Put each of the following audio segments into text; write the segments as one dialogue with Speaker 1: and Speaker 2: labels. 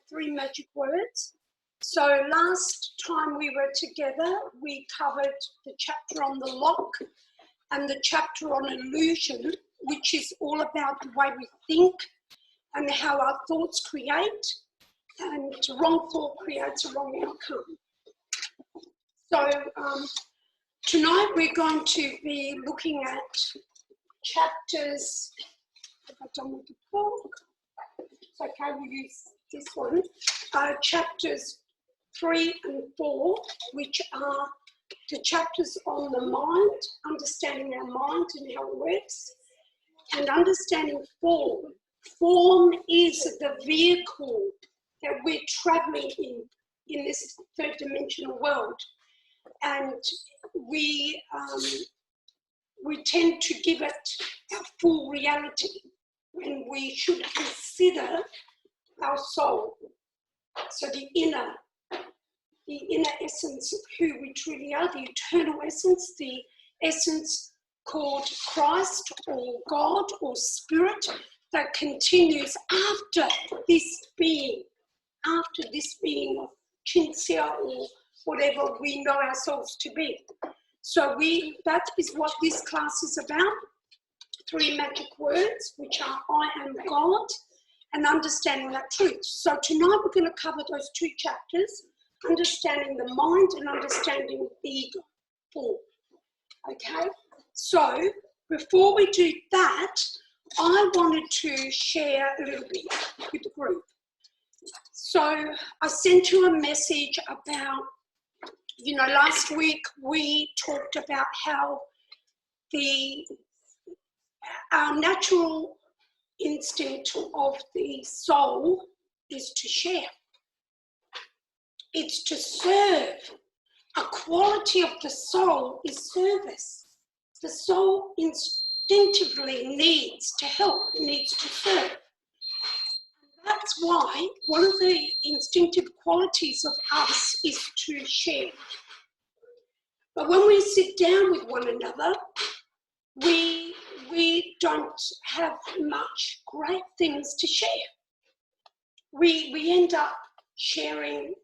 Speaker 1: 3 magic words. So last time we were together, we covered the chapter on the lock and the chapter on illusion, which is all about the way we think and how our thoughts create, and a wrong thought creates a wrong outcome. So tonight we're going to be looking at chapters, have I done with the book? It's okay, we'll use this one. Chapters 3 and 4, which are the chapters on the mind, understanding our mind and how it works, and understanding form. Form is the vehicle that we're travelling in this third dimensional world, and we tend to give it a full reality when we should consider our soul. So the inner essence of who we truly are, the eternal essence, the essence called Christ or God or Spirit, that continues after this being of Chintzia or whatever we know ourselves to be. So that is what this class is about. 3 magic words, which are I am God, and understanding that truth. So tonight we're going to cover those 2 chapters, understanding the mind and understanding the ego form. Okay? So before we do that, I wanted to share a little bit with the group. So I sent you a message about, last week we talked about how our natural instinct of the soul is to share. It's to serve. A quality of the soul is service. The soul instinctively needs to help, needs to serve. That's why one of the instinctive qualities of us is to share. But when we sit down with one another, we don't have much great things to share. We end up sharing,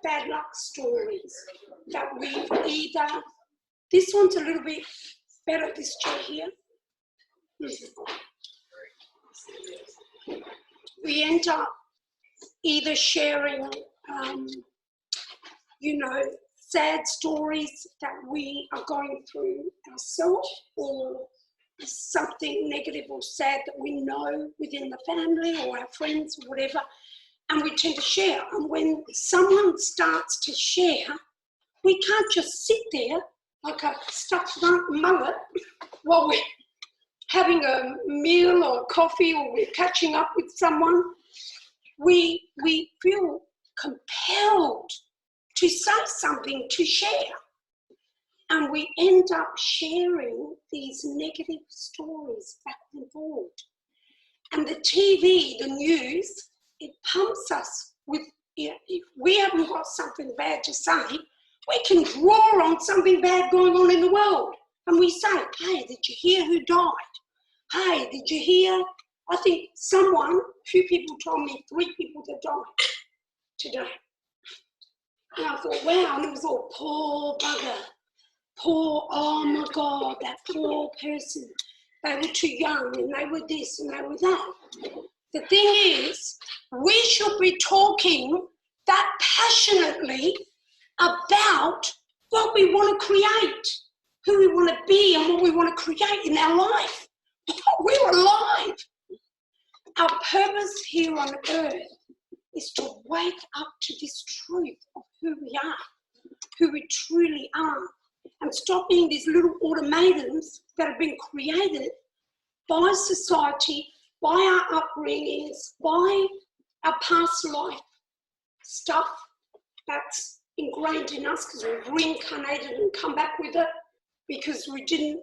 Speaker 1: bad luck stories that we've either, this one's a little bit better, this chair here. We end up either sharing, sad stories that we are going through ourselves, or something negative or sad that we know within the family or our friends or whatever, and we tend to share. And when someone starts to share, we can't just sit there like a stuffed mullet while we're having a meal or coffee or we're catching up with someone. We feel compelled to say something, to share. And we end up sharing these negative stories back and forward. And the TV, the news, it pumps us with, if we haven't got something bad to say, we can draw on something bad going on in the world. And we say, hey, did you hear who died? Hey, did you hear? I think a few people told me 3 people that died today. And I thought, wow, and it was all poor bugger. Poor, oh my God, that poor person. They were too young and they were this and they were that. The thing is, we should be talking that passionately about what we want to create, who we want to be and what we want to create in our life. We're alive. Our purpose here on earth is to wake up to this truth of who we are, who we truly are, and stop being these little automatons that have been created by society, by our upbringings, by our past life stuff that's ingrained in us because we've reincarnated and come back with it because we didn't,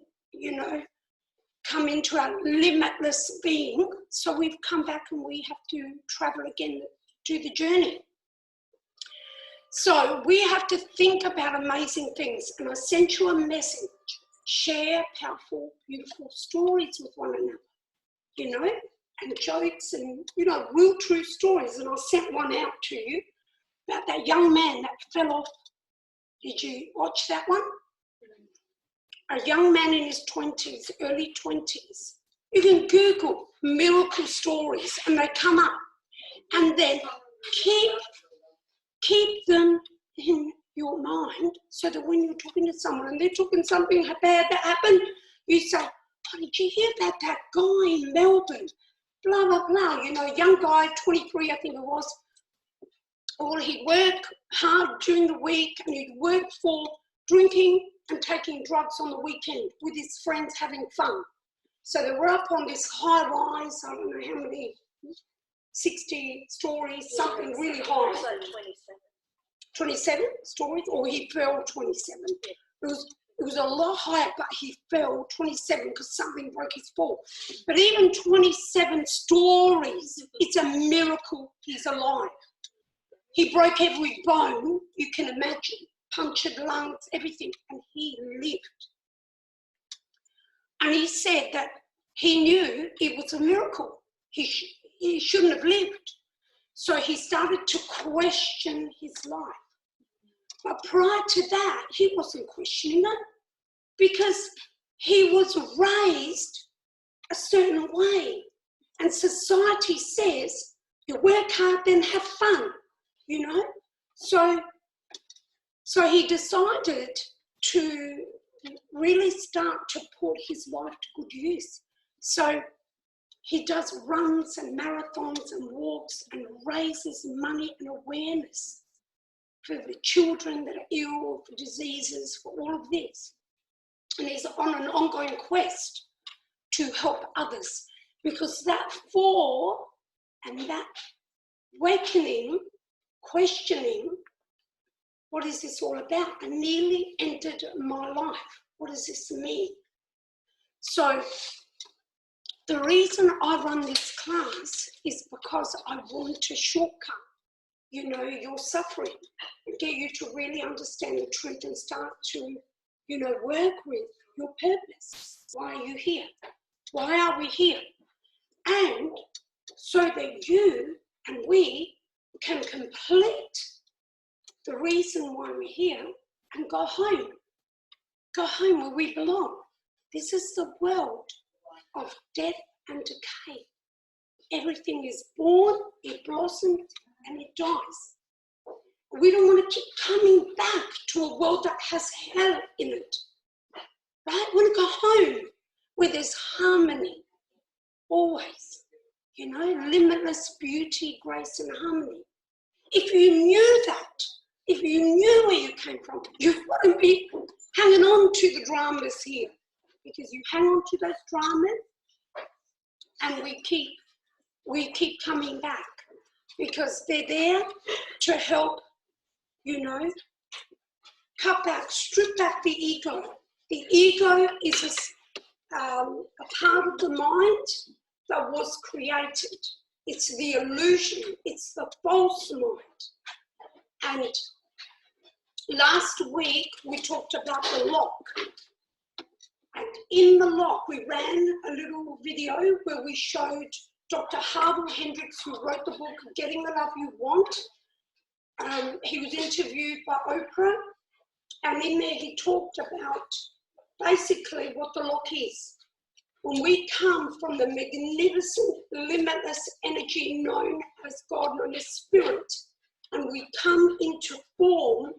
Speaker 1: come into our limitless being. So we've come back and we have to travel again, do the journey. So we have to think about amazing things. And I sent you a message. Share powerful, beautiful stories with one another. and jokes and, you know, real true stories. And I sent one out to you about that young man that fell off. Did you watch that one? A young man in his 20s, early 20s. You can Google miracle stories and they come up. And then keep them in your mind so that when you're talking to someone and they're talking something bad that happened, you say, oh, did you hear about that guy in Melbourne? Blah, blah, blah. You know, young guy, 23, I think it was. Or he'd work hard during the week and he'd work for drinking and taking drugs on the weekend with his friends having fun. So they were up on this high rise, I don't know how many, 60 stories, something really high. 27 stories, or he fell 27. It was a lot higher, but he fell 27 because something broke his fall. But even 27 stories, it's a miracle he's alive. He broke every bone you can imagine, punctured lungs, everything, and he lived. And he said that he knew it was a miracle. He shouldn't have lived. So he started to question his life. But prior to that, he wasn't questioning it because he was raised a certain way. And society says, you work hard, then have fun, you know? So he decided to really start to put his life to good use. So he does runs and marathons and walks and raises money and awareness for the children that are ill, for diseases, for all of this. And he's on an ongoing quest to help others because that fall and that awakening, questioning, what is this all about? I nearly entered my life. What does this mean? So the reason I run this class is because I want to shortcut, you know, your suffering and get you to really understand the truth and start to, you know, work with your purpose. Why are you here? Why are we here? And so that you and we can complete the reason why we're here and go home. Go home where we belong. This is the world of death and decay. Everything is born, it blossoms, and it dies. We don't want to keep coming back to a world that has hell in it. Right? We want to go home where there's harmony, always. You know, limitless beauty, grace, and harmony. If you knew that, if you knew where you came from, you wouldn't be hanging on to the dramas here. Because you hang on to those dramas and we keep coming back. Because they're there to help, you know, cut back, strip back the ego. The ego is a part of the mind that was created. It's the illusion, it's the false mind. And last week we talked about the lock. And in the lock we ran a little video where we showed Dr. Harville Hendrix, who wrote the book Getting the Love You Want. He was interviewed by Oprah, and in there he talked about basically what the lock is. When we come from the magnificent, limitless energy known as God, known as Spirit, and we come into form,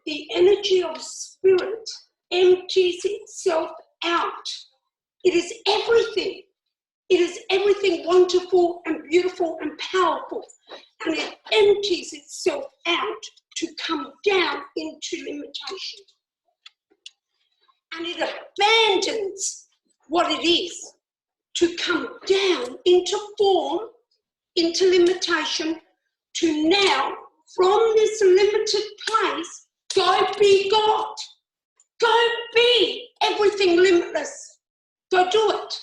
Speaker 1: the energy of Spirit empties itself out. It is everything. It is everything wonderful and beautiful and powerful. And it empties itself out to come down into limitation. And it abandons what it is to come down into form, into limitation, to now, from this limited place, go be God. Go be everything limitless. Go do it.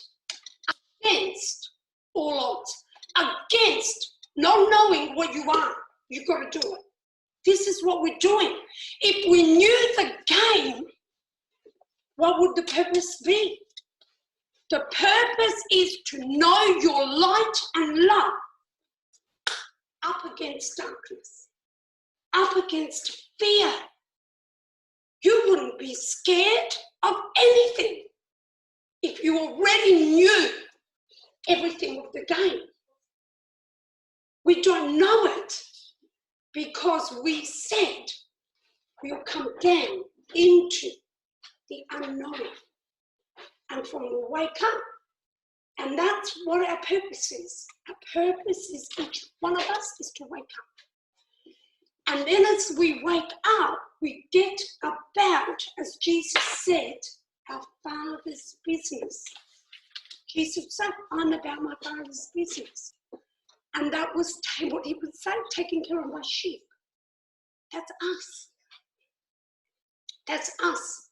Speaker 1: Against all odds. Against not knowing what you are. You've got to do it. This is what we're doing. If we knew the game, what would the purpose be? The purpose is to know your light and love up against darkness, up against fear. You wouldn't be scared of anything if you already knew everything of the game. We don't know it because we said we'll come down into the unknown. And from we wake up, and that's what our purpose is. Our purpose is, each one of us is to wake up. And then as we wake up, we get about, as Jesus said, our Father's business. Jesus said, I'm about my Father's business. And that was what he would say, taking care of my sheep. That's us. That's us.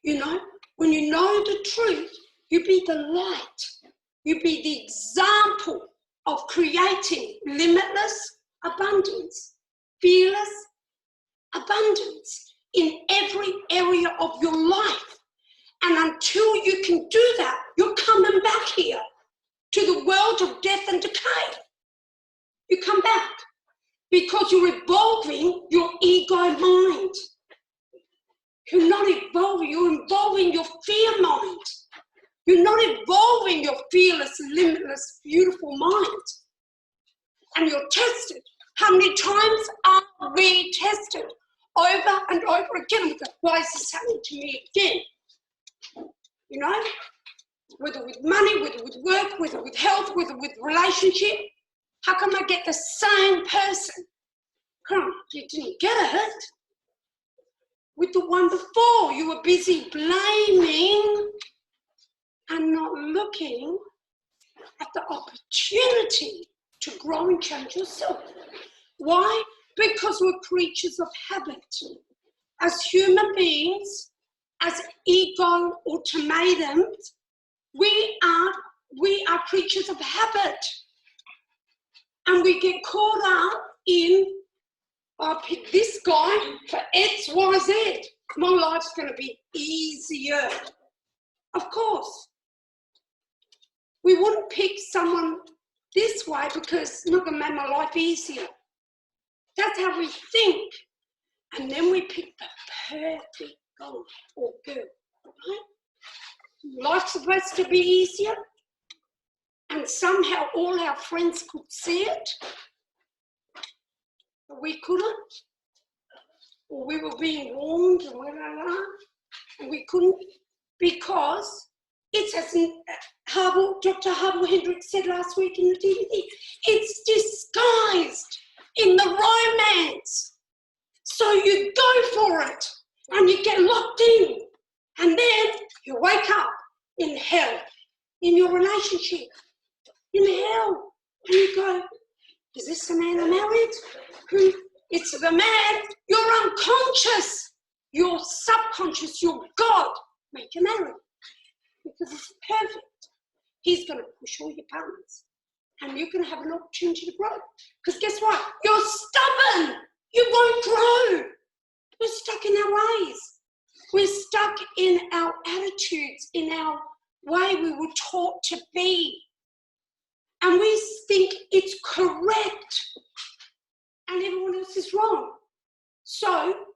Speaker 1: You know, when you know the truth, you be the light. You be the example of creating limitless abundance, fearless abundance in every area of your life. And until you can do that, you're coming back here to the world of death and decay. You come back because you're evolving your ego mind. You're not evolving, you're evolving your fear mind. You're not evolving your fearless, limitless, beautiful mind. And you're tested. How many times are we tested? Over and over again. We go, why is this happening to me again? You know, whether with money, whether with work, whether with health, whether with relationship. How come I get the same person? Come on, you didn't get it. With the one before, you were busy blaming and not looking at the opportunity to grow and change yourself. Why? Because we're creatures of habit. As human beings, as ego automatons, we are creatures of habit. And we get caught up in, I pick this guy for X, Y, Z. My life's going to be easier. Of course. We wouldn't pick someone this way because it's not going to make my life easier. That's how we think. And then we pick the perfect guy or girl, right? Life's supposed to be easier. And somehow all our friends could see it. But we couldn't. Or we were being warned and and we couldn't because it's as Dr. Hubble Hendricks said last week in the DVD, it's disguised in the romance. So you go for it and you get locked in and then you wake up in hell, in your relationship, in hell, and you go, is this the man I married? It's the man, you're unconscious, your subconscious, your God, make you marry. Because it's perfect. He's going to push all your buttons. And you're going to have an opportunity to grow. Because guess what? You're stubborn. You won't grow. We're stuck in our ways. We're stuck in our attitudes, in our way we were taught to be. And we think it's correct. And everyone else is wrong. So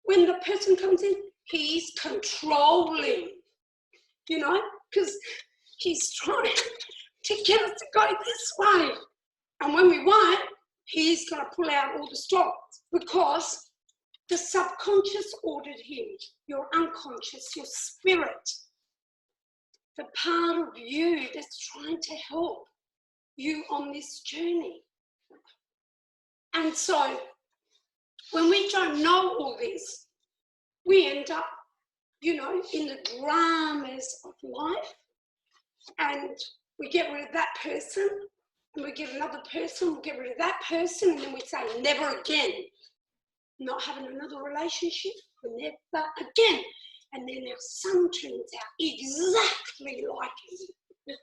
Speaker 1: when the person comes in, he's controlling. You know, because he's trying to get us to go this way. And when we won't, he's going to pull out all the stops because the subconscious ordered him, your unconscious, your spirit, the part of you that's trying to help you on this journey. And so when we don't know all this, we end up, you know, in the dramas of life, and we get rid of that person, and we get another person, we get rid of that person, and then we say, never again. Not having another relationship, never again. And then our son turns out exactly like him.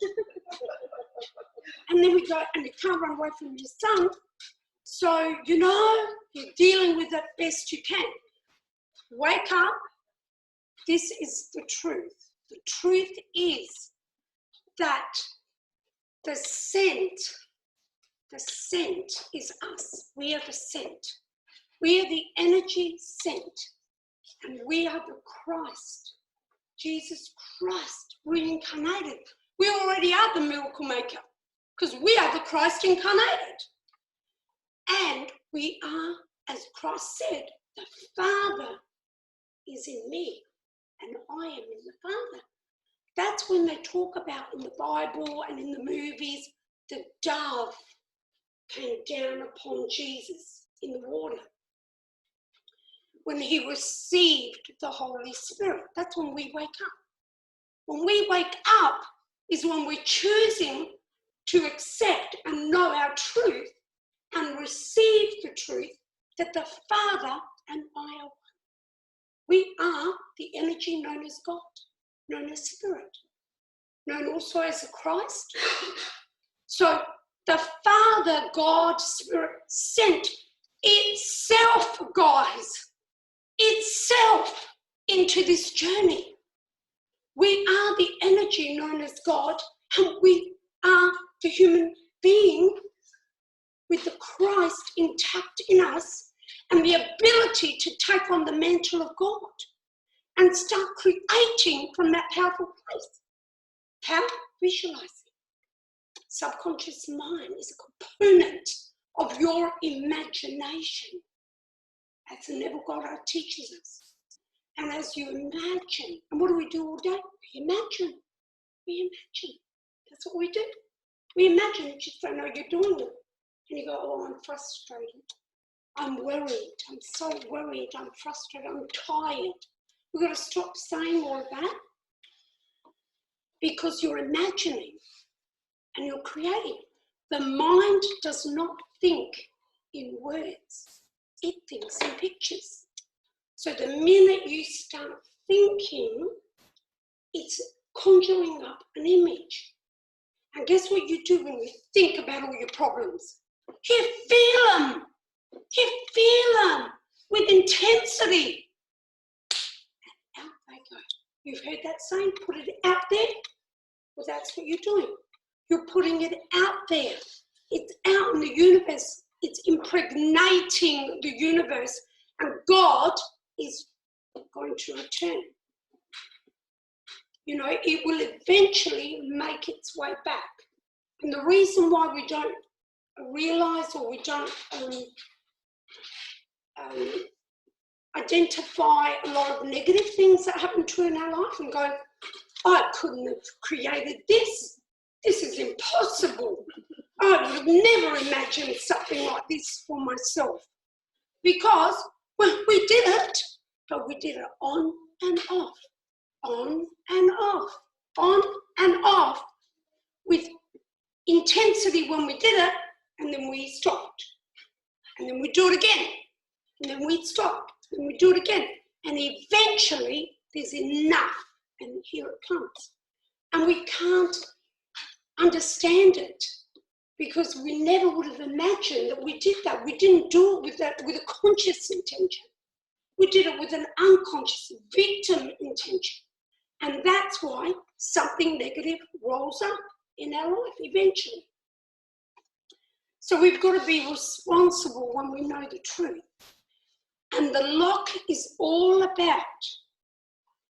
Speaker 1: And then we go, and you can't run away from your son, so, you know, you're dealing with it best you can. Wake up. This is the truth. The truth is that the scent is us. We are the scent. We are the energy sent. And we are the Christ, Jesus Christ reincarnated. We already are the miracle maker because we are the Christ incarnated. And we are, as Christ said, the Father is in me and I am in the Father. That's when they talk about in the Bible and in the movies, the dove came down upon Jesus in the water. When he received the Holy Spirit, that's when we wake up. When we wake up is when we're choosing to accept and know our truth and receive the truth that the Father and I are one. We are the energy known as God, known as Spirit, known also as the Christ. So the Father, God, Spirit sent itself, guys, itself into this journey. We are the energy known as God, and we are the human being with the Christ intact in us and the ability to take on the mantle of God and start creating from that powerful place. How? Visualizing. Subconscious mind is a component of your imagination. As the Neville Goddard teaches us. And as you imagine, and what do we do all day? We imagine. We imagine. That's what we do. We imagine, you just don't know you're doing it. And you go, oh, I'm frustrated. I'm worried. I'm so worried. I'm frustrated. I'm tired. We've got to stop saying all of that because you're imagining and you're creating. The mind does not think in words. It thinks in pictures. So the minute you start thinking, it's conjuring up an image. And guess what you do when you think about all your problems? You feel them. You feel them with intensity. And out they go. You've heard that saying, put it out there? Well, that's what you're doing. You're putting it out there. It's out in the universe. It's impregnating the universe. And God is going to return. You know, it will eventually make its way back. And the reason why we don't realise or we don't identify a lot of negative things that happen to us in our life and go, I couldn't have created this. This is impossible. I would have never imagined something like this for myself. Because, well, we did it, but we did it on and off, on and off, on and off, with intensity when we did it, and then we stopped. And then we do it again, and then we stop, and we do it again. And eventually, there's enough, and here it comes. And we can't understand it, because we never would have imagined that we did that. We didn't do it with a conscious intention. We did it with an unconscious victim intention. And that's why something negative rolls up in our life eventually. So we've got to be responsible when we know the truth. And the lock is all about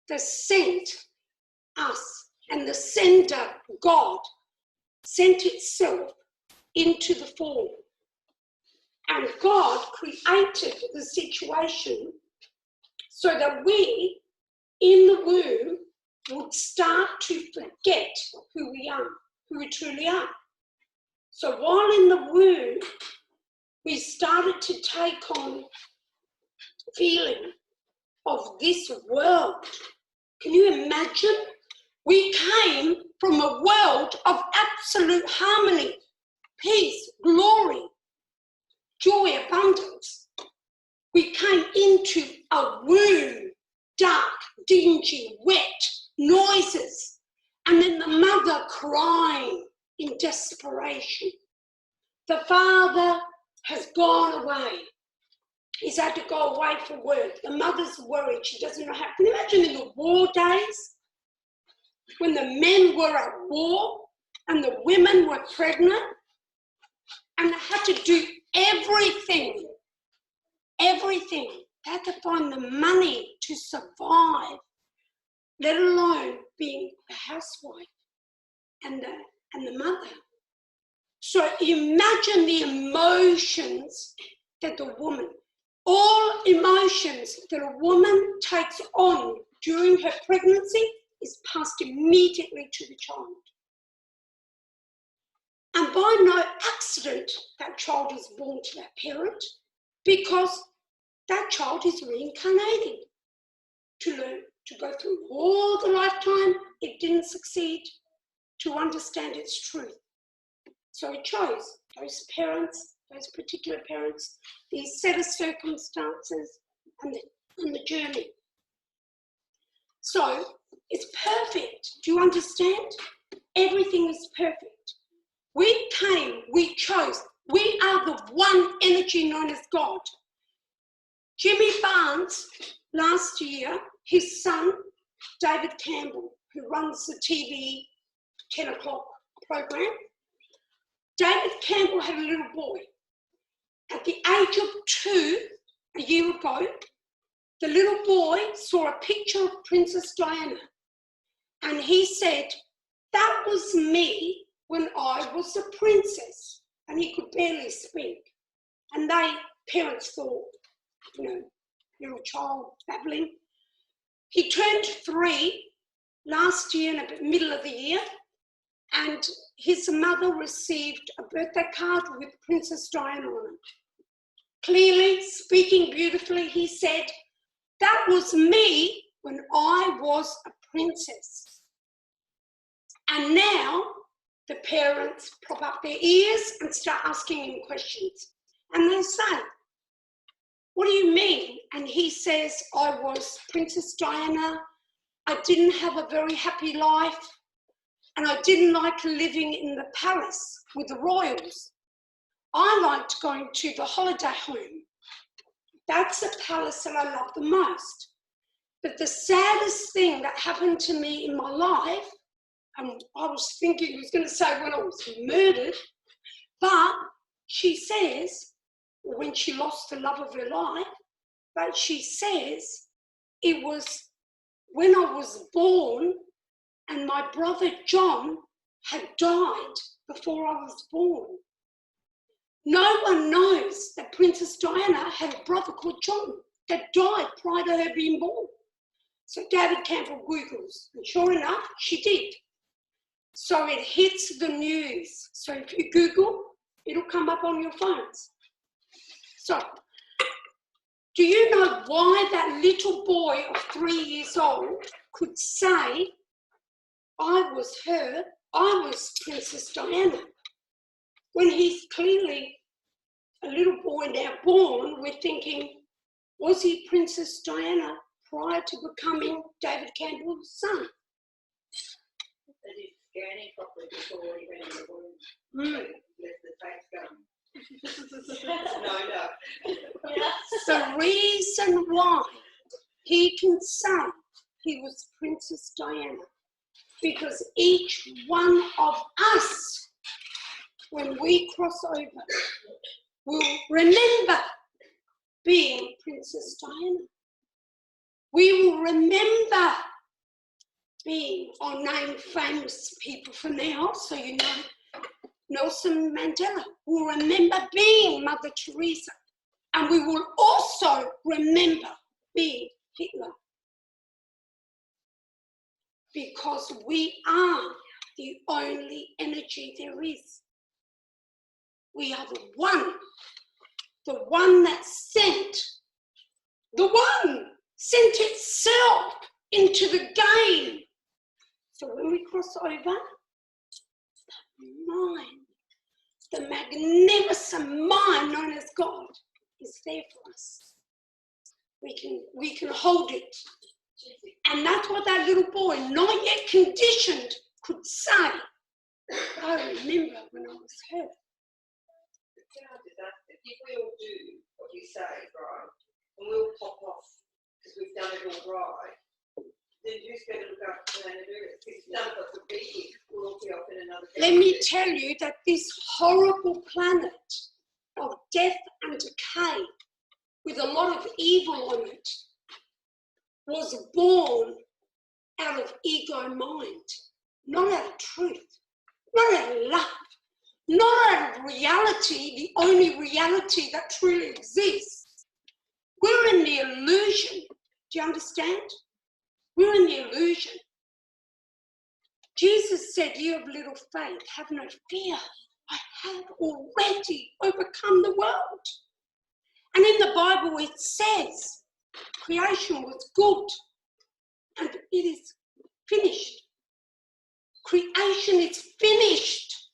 Speaker 1: the sent, us, and the sender, God, sent itself into the form. And God created the situation so that we, in the womb, would start to forget who we are, who we truly are. So while in the womb, we started to take on feeling of this world. Can you imagine? We came from a world of absolute harmony, peace, glory, joy, abundance. We came into a womb, dark, dingy, wet, noises, and then the mother crying in desperation. The father has gone away. He's had to go away for work. The mother's worried. She doesn't know how. Can you imagine in the war days? when the men were at war and the women were pregnant and they had to do everything. They had to find the money to survive, let alone being a housewife and the mother. So imagine the emotions that all emotions that a woman takes on during her pregnancy is passed immediately to the child. And by no accident, that child is born to that parent, because that child is reincarnating to learn, to go through all the lifetime it didn't succeed, to understand its truth. So it chose those parents, those particular parents, these set of circumstances and the journey. So it's perfect. Do you understand? Everything is perfect. We came, we chose. We are the one energy known as God. Jimmy Barnes, last year, his son, David Campbell, who runs the TV 10 o'clock program, David Campbell had a little boy. At the age of 2, a year ago, the little boy saw a picture of Princess Diana, and he said, "That was me when I was a princess," and he could barely speak. And parents thought, little child babbling. He turned 3 last year in the middle of the year, and his mother received a birthday card with Princess Diana on it. Clearly, speaking beautifully, he said, "That was me when I was a princess." And now the parents prop up their ears and start asking him questions. And they say, "What do you mean?" And he says, "I was Princess Diana. I didn't have a very happy life, and I didn't like living in the palace with the royals. I liked going to the holiday home. That's the palace that I love the most. But the saddest thing that happened to me in my life," and I was thinking he was going to say when I was murdered, but she says, when she lost the love of her life, but she says it was when I was born and my brother John had died before I was born. No one knows that Princess Diana had a brother called John that died prior to her being born." So David Campbell Googles, and sure enough, she did. So it hits the news. So if you Google, it'll come up on your phones. So, do you know why that little boy of 3 years old could say, "I was her, I was Princess Diana," when he's clearly a little boy now born? We're thinking, was he Princess Diana prior to becoming David Campbell's son?
Speaker 2: They did scanning properly before he went in the womb. Let the face go. No.
Speaker 1: The reason why he can say he was Princess Diana, because each one of us, when we cross over, will remember being Princess Diana. We will remember being, I'll name famous people for now, so you know, Nelson Mandela. We'll remember being Mother Teresa. And we will also remember being Hitler. Because we are the only energy there is. We are the one that sent itself into the game. So when we cross over, the magnificent mind known as God is there for us. We can hold it. And that's what that little boy, not yet conditioned, could say. "I remember when I was her."
Speaker 2: If we all do what you say, right, and we'll pop off because we've done it all right, Then you just got to look up and do it. Because none of us would be here. We'll all be off in another
Speaker 1: Let me tell you that this horrible planet of death and decay, with a lot of evil on it, was born out of ego mind, not out of truth, not out of love, not out of reality, the only reality that truly exists. We're in the illusion. Do you understand? We're in the illusion. Jesus said, you have little faith, have no fear. I have already overcome the world. And in the Bible it says, creation was good and it is finished. Creation is finished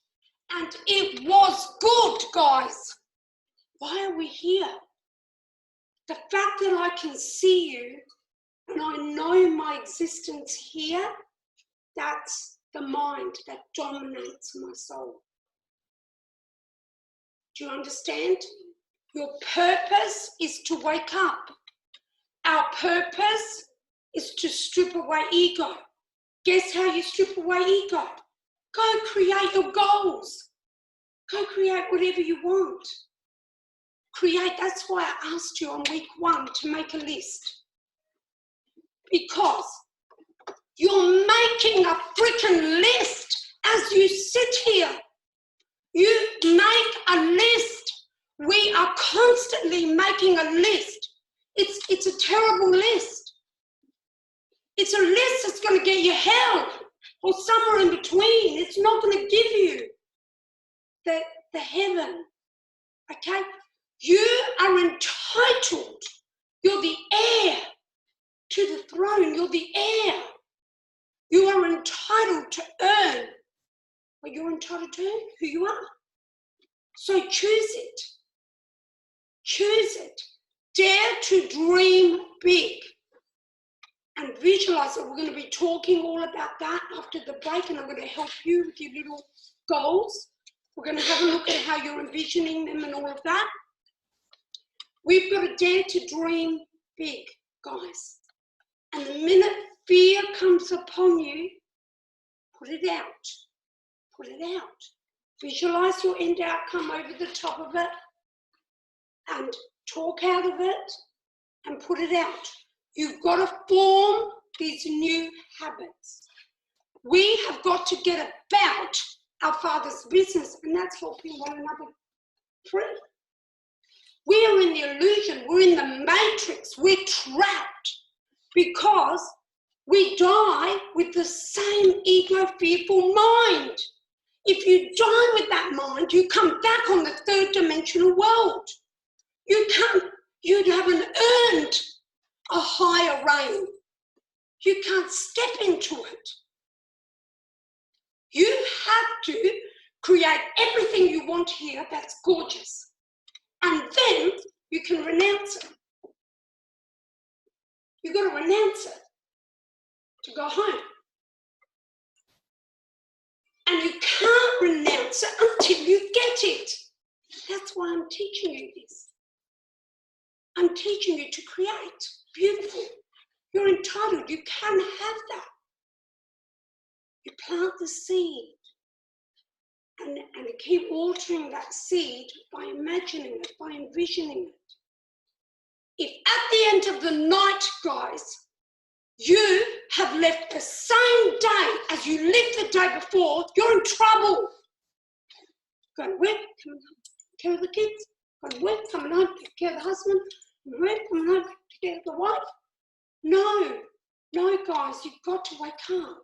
Speaker 1: and it was good, guys. Why are we here? The fact that I can see you and I know my existence here, that's the mind that dominates my soul. Do you understand? Your purpose is to wake up. Our purpose is to strip away ego. Guess how you strip away ego? Go create your goals. Go create whatever you want. Create, that's why I asked you on week 1 to make a list. Because you're making a freaking list as you sit here. You make a list. We are constantly making a list. It's a terrible list. It's a list that's going to get you hell or somewhere in between. It's not going to give you the heaven. Okay? You are entitled. You're the heir to the throne. You're the heir. You are entitled to earn what you're entitled to earn, who you are. So choose it. Choose it. Dare to dream big and visualize it. We're going to be talking all about that after the break, and I'm going to help you with your little goals. We're going to have a look at how you're envisioning them and all of that. We've got to dare to dream big, guys. And the minute fear comes upon you, put it out. Put it out. Visualize your end outcome over the top of it and talk out of it and put it out. You've got to form these new habits. We have got to get about our Father's business, and that's helping one another free. We are in the illusion. We're in the matrix. We're trapped because we die with the same ego, fearful mind. If you die with that mind, you come back on the third dimensional world. You haven't earned a higher reign. You can't step into it. You have to create everything you want here that's gorgeous. And then you can renounce it. You've got to renounce it to go home. And you can't renounce it until you get it. That's why I'm teaching you this. I'm teaching you to create. Beautiful. You're entitled. You can have that. You plant the seed and keep watering that seed by imagining it, by envisioning it. If at the end of the night, guys, you have left the same day as you lived the day before, you're in trouble. Go to work, coming home, take care of the kids. Go to work, coming home, take care of the husband. Work, coming home, take care of the wife. No, guys, you've got to wake up.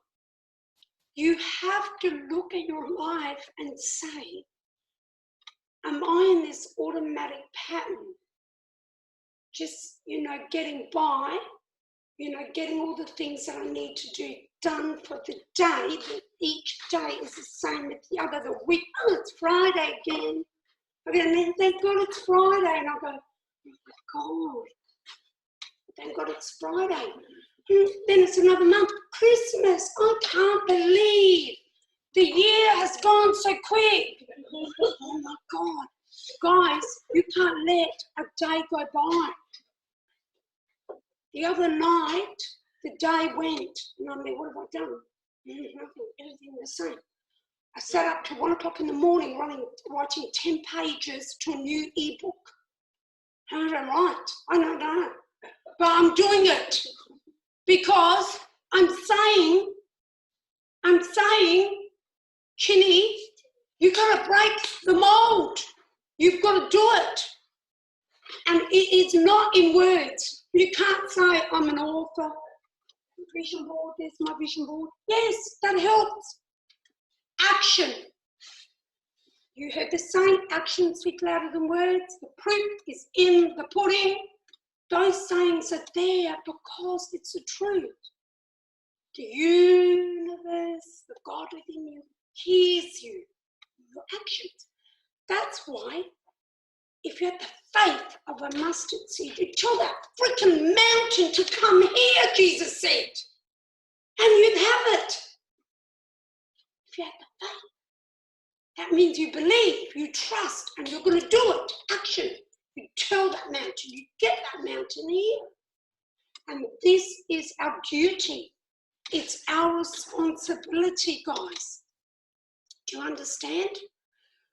Speaker 1: You have to look at your life and say, am I in this automatic pattern? Just, getting by, getting all the things that I need to do done for the day, that each day is the same as the other, the week. Oh, it's Friday again. And then thank God it's Friday. And I go, oh my God, thank God it's Friday. Then it's another month. Christmas, I can't believe the year has gone so quick. Oh my God. Guys, you can't let a day go by. The other night, The day went, and I'm like, what have I done? Nothing, everything the same. I sat up to 1 o'clock in the morning writing 10 pages to a new ebook. How did I write? I don't know. But I'm doing it because I'm saying, Chinny, you've got to break the mold. You've got to do it. And it is not in words. You can't say, I'm an author. Vision board, there's my vision board. Yes, that helps. Action. You heard the saying, actions speak louder than words. The proof is in the pudding. Those sayings are there because it's the truth. The universe, the God within you, hears you, your actions. That's why, if you had the faith of a mustard seed, you tell that freaking mountain to come here, Jesus said, and you'd have it. If you had the faith, that means you believe, you trust, and you're going to do it. Action. You tell that mountain, you get that mountain here. And this is our duty. It's our responsibility, guys. Do you understand?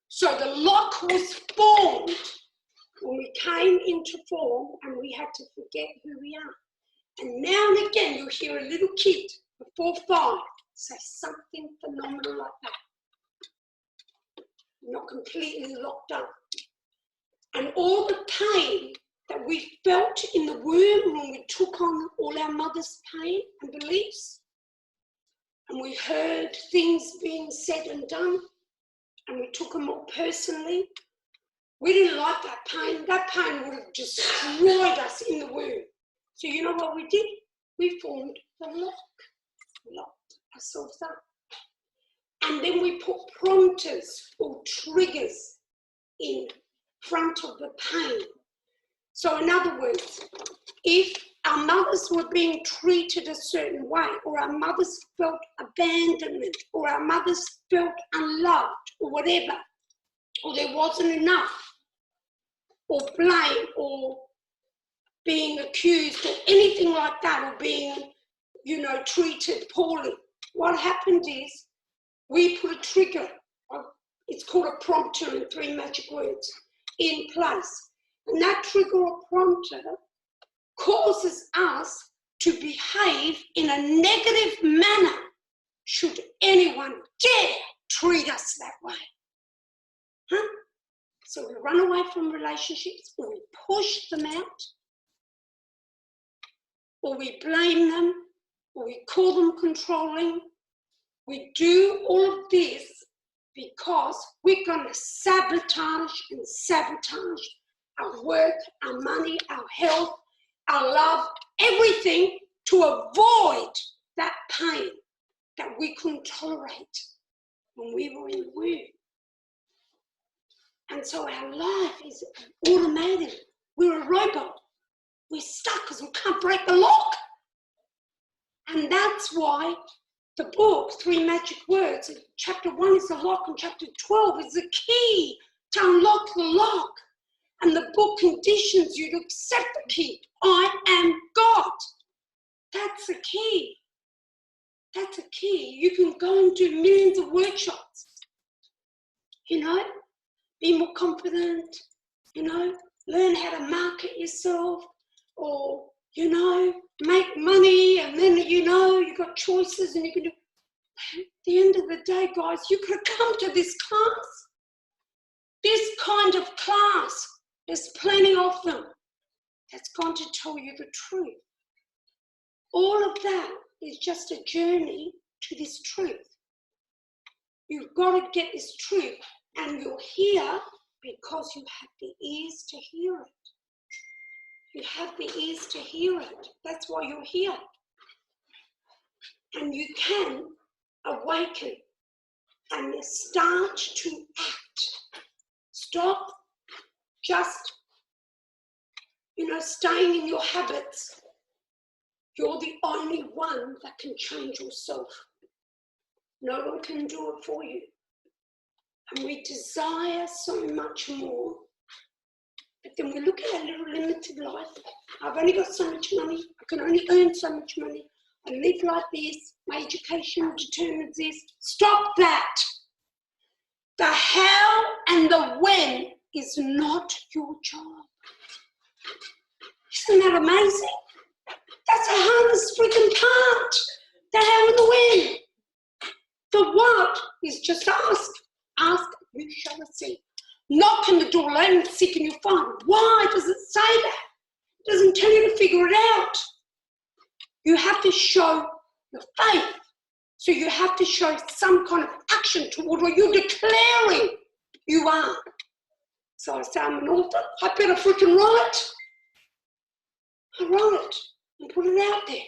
Speaker 1: So the lock was formed when we came into form and we had to forget who we are. And now and again you'll hear a little kid before 5 say something phenomenal like that. Not completely locked up. And all the pain that we felt in the womb when we took on all our mother's pain and beliefs, and we heard things being said and done, and we took them more personally, we didn't like that pain. That pain would have destroyed us in the womb. So you know what we did? We formed the locked ourselves up. And then we put prompters or triggers in front of the pain. So in other words, if our mothers were being treated a certain way, or our mothers felt abandonment, or our mothers felt unloved, or whatever, or there wasn't enough, or blame, or being accused, or anything like that, or being, treated poorly, what happened is we put a trigger, it's called a prompter in 3 magic words, in place. And that trigger or prompter causes us to behave in a negative manner should anyone dare treat us that way. Huh? So we run away from relationships, or we push them out, or we blame them, or we call them controlling. We do all of this because we're going to sabotage our work, our money, our health, our love, everything to avoid that pain that we couldn't tolerate when we were in the womb. And so our life is automated. We're a robot. We're stuck because we can't break the lock. And that's why the book, 3 Magic Words, chapter 1 is the lock and chapter 12 is the key to unlock the lock. And the book conditions you to accept the key. I am God. That's the key. That's a key. You can go and do millions of workshops. Be more confident, learn how to market yourself, or, make money, and then, you've got choices and you can do. At the end of the day, guys, you could have come to this class. This kind of class, there's plenty of them that's going to tell you the truth. All of that is just a journey to this truth. You've got to get this truth, and you're here because you have the ears to hear it. You have the ears to hear it. That's why you're here. And you can awaken and start to act. Stop just, staying in your habits. You're the only one that can change yourself. No one can do it for you. And we desire so much more. But then we look at our little limited life. I've only got so much money. I can only earn so much money. I live like this, my education determines this. Stop that. The how and the when is not your job. Isn't that amazing? That's the hardest freaking part. The how and the when. The what is just ask. Ask, you shall receive. Knock on the door, loud and seek and you'll find. Why does it say that? It doesn't tell you to figure it out. You have to show your faith. So you have to show some kind of action toward what you're declaring you are. So I say, I'm an author. I better freaking write. I write and put it out there.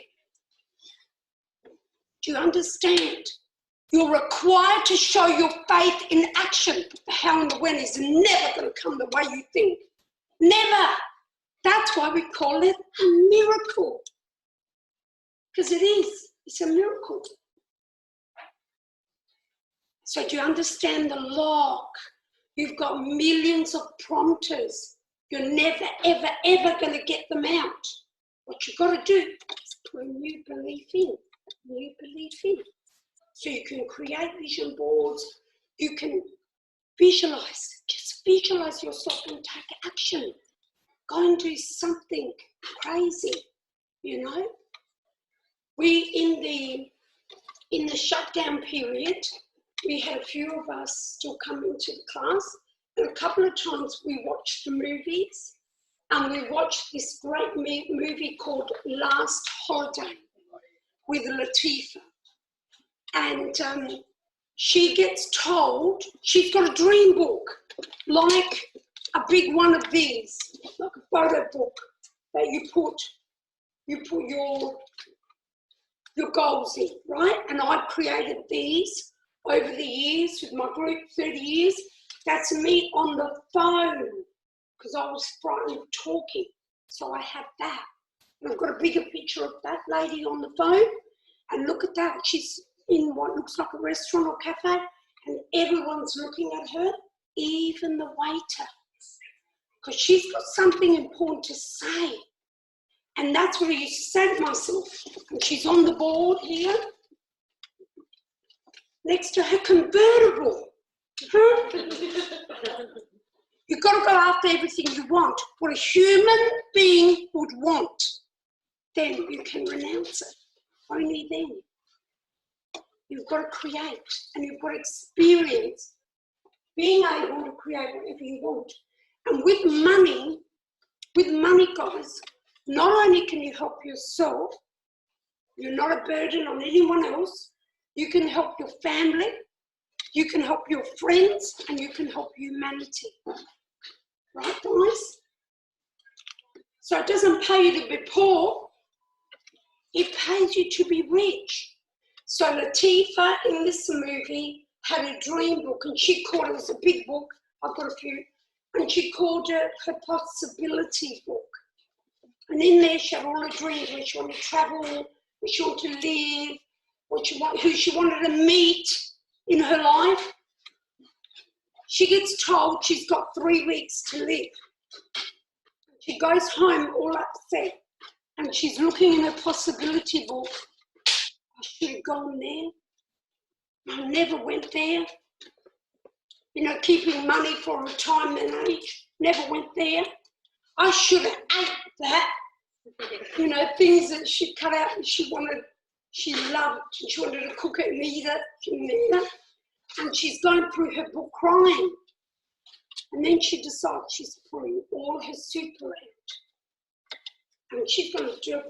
Speaker 1: Do you understand? You're required to show your faith in action. The how and the when is never going to come the way you think. Never. That's why we call it a miracle. Because it is. It's a miracle. So do you understand the lock? You've got millions of prompters. You're never, ever, ever going to get them out. What you've got to do is put a new belief in. New belief in. So you can create vision boards. You can visualize. Just visualize yourself and take action. Go and do something crazy, you know. We, in the shutdown period, we had a few of us still coming to the class, and a couple of times we watched the movies, and we watched this great movie called Last Holiday with Latifah. And she gets told, she's got a dream book, like a big one of these, like a photo book that you put your goals in, right? And I've created these over the years with my group, 30 years. That's me on the phone, because I was frightened of talking. So I have that. And I've got a bigger picture of that lady on the phone. And look at that. She's in what looks like a restaurant or cafe, and everyone's looking at her, even the waiter, because she's got something important to say. And that's what I used to say to myself. And she's on the board here, next to her convertible. You've got to go after everything you want, what a human being would want. Then you can renounce it. Only then. You've got to create, and you've got to experience being able to create whatever you want. And with money, guys, not only can you help yourself, you're not a burden on anyone else, you can help your family, you can help your friends, and you can help humanity. Right, guys? So it doesn't pay you to be poor, it pays you to be rich. So Latifah in this movie had a dream book, and she called it was a big book, I've got a few, and she called it her possibility book. And in there she had all her dreams, where she wanted to travel, where she wanted to live, who she wanted to meet in her life. She gets told she's got 3 weeks to live. She goes home all upset, and she's looking in her possibility book. I should have gone there. I never went there. You know, keeping money for retirement age, never went there. I should have ate that. You know, things that she cut out and she loved, and she wanted to cook it and eat it. She didn't eat it. And she's going through her book crying. And then she decides she's pulling all her super out. And she's going to do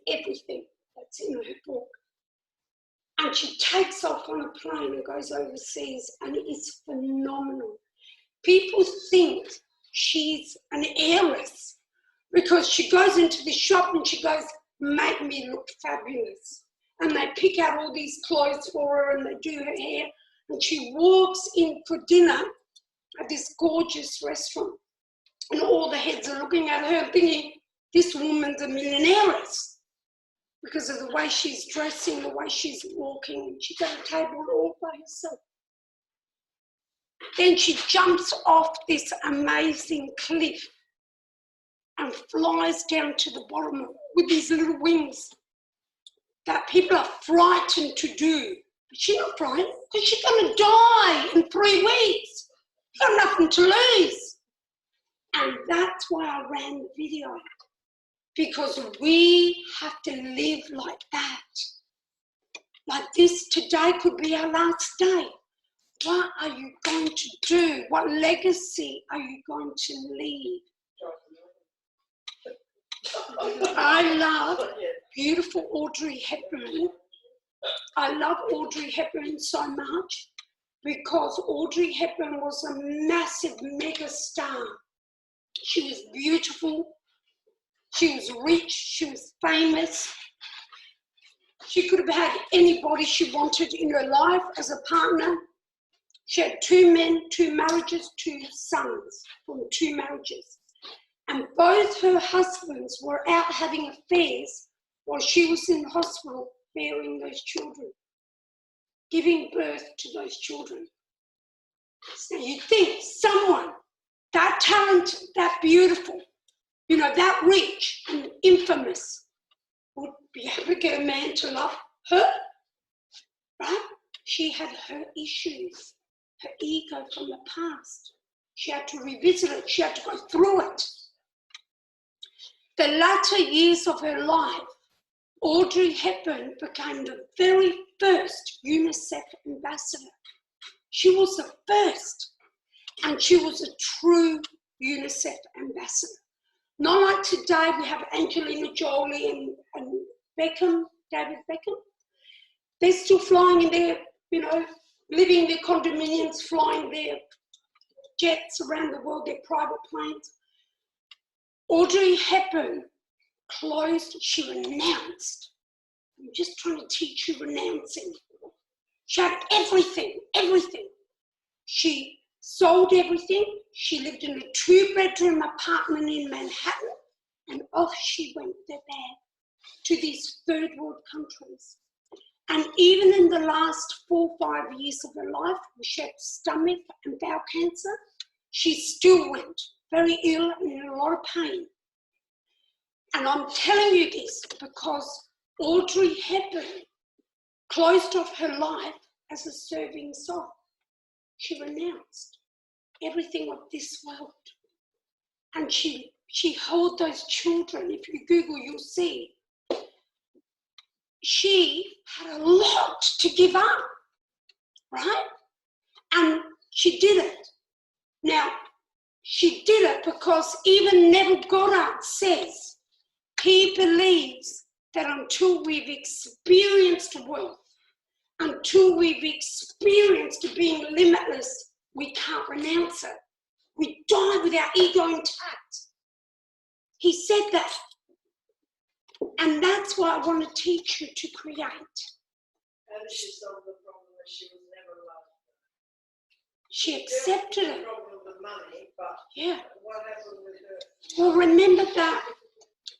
Speaker 1: everything that's in her book. And she takes off on a plane and goes overseas, and it is phenomenal. People think she's an heiress because she goes into the shop and she goes, make me look fabulous. And they pick out all these clothes for her and they do her hair. And she walks in for dinner at this gorgeous restaurant. And all the heads are looking at her thinking, this woman's a millionairess, because of the way she's dressing, the way she's walking. She's at a table all by herself. Then she jumps off this amazing cliff and flies down to the bottom with these little wings. that people are frightened to do. But she's not frightened because she's going to die in 3 weeks. She's got nothing to lose. And that's why I ran the video. Because we have to live like that. Like this today could be our last day. What are you going to do? What legacy are you going to leave? I love beautiful Audrey Hepburn. I love Audrey Hepburn so much because Audrey Hepburn was a massive mega star. She was beautiful. She was rich. She was famous. She could have had anybody she wanted in her life as a partner. She had 2 men, 2 marriages, 2 sons from 2 marriages. And both her husbands were out having affairs while she was in hospital bearing those children, giving birth to those children. So you think someone that talented, that beautiful, you know, that rich and infamous would be able to get a man to love her, right? She had her issues, her ego from the past. She had to revisit it. She had to go through it. The latter years of her life, Audrey Hepburn became the very first UNICEF ambassador. She was the first, and she was a true UNICEF ambassador. Not like today, we have Angelina Jolie and Beckham, David Beckham. They're still flying in their, you know, living in their condominiums, flying their jets around the world, their private planes. Audrey Hepburn closed, she renounced. I'm just trying to teach you renouncing. She had everything, everything. She sold everything. She lived in a 2-bedroom apartment in Manhattan, and off she went there to these 3rd world countries. And even in the last 4 or 5 years of her life, she had stomach and bowel cancer, she still went very ill and in a lot of pain. And I'm telling you this because Audrey Hepburn closed off her life as a serving soul. She renounced everything of this world. And she held those children. If you Google, you'll see. She had a lot to give up, right? And she did it. Now, she did it because even Neville Goddard says he believes that until we've experienced wealth, until we've experienced being limitless, we can't renounce it. We die with our ego intact. He said that. And that's why I want to teach you to create.
Speaker 2: How did she solve the problem that she was never loved?
Speaker 1: She accepted it.
Speaker 2: The problem with money, but
Speaker 1: yeah.
Speaker 2: What happened with her?
Speaker 1: Well, remember that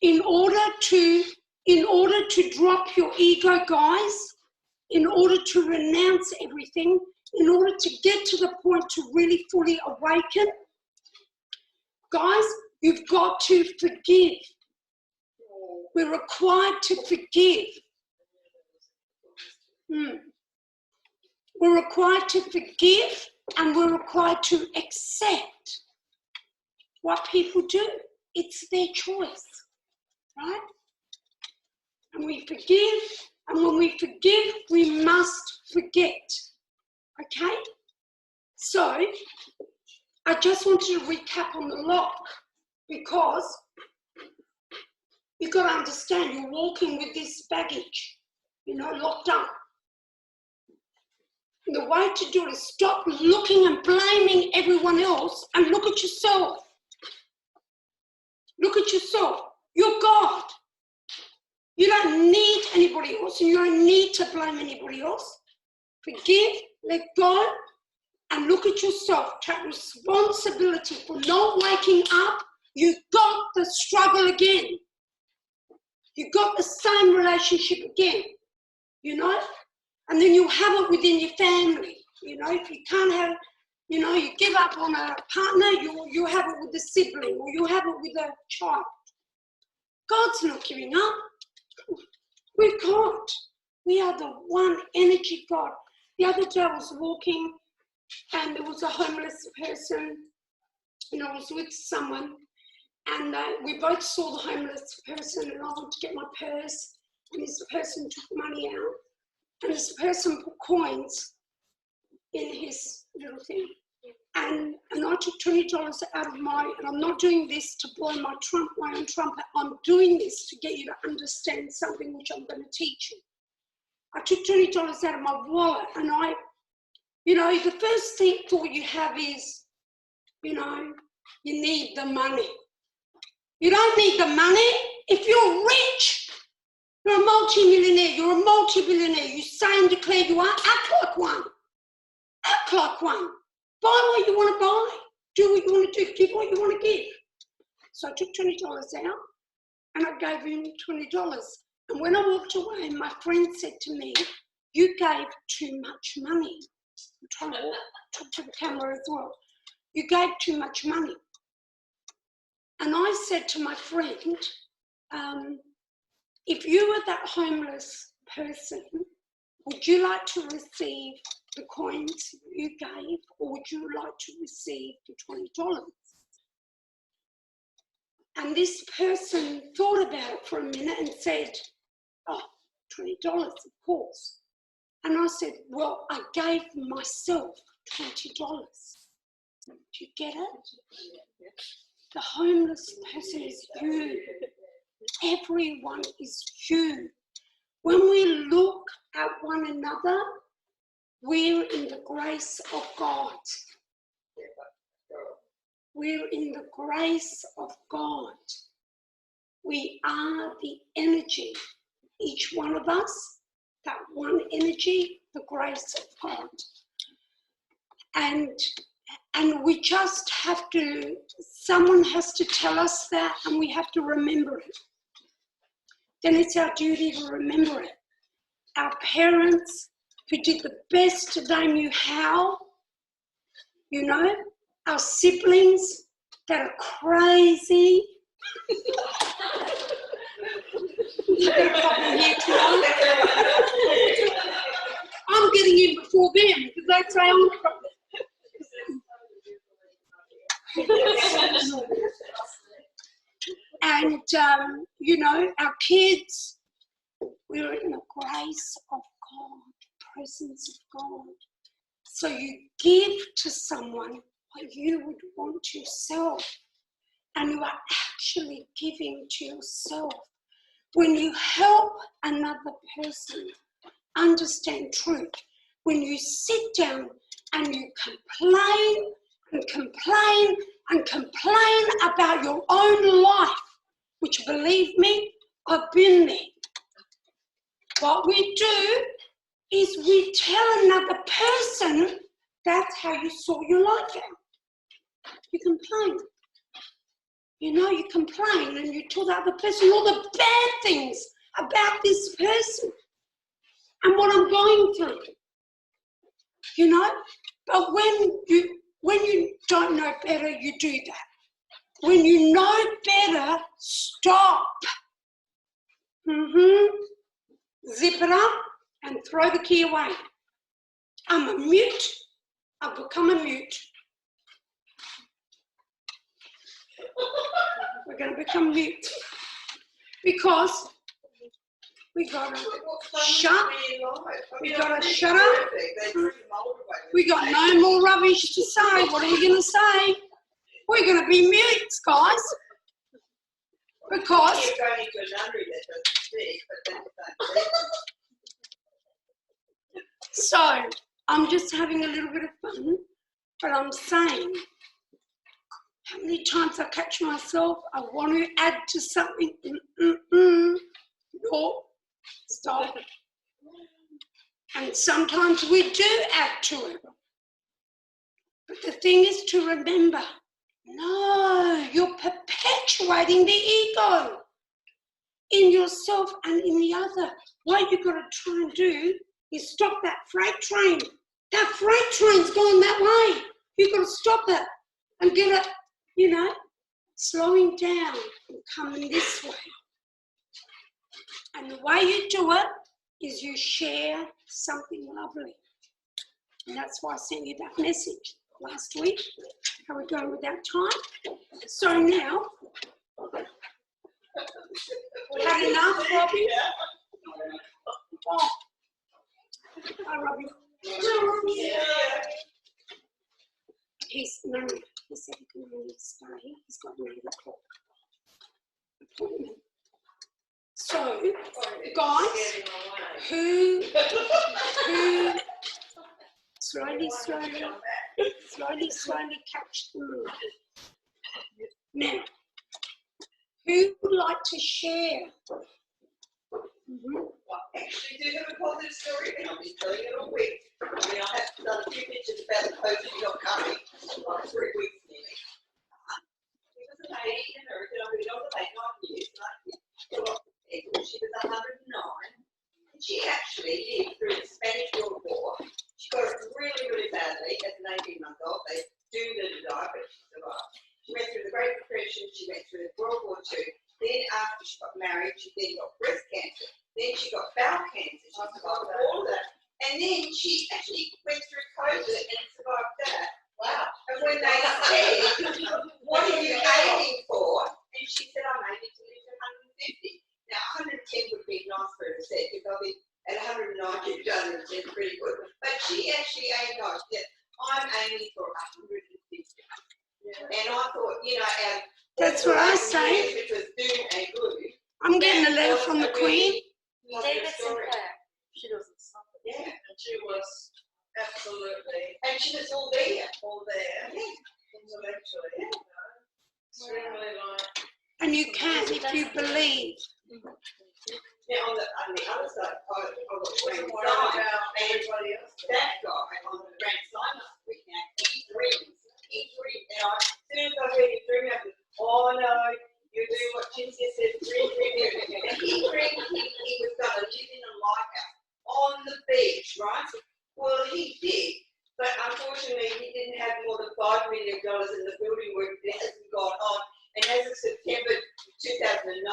Speaker 1: in order to drop your ego, guys, in order to renounce everything, in order to get to the point to really fully awaken, guys, you've got to forgive. We're required to forgive. We're required to forgive, and we're required to accept what people do. It's their choice, right? And we forgive, and when we forgive, we must forget, okay? So, I just wanted to recap on the lock, because you've got to understand you're walking with this baggage, you know, locked up. And the way to do it is stop looking and blaming everyone else and look at yourself. Look at yourself. You're God. You don't need anybody else, and you don't need to blame anybody else. Forgive, let go, and look at yourself. Take responsibility for not waking up. You got the struggle again. You got the same relationship again, you know? And then you have it within your family, you know? If you can't have, you know, you give up on a partner, you have it with a sibling, or you have it with a child. God's not giving up. We're God. We are the one energy God. The other day I was walking and there was a homeless person and I was with someone and we both saw the homeless person and I went to get my purse and this person took money out and this person put coins in his little thing. And I took $20 out of and I'm not doing this to blow my own trumpet. I'm doing this to get you to understand something which I'm going to teach you. I took $20 out of my wallet and the first thought you have is, you need the money. You don't need the money. If you're rich, you're a multi-millionaire, you're a multi-billionaire, you say and declare you are, act like one. Act like one. Buy what you want to buy. Do what you want to do. Give what you want to give. So I took $20 out and I gave him $20. And when I walked away, my friend said to me, you gave too much money. I'm trying to talk to the camera as well. You gave too much money. And I said to my friend, if you were that homeless person, would you like to receive the coins you gave or would you like to receive the $20? And this person thought about it for a minute and said, oh, $20, of course. And I said, well, I gave myself $20. Do you get it? The homeless person is you. Everyone is you. When we look at one another, we're in the grace of God. We're in the grace of God. We are the energy. Each one of us, that one energy, the grace of God. And we just have to, someone has to tell us that and we have to remember it. Then it's our duty to remember it. Our parents who did the best to they knew how, our siblings that are crazy. I'm getting in before them because they say I'm a problem. And, our kids, we're in the grace of God, the presence of God. So you give to someone what you would want yourself, and you are actually giving to yourself. When you help another person understand truth, when you sit down and you complain and complain and complain about your own life, which, believe me, I've been there. What we do is we tell another person that's how you saw your life out. You complain. You complain and you tell the other person all the bad things about this person and what I'm going through. But when you don't know better, you do that. When you know better, stop. Zip it up and throw the key away. I'm a mute. I've become a mute. We're going to become mute because we got to shut. We got to shut up. We got no more rubbish to say. What are we going to say? We're going to be mutes, guys. Because so I'm just having a little bit of fun, but I'm saying how many times I catch myself, I want to add to something. No, stop. And sometimes we do add to it. But the thing is to remember, no, you're perpetuating the ego in yourself and in the other. What you've got to try and do is stop that freight train. That freight train's going that way. You've got to stop it and get it, slowing down and coming this way. And the way you do it is you share something lovely. And that's why I sent you that message last week. How are we going with our time? So now, we had enough, Robbie? Oh, hi, Robbie. He said he can only stay. He's got an 8 o'clock appointment. So, guys, who slowly catch the mood. Now, who would like to share?
Speaker 2: I actually do have a positive story, and I'll be telling it all week. I mean, I have done a few pictures about the post you got coming, like 3 weeks nearly. He was a lady in America, who got the late 9 years, she was 109, and she actually lived through the Spanish World War. She got it really, really badly as an 18-month-old. They doomed her to die, but she survived. She went through the Great Depression, she went through World War II. Then after she got married, she then got breast cancer. Then she got bowel cancer. She survived all of that. And then she actually went through COVID and survived that. Wow. And when they said, what are you aiming for? And she said, I'm aiming to live to 150. Now, 110 would be nice for her to say, because I'll be at 190, you've done it, it's pretty good. But she actually aimed on, she said, I'm aiming for 150. Yeah. And I thought, you know,
Speaker 1: that's what I say.
Speaker 2: Which was doom and gloom.
Speaker 1: I'm getting a letter from the Queen.
Speaker 3: David Sinclair.
Speaker 2: She doesn't stop it. Yeah, and she was absolutely, and she was all there. Yeah, intellectually, extremely like.
Speaker 1: And you can if you believe.
Speaker 2: Yeah, on the other side, I got Frank Simon, everybody else. That guy on the Frank Simon week now, he dreams. Now, as soon as I heard him dream, I said, oh no, you do what Cynthia said, dream. And he dreamed he was going to live in a lighthouse on the beach, right? Well, he did, but unfortunately, he didn't have more than $5 million in the building work that hasn't gone on. And as of September 2019,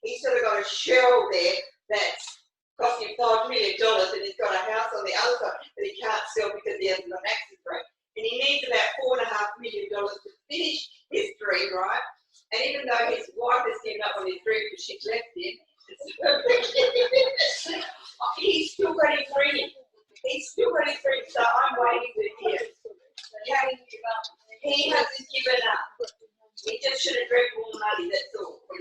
Speaker 2: he's sort of got a shell there that's cost him $5 million, and he's got a house on the other side that he can't sell because he hasn't got access rate. And he needs about $4.5 million to finish his dream, right? And even though his wife has given up on his dream because she's left him, he's still got his dream. He's still got his dream, so I'm waiting to hear. He hasn't given up. He just should have drank more money, that's all. But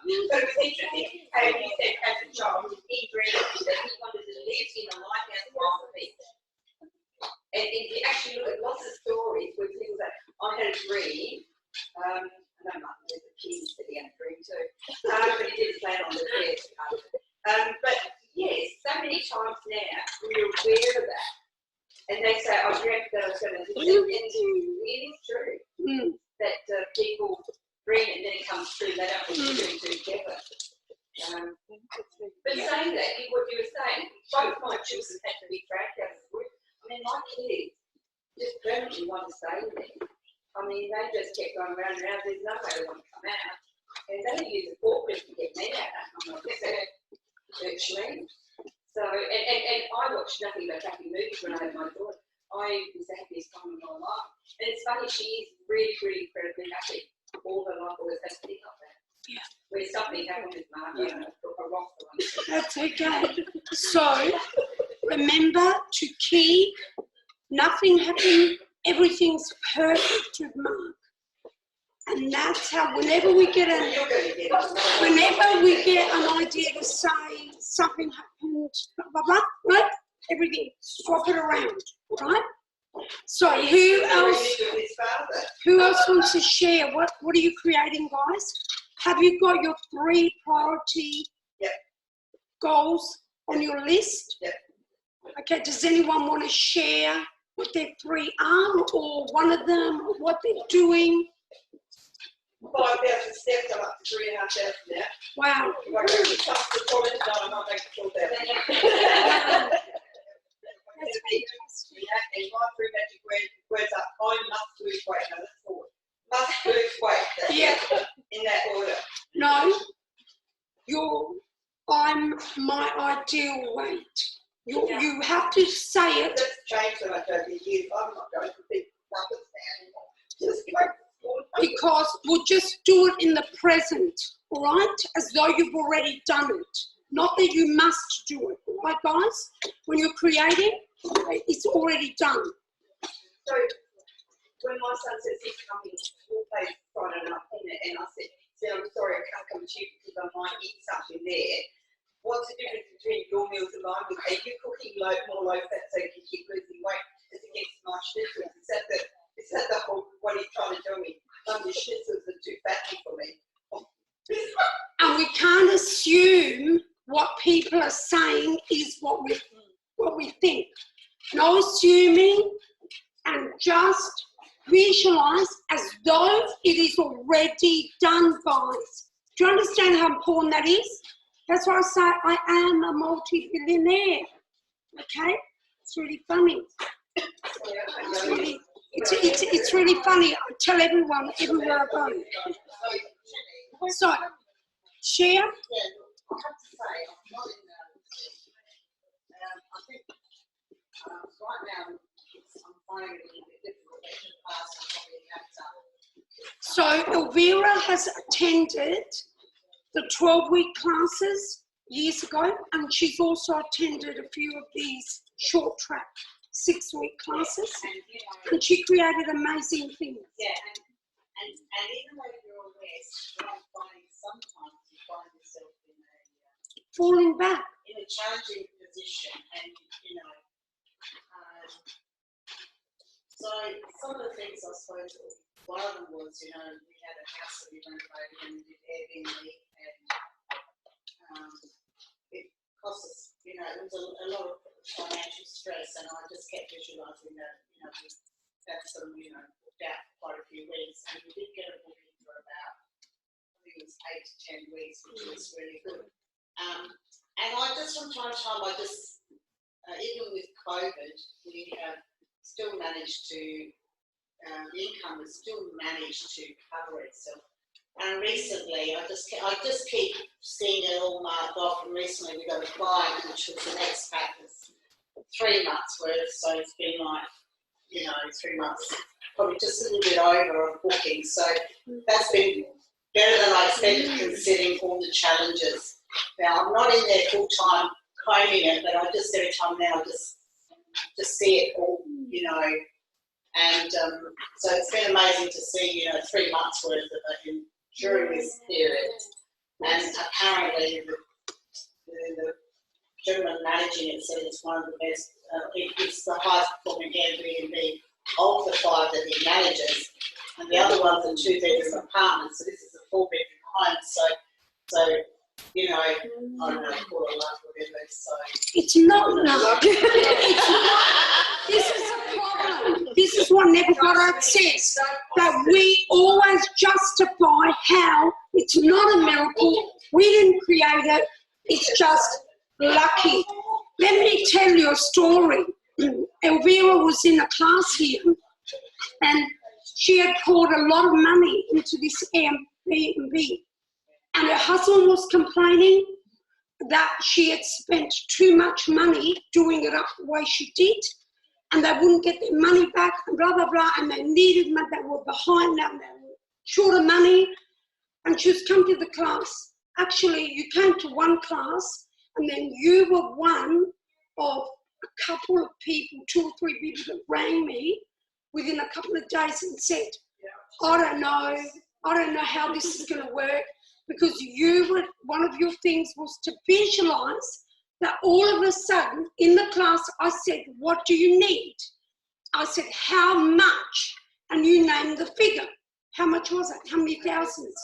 Speaker 2: it was interesting how he said as a child, he dreamed that he wanted to live in a lighthouse on the beach. And if you actually look at lots of stories where people say, I had a dream, I know Martin Luther King said he had a dream too, but he did plan on the bed. But yes, so many times now we're aware of that. And they say, I dreamt that I was going to do that. And it's really true that people dream and then it comes true. They don't put two and two together. But saying that, what you were saying, both my children had to be dragged out of the wood. I mean, my kids just permanently want to stay there. I mean, they just kept going round and round. There's no way they want to come out. And they use a forklift to get me out. I'm like, virtually. So, and I watched nothing but happy movies when I had my daughter. I was the happiest time of my life. And it's funny, she is really, really incredibly happy. All her life always has to be like that.
Speaker 1: Yeah.
Speaker 2: When something happened with Mark, a rock for one.
Speaker 1: That's okay. So, remember to keep nothing happening, everything's perfect with Mark. And that's how whenever we get an idea to say something happened, blah, blah, blah, right? Everything, swap it around, right? So who else wants to share? What are you creating, guys? Have you got your 3 priority goals on your list?
Speaker 2: Yep.
Speaker 1: Okay, does anyone want to share what their 3 are, or one of them, or what they're doing?
Speaker 2: 5,000 steps, I'm up to 3,500 now.
Speaker 1: Wow.
Speaker 2: If I go to touch the toilet, no, I might make it 4,000.
Speaker 1: That's fantastic.
Speaker 2: And my 3 magic words are, I must lose weight. No, that's 4. Must lose weight. That's in that order.
Speaker 1: No. my ideal weight. You have to say it.
Speaker 2: That's changed so much over the years. I'm not going for big numbers now anymore. Just go for small numbers.
Speaker 1: Because we'll just do it in the present, all right? As though you've already done it. Not that you must do it, all right, guys? When you're creating, it's already done.
Speaker 2: So when my son says he's coming, we'll play Friday night and I said, I'm sorry, I can't come to you because I might eat something there. What's the difference between your meals and mine? Are you cooking more low fat so you can keep losing weight as against my schnitzels? Is that the whole, what he's trying to tell me? The schnitzels are too fatty for me.
Speaker 1: And we can't assume what people are saying is what we think. No assuming, and just visualize as though it is already done, guys. Do you understand how important that is? That's why I say I am a multi-billionaire. Okay? It's really funny. It's really funny. I tell everyone everywhere I go. So, share.
Speaker 2: Yeah, I have to say, I'm not in I think right now I'm finding it a little bit difficult in the past. I probably have done.
Speaker 1: So Elvira has attended the 12-week classes years ago, and she's also attended a few of these short track 6-week classes, and she created amazing things.
Speaker 2: Yeah, and even though you're aware, what I'm finding sometimes you find yourself
Speaker 1: Falling back.
Speaker 2: in a challenging position, and so some of the things I suppose, one of them was, we had a house that we renovated and we did Airbnb, and it cost us, it was a lot of financial stress, and I just kept visualising that, we had some, booked out for quite a few weeks, and we did get a booking for about, I think it was 8 to 10 weeks, which was really good. And I just, from time to time, even with COVID, we have still managed to, the income has still managed to cover itself. And recently, I just keep seeing it all marked off. And recently, we got a client, which was an expat, that's 3 months worth. So it's been like, 3 months, probably just a little bit over of booking. So that's been better than I expected, considering all the challenges. Now, I'm not in there full time combing it, but I just every time now just see it all, and so it's been amazing to see, 3 months worth of it during this period. And apparently the gentleman managing it said it's one of the best, it's the highest performing Airbnb of the 5 that he manages, and the other one's a 2-bedroom apartment, so this is a 4-bedroom home, so I don't know, call it luck, whatever, so.
Speaker 1: It's not luck. It's not. This is a problem. This is what Never Got Access. That we always justify how it's not a miracle. We didn't create it. It's just lucky. Let me tell you a story. Elvira was in a class here, and she had poured a lot of money into this Airbnb. And her husband was complaining that she had spent too much money doing it up the way she did, and they wouldn't get their money back, and blah, blah, blah, and they needed money, they were behind now, they were short of money, and she was come to the class. Actually, you came to one class, and then you were one of a couple of people, 2 or 3 people that rang me within a couple of days and said, I don't know how this is going to work. Because one of your things was to visualise that all of a sudden in the class I said, what do you need? I said, how much? And you named the figure. How much was it? How many thousands?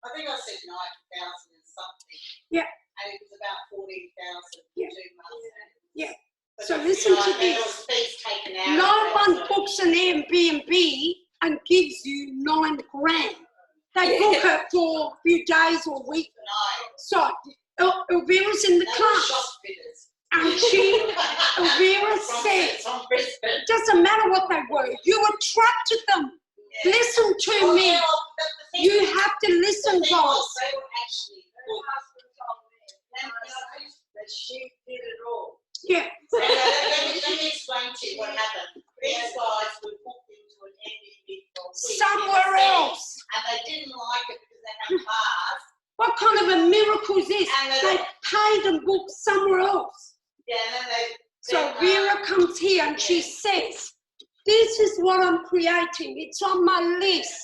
Speaker 2: I think I said 9,000 and something.
Speaker 1: Yeah.
Speaker 2: And it was about 14,000
Speaker 1: Yeah.
Speaker 2: 2 months.
Speaker 1: Yeah. So listen to this. No one books an Airbnb and gives you 9 grand. They book it for a few days or a week. So Elvira's in the class, and Elvira said, it doesn't matter what they were, you attracted them. Yeah. Listen to me. You have to listen, guys.
Speaker 2: that she did it all.
Speaker 1: Yeah.
Speaker 2: So let me explain to you what happened. These guys were booked into an Airbnb for a week
Speaker 1: Somewhere
Speaker 2: in the
Speaker 1: else.
Speaker 2: city, and they didn't like it because they had bars.
Speaker 1: What kind of a miracle is this?
Speaker 2: And
Speaker 1: They paid and booked somewhere else.
Speaker 2: Yeah, and then
Speaker 1: So Vera comes here and she says, this is what I'm creating. It's on my list,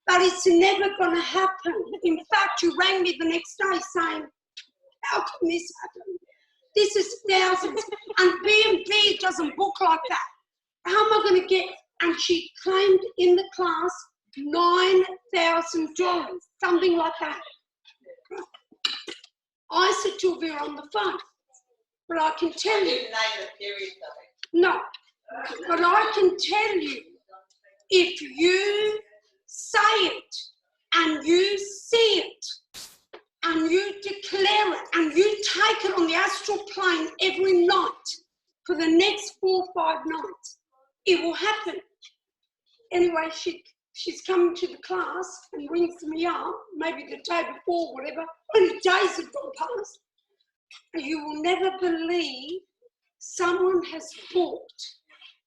Speaker 1: but it's never going to happen. In fact, you rang me the next day saying, how can this happen? This is thousands. And B&B doesn't book like that. How am I going to get? And she claimed in the class $9,000, something like that. I said to Vera on the phone, but I can tell you,
Speaker 2: didn't name the period though.
Speaker 1: no, but I can tell you, if you say it and you see it and you declare it and you take it on the astral plane every night for the next 4 or 5 nights, it will happen. Anyway, she's coming to the class and rings me up, maybe the day before, whatever. Only days have gone past. And you will never believe someone has booked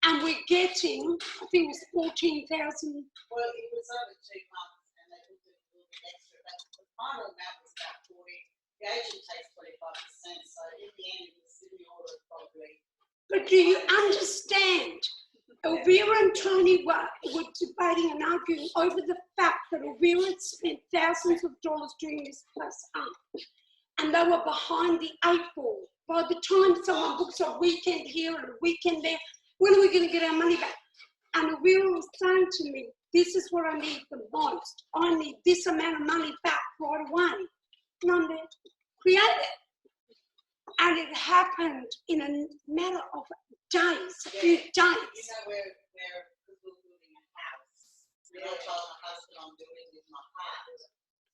Speaker 1: and we're getting, I think it was 14,000.
Speaker 2: Well, it was over 2 months and they booked it a little bit extra, but the final amount was about 40. The agent takes 25%, so in the end it was in the order of probably.
Speaker 1: But do you understand? Elvira and Tony were debating and arguing over the fact that Elvira had spent thousands of dollars doing this place up. And they were behind the 8 ball. By the time someone books a weekend here and a weekend there, when are we going to get our money back? And Elvira was saying to me, this is what I need the most. I need this amount of money back right away. And I'm there, create it. And it happened in a matter of days, a few days.
Speaker 2: You know where we're building a house. And I told my husband I'm doing it with my heart.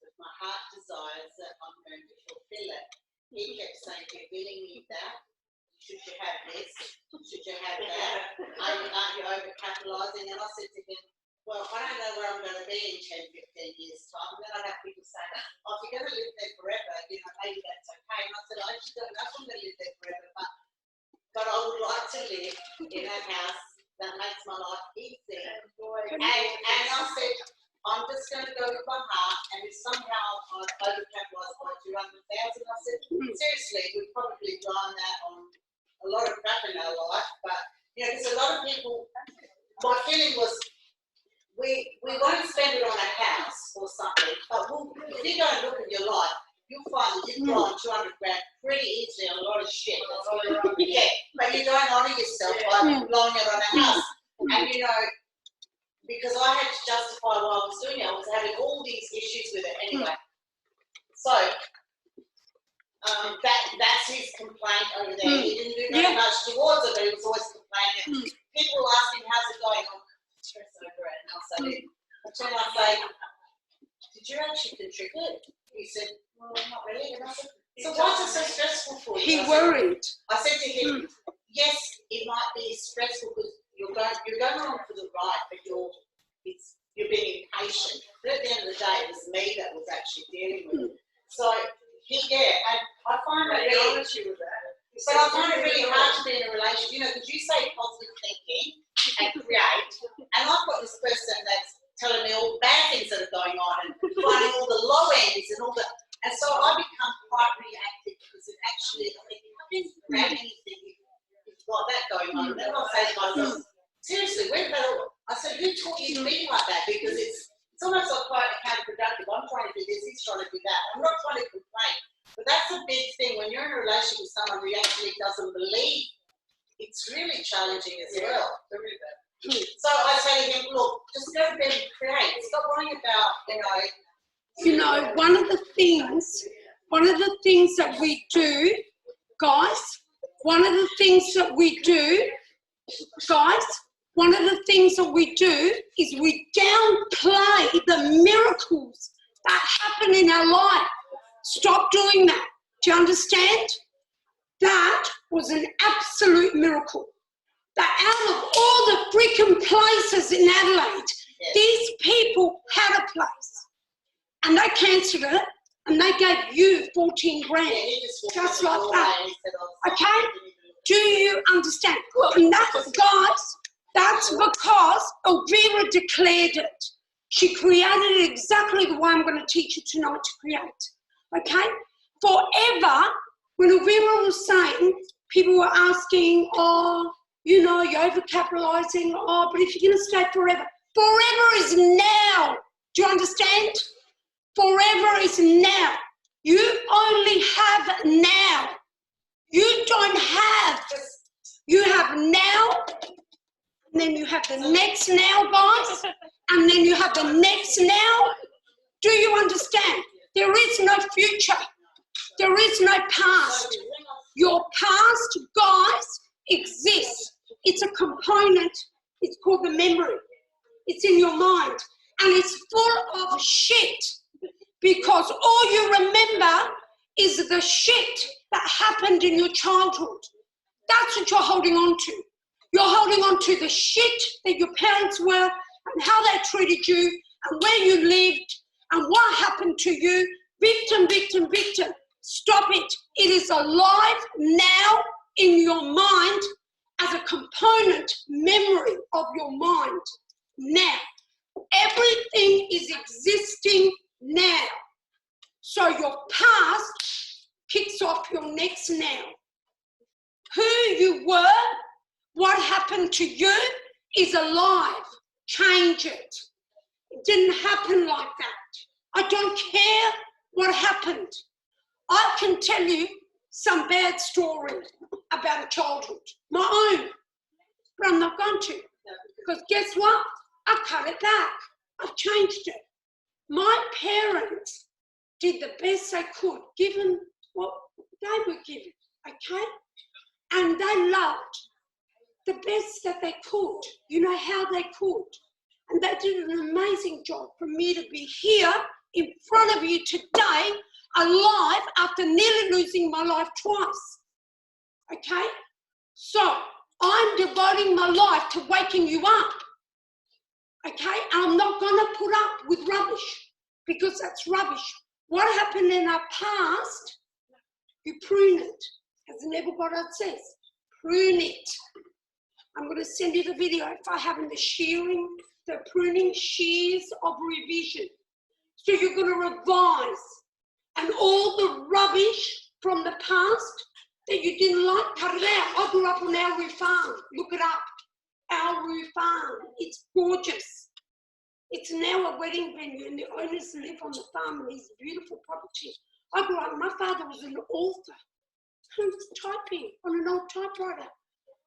Speaker 2: If my heart desires that, I'm going to fulfill it. He kept saying, you're giving me that. Should you have this? Should you have that? Aren't you overcapitalising? And I said to him, well, I don't know where I'm going to be in 10, 15 years' time. And then I'd have people say, oh, if you're going to live there forever, you know, maybe that's okay. And I said, I actually don't know if I'm going to live there forever, but I would like to live in a house that makes my life easy. And I said, I'm just going to go with my heart, and if somehow I'm overcapitalised by 200,000, I said, seriously, we've probably done that on a lot of crap in our life, but, you know, because a lot of people, my feeling was, we won't spend it on a house or something, but if you go and look at your life, you'll find that you've gone 200 grand pretty easily on a lot of shit. Yeah, but you don't honour yourself by blowing it on a house. And you know, because I had to justify what I was doing, I was having all these issues with it anyway. So that's his complaint over there. He didn't do very much towards it, but he was always complaining. People ask him, how's it going? I'm stressed over it. And I'll say, did you actually contribute? He said, well, not really. And I said, so why is it so stressful for you?
Speaker 1: He worried.
Speaker 2: I said to him, yes, it might be stressful because you're going on for the ride, but you're being impatient. But at the end of the day, it was me that was actually dealing with it. So and I find it really, but I find it really hard to be in a relationship, you know, because you say positive thinking and create, and I've got this person that's telling me all the bad things that are going on and finding all the low ends and all the, and so I become quite reactive because it actually, I think, you can't create anything if you've got that going on. And then I'll say to myself, seriously, where did that all, I said, who taught you to be like that? Because it's almost like quite counterproductive. I'm trying to do this, he's trying to do that. I'm not trying to complain. But that's a big thing. When you're in a relationship with someone who actually doesn't believe, it's really challenging as well. So I say to him, look, just go to bed and create. Stop worrying about,
Speaker 1: You know, one of the things that we do, guys, one of the things that we do is we downplay the miracles that happen in our life. Stop doing that. Do you understand? That was an absolute miracle. That out of all the freaking places in Adelaide, these people had a place. And they cancelled it. and they gave you 14 grand, just like that. Okay? Do you understand? And that's, guys, that's because Elvira declared it. She created it exactly the way I'm going to teach you tonight to create. Okay? Forever, when Elvira was saying, people were asking, oh, you know, you're overcapitalizing, oh, but if you're going to stay forever, forever is now. Do you understand? Forever is now. You only have now. You don't have. You have now, and then you have the next now, guys, and then you have the next now. Do you understand? There is no future. There is no past. Your past, guys, exists. It's a component. It's called the memory. It's in your mind. And it's full of shit because all you remember is the shit that happened in your childhood. That's what you're holding on to. You're holding on to the shit that your parents were and how they treated you and where you lived and what happened to you. Victim, victim, victim. Stop it. It is alive now in your mind as a component memory of your mind now. Everything is existing now. So your past kicks off your next now. Who you were, what happened to you is alive. Change it. It didn't happen like that. I don't care what happened. I can tell you some bad story about a childhood, my own, but I'm not going to. Because guess what? I cut it back. I've changed it. My parents did the best they could, given what they were given, okay? And they loved the best that they could, you know, how they could. And they did an amazing job for me to be here in front of you today, alive, after nearly losing my life twice, okay? So I'm devoting my life to waking you up, okay? I'm not going to put up with rubbish because that's rubbish. What happened in our past, you prune it, as the Neville Goddard says. Prune it. I'm going to send you the video if I haven't, the shearing, the pruning shears of revision. So you're going to revise. And all the rubbish from the past that you didn't like, cut it out. I grew up on Alru Farm. Look it up. Alru Farm. It's gorgeous. It's now a wedding venue and the owners live on the farm in these beautiful property. I grew up, my father was an author. He was typing on an old typewriter.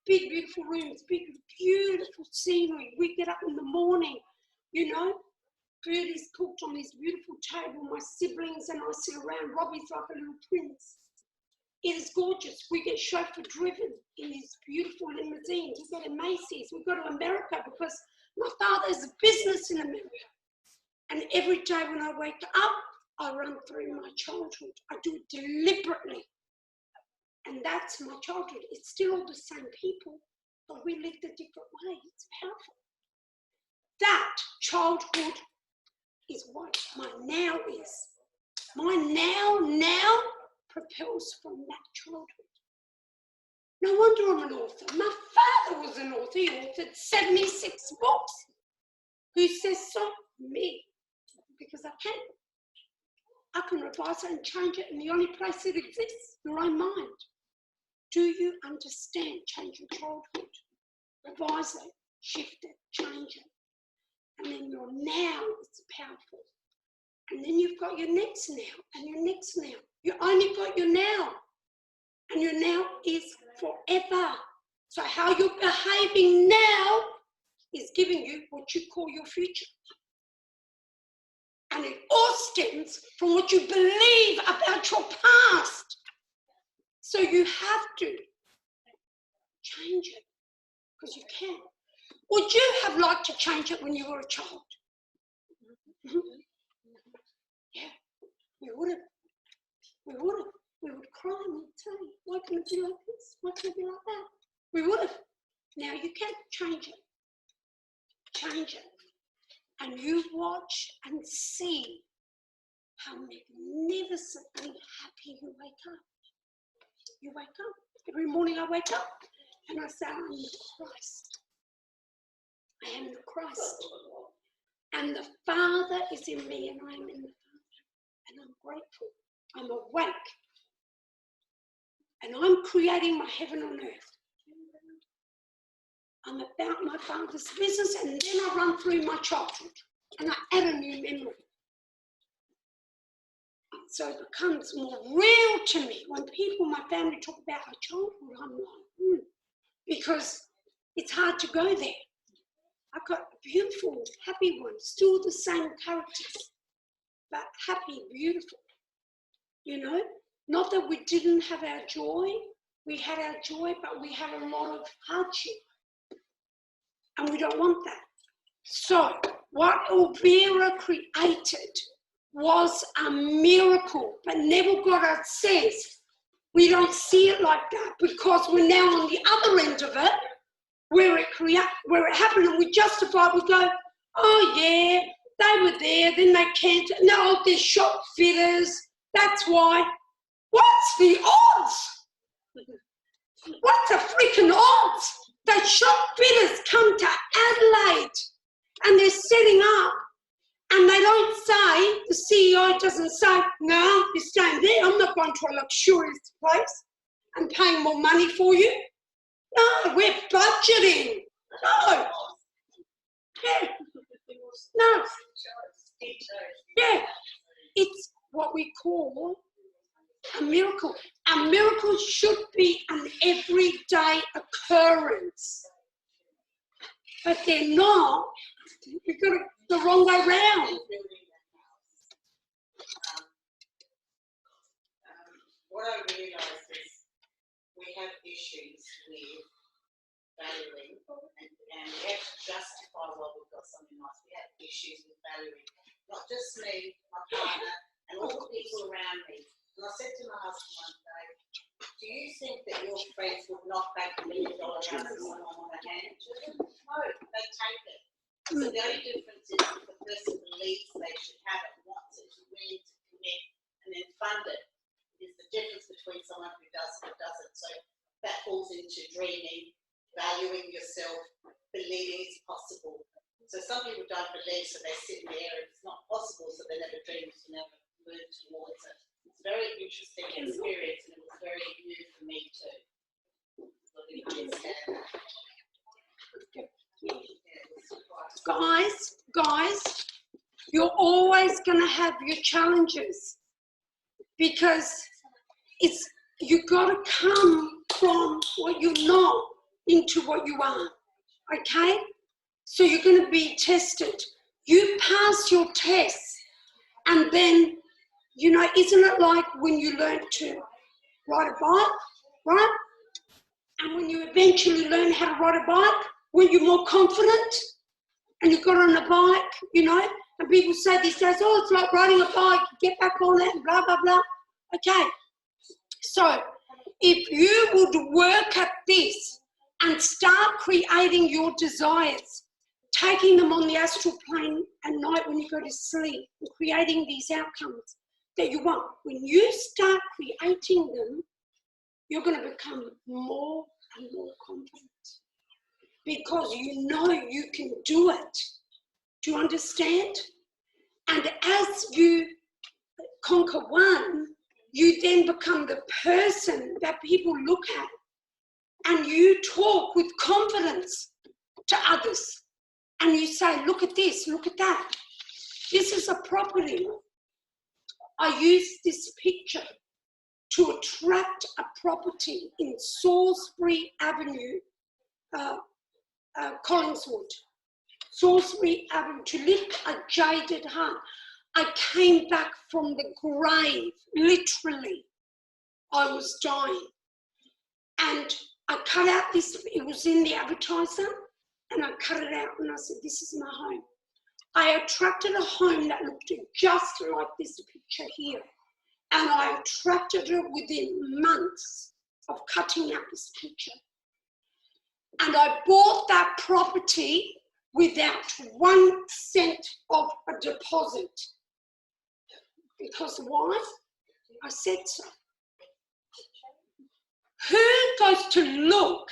Speaker 1: Big, beautiful rooms, big, beautiful scenery. We get up in the morning, you know, food is cooked on this beautiful table. My siblings and I sit around. Robbie's like a little prince. It is gorgeous. We get chauffeur driven in these beautiful limousines. We go to Macy's. We go to America because my father has a business in America. And every day when I wake up, I run through my childhood. I do it deliberately. And that's my childhood. It's still all the same people, but we lived a different way. It's powerful. That childhood is what my now is. My now propels from that childhood. No wonder I'm an author. My father was an author. He authored 76 books. Who says so? Me. Because I can. I can revise it and change it in the only place it exists, your own mind. Do you understand? Change your childhood. Revise it, shift it, change it. And then your now is powerful. And then you've got your next now and your next now. You only got your now. And your now is forever. So how you're behaving now is giving you what you call your future. And it all stems from what you believe about your past. So you have to change it because you can. Would you have liked to change it when you were a child? Yeah, we would have. We would have. We would cry and we'd say, why can't it be like this? Why can't it be like that? We would have. Now you can change it. Change it. And you watch and see how magnificently happy you wake up. You wake up. Every morning I wake up and I say, I'm the Christ. I am the Christ. And the Father is in me and I am in the Father. And I'm grateful. I'm awake. And I'm creating my heaven on earth. I'm about my Father's business, and then I run through my childhood and I add a new memory. So it becomes more real to me. When people, my family, talk about our childhood, I'm like, because it's hard to go there. I've got beautiful, happy ones, still the same characters, but happy, beautiful. You know, not that we didn't have our joy. We had our joy, but we had a lot of hardship. And we don't want that. So what Elvira created was a miracle. But Neville Goddard says we don't see it like that because we're now on the other end of it, where it happened, and we justify, we go, oh yeah, they were there, then they can't, no, they're shop fitters, that's why. What's the odds? What's the freaking odds that shop fitters come to Adelaide and they're setting up and they don't say, the CEO doesn't say, no, you're staying there, I'm not going to a luxurious place and paying more money for you. No, we're budgeting. No. Yeah. No. Yeah. It's what we call a miracle. A miracle should be an everyday occurrence. But they're not. We've got it the wrong way round.
Speaker 2: What I realise is we have issues with valuing, and we have to justify why we've got something nice. We have issues with valuing. Not just me, my partner, and all the people around me. And I said to my husband one day, do you think that your friends would knock back $1 million house to someone on the hand? No, they take it. So the only difference is if the person believes they should have it, wants it, is willing to commit, and then fund it. Is the difference between someone who does and doesn't. So that falls into dreaming, valuing yourself, believing it's possible. So some people don't believe, so they sit there and it's not possible, so they never dream, so never move towards it. It's a very interesting experience, and it was very new for me too. So I didn't understand that.
Speaker 1: Guys, you're always going to have your challenges because you've got to come from what you're not into what you are, okay? So you're going to be tested. You pass your tests, and then, you know, isn't it like when you learn to ride a bike, right? And when you eventually learn how to ride a bike, when you're more confident and you got on a bike, you know, and people say these days, oh, it's like riding a bike, you get back on it and blah, blah, blah. Okay, so if you would work at this and start creating your desires, taking them on the astral plane at night when you go to sleep, and creating these outcomes that you want, when you start creating them, you're going to become more and more confident because you know you can do it. Do you understand? And as you conquer one, you then become the person that people look at, and you talk with confidence to others. And you say, look at this, look at that. This is a property. I use this picture to attract a property in Salisbury Avenue, Collingswood. Salisbury Avenue, to lift a jaded heart. I came back from the grave, literally. I was dying. And I cut out this, it was in the advertiser, and I cut it out and I said, this is my home. I attracted a home that looked just like this picture here. And I attracted it within months of cutting out this picture. And I bought that property without 1 cent of a deposit. Because why? I said so. Who goes to look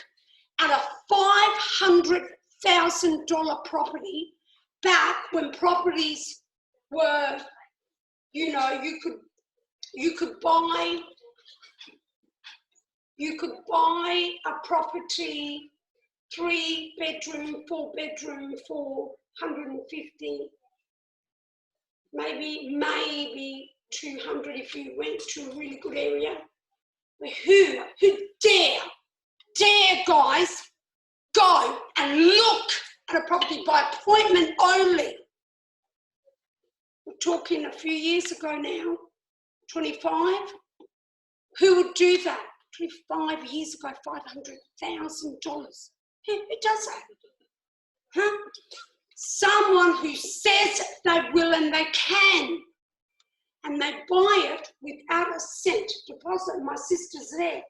Speaker 1: at a $500,000 property back when properties were, you know, you could buy a property, 3-bedroom, 4-bedroom for 150, maybe 200 if you went to a really good area. But who dare guys go and look at a property by appointment only? We're talking a few years ago now, 25. Who would do that? 25 years ago, $500,000. Who does that? Huh? Someone who says they will and they can. And they buy it without a cent deposit. My sister's there.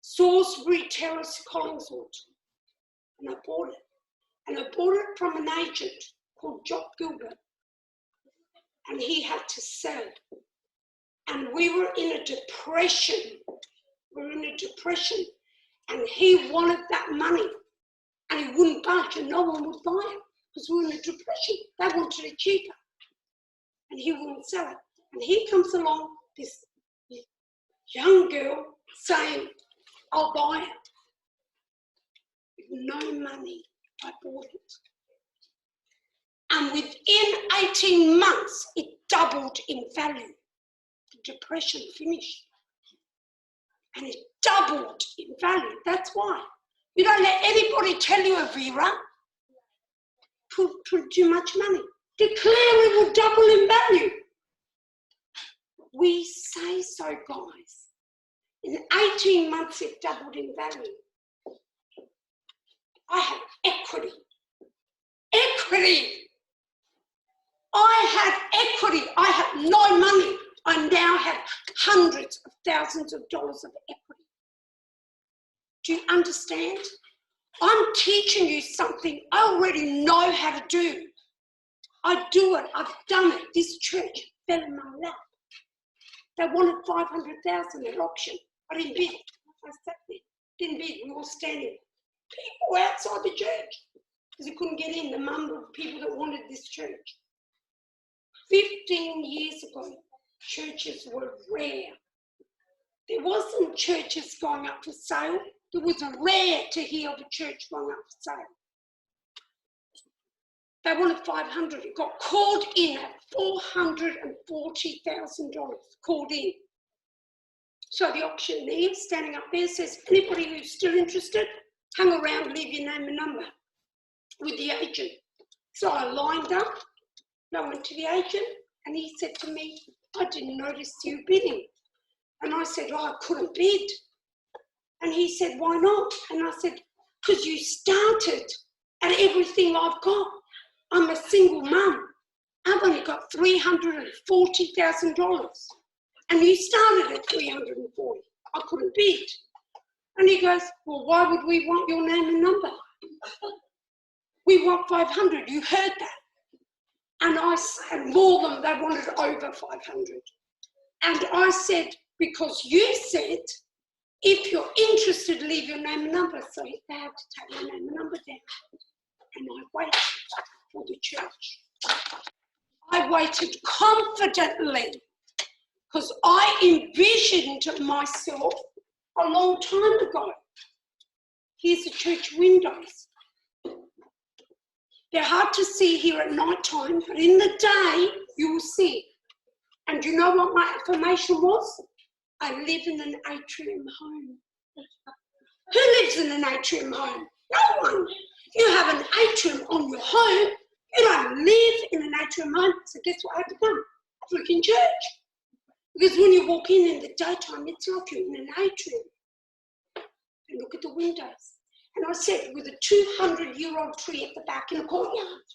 Speaker 1: Salisbury Terrace, Collingwood. And I bought it. And I bought it from an agent called Jock Gilbert. And he had to sell it. And we were in a depression. And he wanted that money. And he wouldn't budge and no one would buy it because we were in a depression. They wanted it cheaper. And he wouldn't sell it. And he comes along, this young girl, saying, I'll buy it. With no money, I bought it. And within 18 months, it doubled in value. The depression finished. And it doubled in value. That's why. You don't let anybody tell you, Avira, put too much money. Declare it will double in value. We say so, guys. In 18 months, it doubled in value. I have equity. I had equity. I had no money. I now have hundreds of thousands of dollars of equity. Do you understand? I'm teaching you something I already know how to do. I do it. I've done it. This church fell in my lap. They wanted 500,000 at auction. I didn't bid. I sat there. Didn't bid. We were standing. People outside the church because they couldn't get in. The number of people that wanted this church. 15 years ago, churches were rare. There wasn't churches going up for sale. It was rare to hear of a church going up for sale. They wanted 500. It got called in at $440,000. Called in. So the auctioneer standing up there says, anybody who's still interested, hang around, leave your name and number with the agent. So I lined up. I went to the agent and he said to me, I didn't notice you bidding. And I said, I couldn't bid. And he said, why not? And I said, because you started at everything I've got. I'm a single mum. I've only got $340,000. And you started at 340. I couldn't bid. And he goes, well, why would we want your name and number? We want 500. You heard that. And I said, more than they wanted over 500. And I said, because you said, if you're interested, leave your name and number. So they had to take my name and number down. And I waited for the church. I waited confidently because I envisioned myself a long time ago. Here's the church windows. They're hard to see here at night time, but in the day you will see. And you know what my affirmation was? I live in an atrium home. Who lives in an atrium home? No one. You have an atrium on your home. You don't live in an atrium home. So guess what I had to come? A freaking church. Because when you walk in the daytime, it's like you're in an atrium. And look at the windows. And I said, with a 200-year-old tree at the back in the courtyard.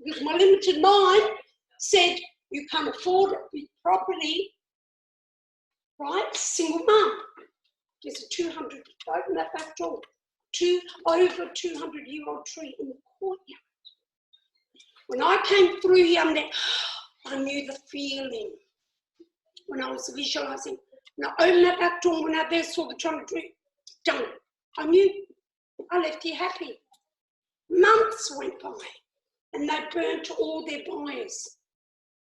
Speaker 1: Because my limited mind said, you can't afford it, property, right? Single mum. There's a 200, open that back door, over 200-year-old tree in the courtyard. When I came through here, I knew the feeling. when I was visualising. And I opened that back door, went out there, saw the trunk tree, done. I knew. I left here happy. Months went by and they burnt all their buyers.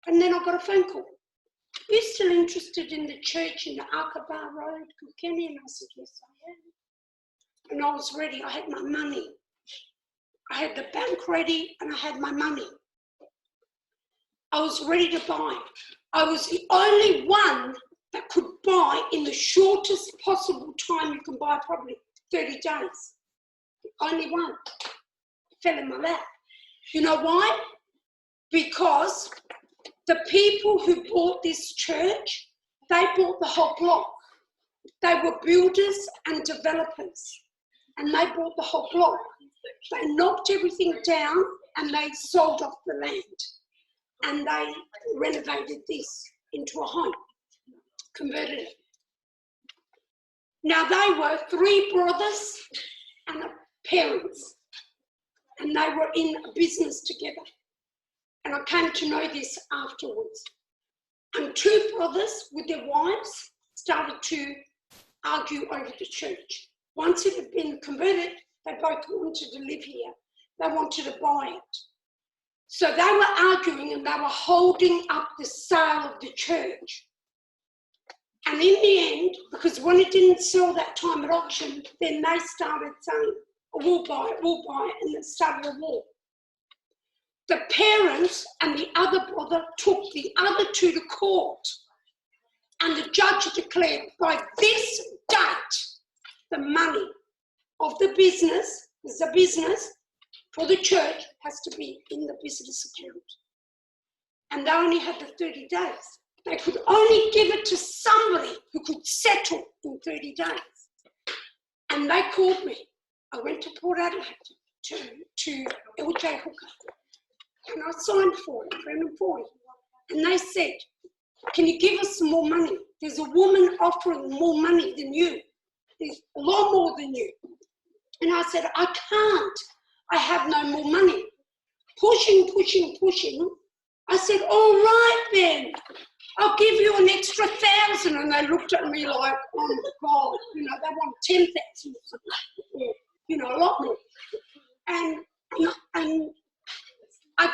Speaker 1: And then I got a phone call. Are you still interested in the church in the Aqaba Road, Kilkenny? And I said, yes, I am. And I was ready. I had my money. I had the bank ready and I had my money. I was ready to buy. I was the only one that could buy in the shortest possible time you can buy a property, 30 days. The only one. It fell in my lap. You know why? Because the people who bought this church, they bought the whole block. They were builders and developers, and they bought the whole block. They knocked everything down and they sold off the land, and they renovated this into a home, converted it. Now they were 3 brothers and parents, and they were in a business together. And I came to know this afterwards. And 2 brothers with their wives started to argue over the church. Once it had been converted, they both wanted to live here. They wanted to buy it. So they were arguing and they were holding up the sale of the church. And in the end, because when it didn't sell that time at auction, then they started saying, we'll buy it, and it started a war. The parents and the other brother took the other 2 to court, and the judge declared by this date the money of the business, the business for the church, has to be in the business account. And they only had the 30 days. They could only give it to somebody who could settle in 30 days. And they called me. I went to Port Adelaide to LJ Hooker. And I signed for it, 340. And they said, can you give us some more money? There's a woman offering more money than you. There's a lot more than you. And I said, I can't. I have no more money. Pushing. I said, all right then. I'll give you an extra 1,000. And they looked at me like, oh my God, they want 10,000 or something. A lot more. And I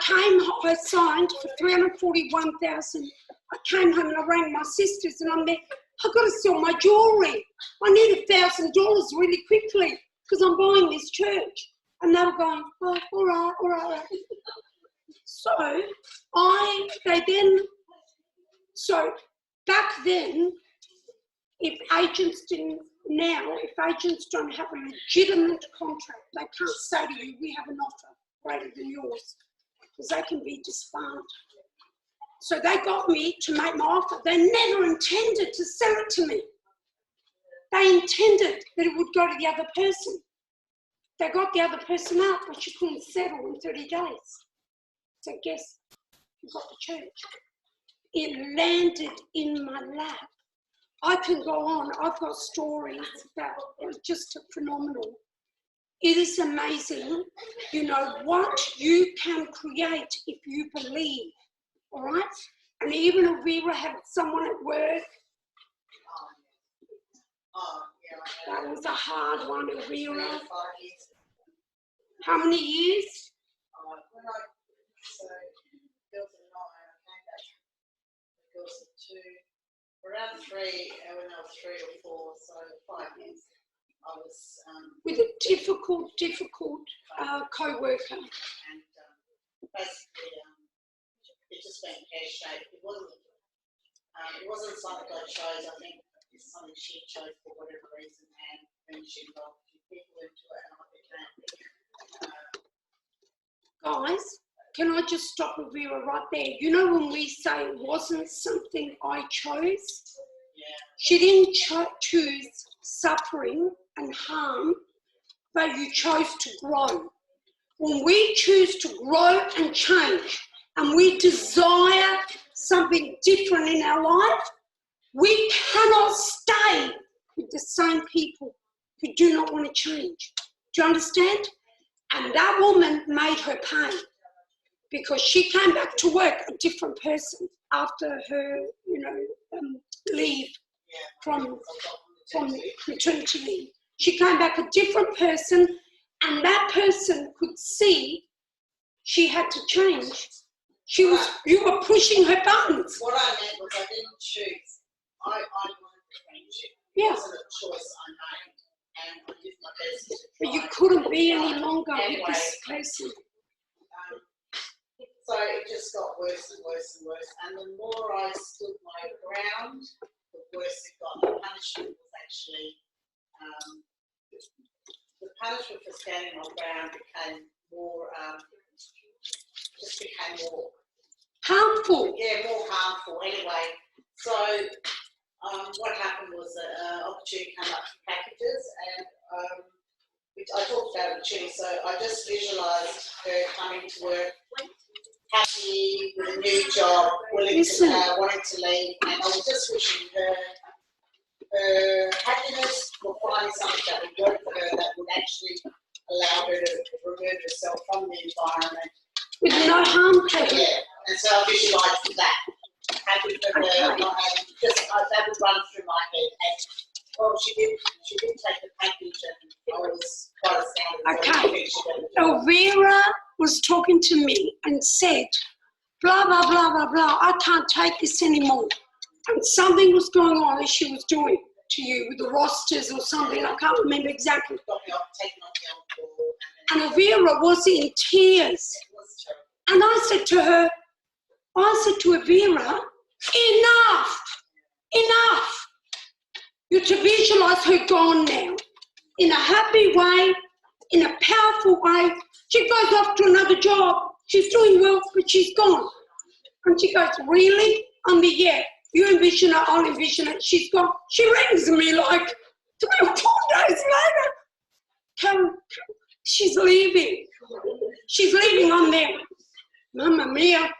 Speaker 1: signed for 341,000. I came home and I rang my sisters and I'm there, I've got to sell my jewellery. I need $1,000 really quickly because I'm buying this church. And they were going, oh, all right. So back then, if agents don't have a legitimate contract, they can't say to you, we have an offer greater than yours, because they can be disbarred. So they got me to make my offer. They never intended to sell it to me. They intended that it would go to the other person. They got the other person out, but you couldn't settle in 30 days. So guess who got the church? It landed in my lap. I can go on. I've got stories that are just phenomenal. It is amazing, what you can create if you believe, all right? And even if we had someone at work, that was a hard one, Avira. How many years?
Speaker 2: Around 3, when I was 3 or 4, so 5 years. I was
Speaker 1: with a difficult co-worker.
Speaker 2: And basically, it just went pear-shaped. It wasn't something I chose. I think it's something she chose for whatever reason, and then she involved a few people into it, and I became.
Speaker 1: Guys, can I just stop Avira right there? When we say it wasn't something I chose, she didn't choose suffering and harm, but you chose to grow. When we choose to grow and change, and we desire something different in our life, we cannot stay with the same people who do not want to change. Do you understand? And that woman made her pay. because she came back to work a different person after her, leave from maternity leave. She came back a different person, and that person could see she had to change. You were pushing her buttons.
Speaker 2: What I meant was I didn't choose. I wanted the friendship.
Speaker 1: Yeah.
Speaker 2: It wasn't a choice I made. And I did my best to
Speaker 1: But you
Speaker 2: try.
Speaker 1: couldn't be any longer
Speaker 2: Anyway,
Speaker 1: with this person.
Speaker 2: So it just got worse and worse and worse. And the more I stood my ground, the worse it got. The punishment was actually, the punishment for standing my ground became more,
Speaker 1: Harmful.
Speaker 2: Yeah, more harmful. Anyway, so what happened was an opportunity came up for packages, and which I talked about opportunity. So I just visualised her coming to work, happy with a new job, wanting to leave, and I was just wishing her happiness for finding something that would work for her, that would actually allow her to remove herself from the environment.
Speaker 1: With no harm to her.
Speaker 2: Yeah, and so I visualised that. Happy for her, not having, that would run through my head. And, well, she did take the package, and I was quite astounded.
Speaker 1: Okay. Elvira was talking to me and said, blah, blah, blah, blah, blah, I can't take this anymore. And something was going on as she was doing to you with the rosters or something. I can't remember exactly. And Elvira was in tears. And I said to Elvira, enough. You're to visualise her gone now. In a happy way, in a powerful way. She goes off to another job. She's doing well, but she's gone. And she goes, really? Yeah. You envision her, I'll envision it. She's gone. She rings me like 3 or 4 days later. Karen, she's leaving. She's leaving on there. Mamma mia.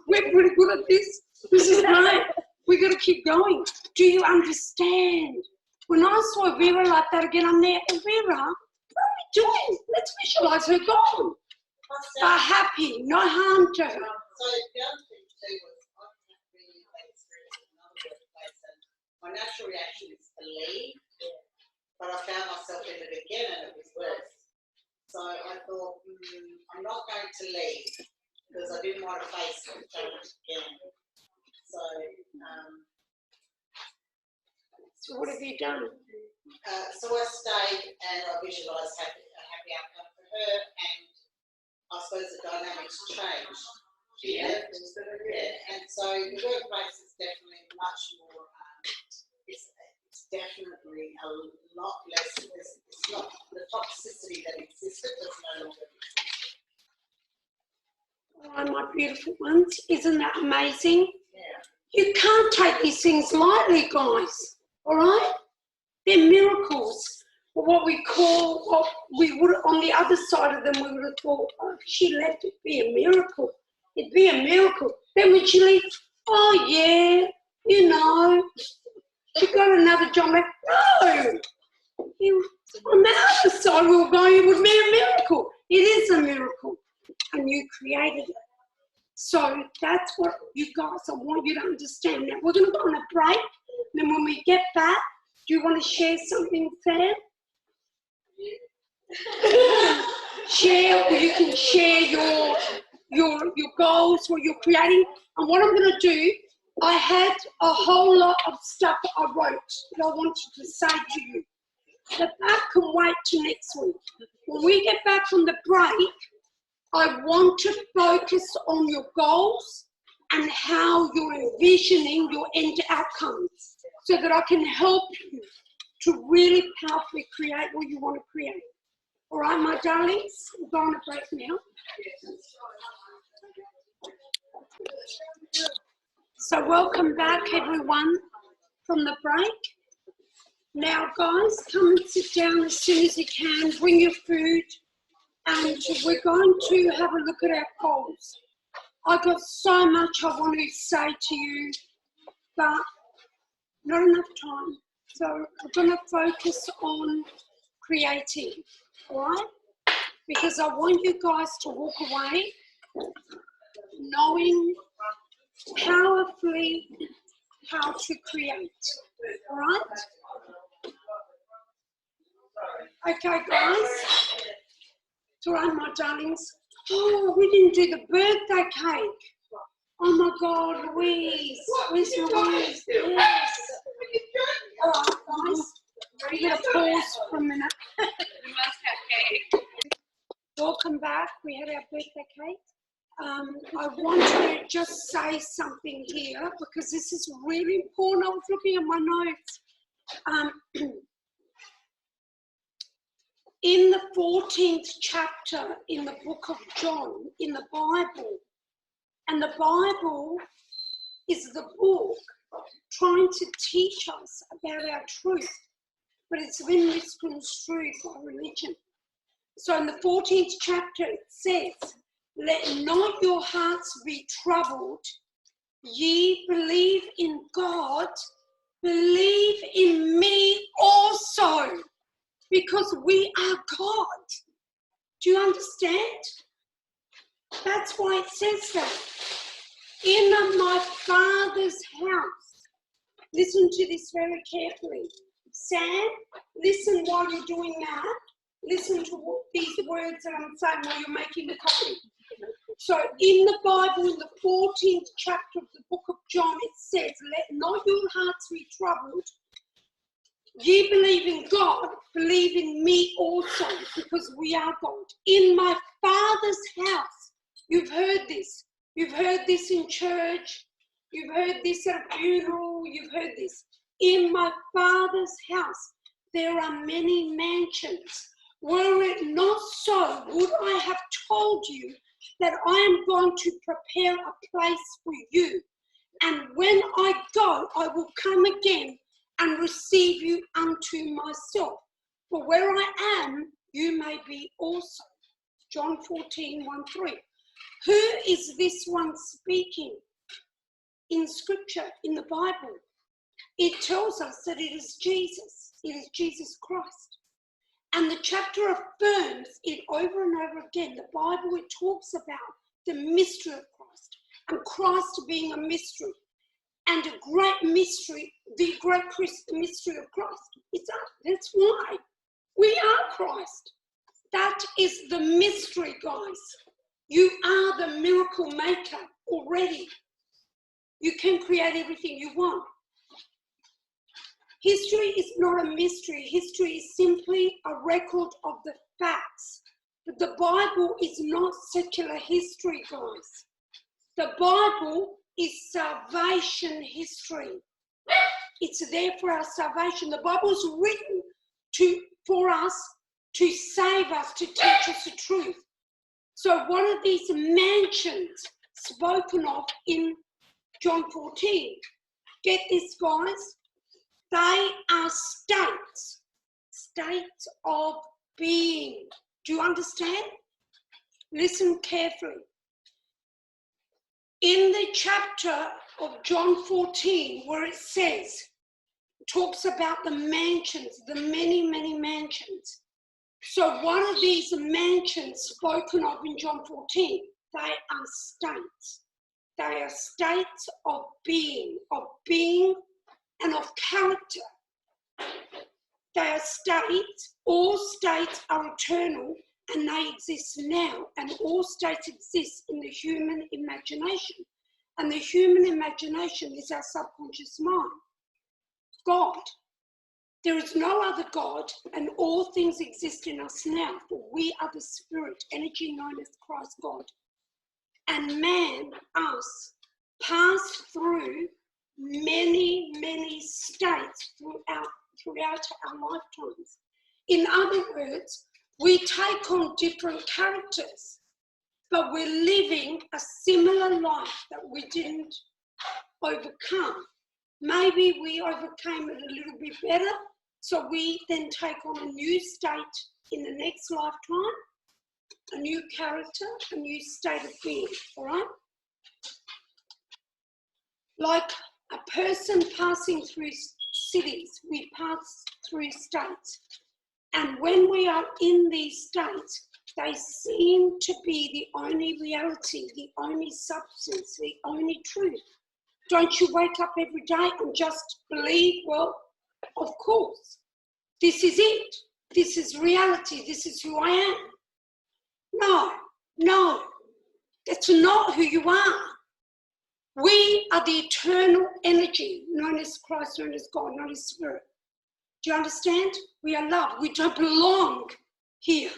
Speaker 1: We're pretty good at this. This is great. We've got to keep going. Do you understand? When I saw Vera like that again, I'm there. Vera, what are we doing? Let's visualise her gone. Happy, no harm to her.
Speaker 2: So the other thing too was I had really bad experience in another workplace, and my natural reaction is to leave, but I found myself in it again and it was worse. So I thought, I'm not going to leave because I didn't want to face the challenge again.
Speaker 1: So what have you done?
Speaker 2: So I stayed and I visualised a happy outcome for her, and I suppose the dynamics changed. Yeah. And so the workplace is definitely much more, it's definitely a lot less, it's not the toxicity that existed, does no longer exist.
Speaker 1: Oh, my beautiful ones, isn't that amazing?
Speaker 2: Yeah.
Speaker 1: You can't take these things lightly, guys, all right? They're miracles. What we would, on the other side of them, we would have thought, oh, she let it be a miracle. It'd be a miracle. Then when she leaves, oh yeah, she got another job. Like, no. On the other side, we were going, it would be a miracle. It is a miracle. And you created it. So that's what you guys, I want you to understand. Now, we're going to go on a break. And then when we get back, do you want to share something, Sam? Share, or you can share your goals, what you're creating. And what I'm going to do, I had a whole lot of stuff that I wrote that I wanted to say to you. But that can wait till next week. When we get back from the break, I want to focus on your goals and how you're envisioning your end outcomes so that I can help you to really powerfully create what you want to create. All right, my darlings, we're going to break now. So welcome back, everyone, from the break. Now, guys, come and sit down as soon as you can. Bring your food. And we're going to have a look at our goals. I've got so much I want to say to you, but not enough time. So we're going to focus on creating, all right? because I want you guys to walk away knowing powerfully how to create. All right? Okay, guys. To run, my darlings. Oh, we didn't do the birthday cake. Oh my God, Louise. Where's Louise? Yes. All right, guys. We're going to pause for a minute.
Speaker 3: We must have cake.
Speaker 1: Welcome back. We had our birthday cake. I want to just say something here because this is really important. I was looking at my notes. In the 14th chapter in the book of John, in the Bible, and the Bible is the book trying to teach us about our truth, but it's been misconstrued by religion. So in the 14th chapter it says, "Let not your hearts be troubled. Ye believe in God, believe in me also, because we are God." Do you understand? That's why it says that. In my Father's house. Listen to this very carefully. Sam, listen while you're doing that. Listen to these words that I'm saying while you're making the copy. So in the Bible, in the 14th chapter of the book of John, it says, "Let not your hearts be troubled. Ye believe in God, believe in me also, because we are God. In my Father's house." You've heard this. You've heard this in church. You've heard this at a funeral. You've heard this. In my Father's house, there are many mansions. Were it not so, would I have told you that I am going to prepare a place for you? And when I go, I will come again and receive you unto myself. For where I am, you may be also. John 14, 1-3. Who is this one speaking in Scripture, in the Bible? It tells us that it is Jesus. It is Jesus Christ. And the chapter affirms it over and over again. The Bible, it talks about the mystery of Christ and Christ being a mystery. And a great mystery, the great mystery of Christ. It's us. That's why we are Christ. That is the mystery, guys. You are the miracle maker already. You can create everything you want. History is not a mystery. History is simply a record of the facts. But the Bible is not secular history, guys. The Bible is salvation history. It's there for our salvation. The Bible is written for us, to save us, to teach us the truth. So one of these mansions spoken of in John 14, get this, guys, they are states of being. Do you understand? Listen carefully. In the chapter of John 14, where it says, talks about the mansions, the many, many mansions. So one of these mansions spoken of in John 14, they are states. They are states of being and of character. They are states. All states are eternal and they exist now, and all states exist in the human imagination. And the human imagination is our subconscious mind. God. There is no other God, and all things exist in us now, for we are the spirit, energy known as Christ God. And man, us, pass through many, many states throughout our lifetimes. In other words, we take on different characters, but we're living a similar life that we didn't overcome. Maybe we overcame it a little bit better, so we then take on a new state in the next lifetime, a new character, a new state of being, all right? Like a person passing through cities, we pass through states. And when we are in these states, they seem to be the only reality, the only substance, the only truth. Don't you wake up every day and just believe, well, of course, this is it. This is reality. This is who I am. No, that's not who you are. We are the eternal energy, known as Christ, known as God, known as Spirit. Do you understand? We are love. We don't belong here.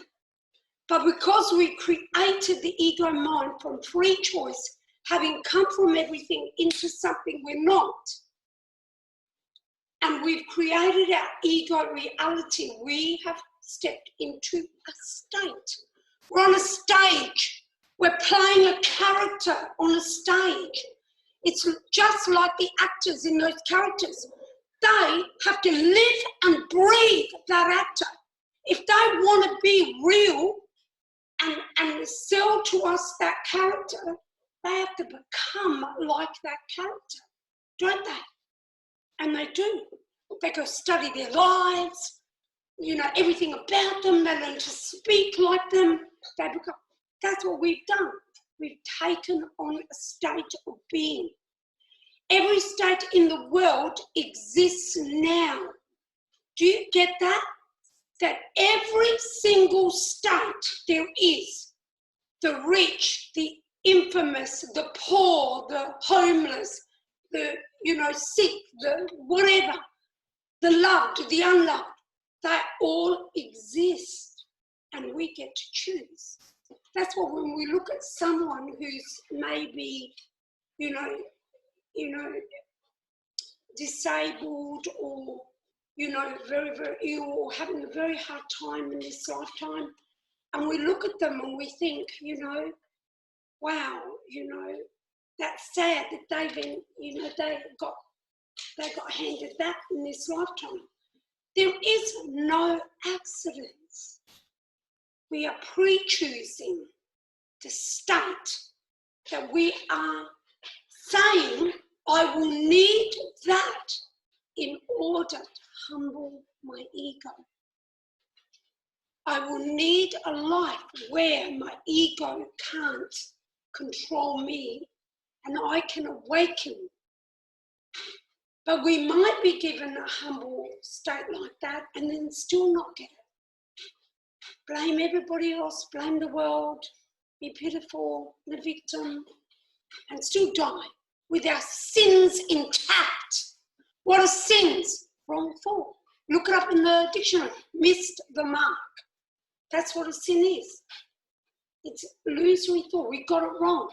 Speaker 1: But because we created the ego mind from free choice, having come from everything into something we're not, and we've created our ego reality, we have stepped into a state. We're on a stage. We're playing a character on a stage. It's just like the actors in those characters. They have to live and breathe that actor. If they want to be real and sell to us that character, they have to become like that character, don't they? And they do. They go study their lives, you know, everything about them. They learn to speak like them. They become. That's what we've done. We've taken on a state of being. Every state in the world exists now. Do you get that? That every single state there is, the rich, the infamous, the poor, the homeless, the, you know, sick, the whatever, the loved, the unloved, they all exist and we get to choose. That's what when we look at someone who's maybe, you know, disabled or, you know, very, very ill or having a very hard time in this lifetime, and we look at them and we think, you know, wow, you know, that's sad that they've been, you know, they got handed that in this lifetime. There is no accidents. We are pre-choosing the state that we are saying, I will need that in order to humble my ego. I will need a life where my ego can't control me and I can awaken. But we might be given a humble state like that and then still not get it. Blame everybody else, blame the world, be pitiful, the victim, and still die with our sins intact. What are sins? Wrong thought. Look it up in the dictionary. Missed the mark. That's what a sin is. It's illusory thought. We got it wrong.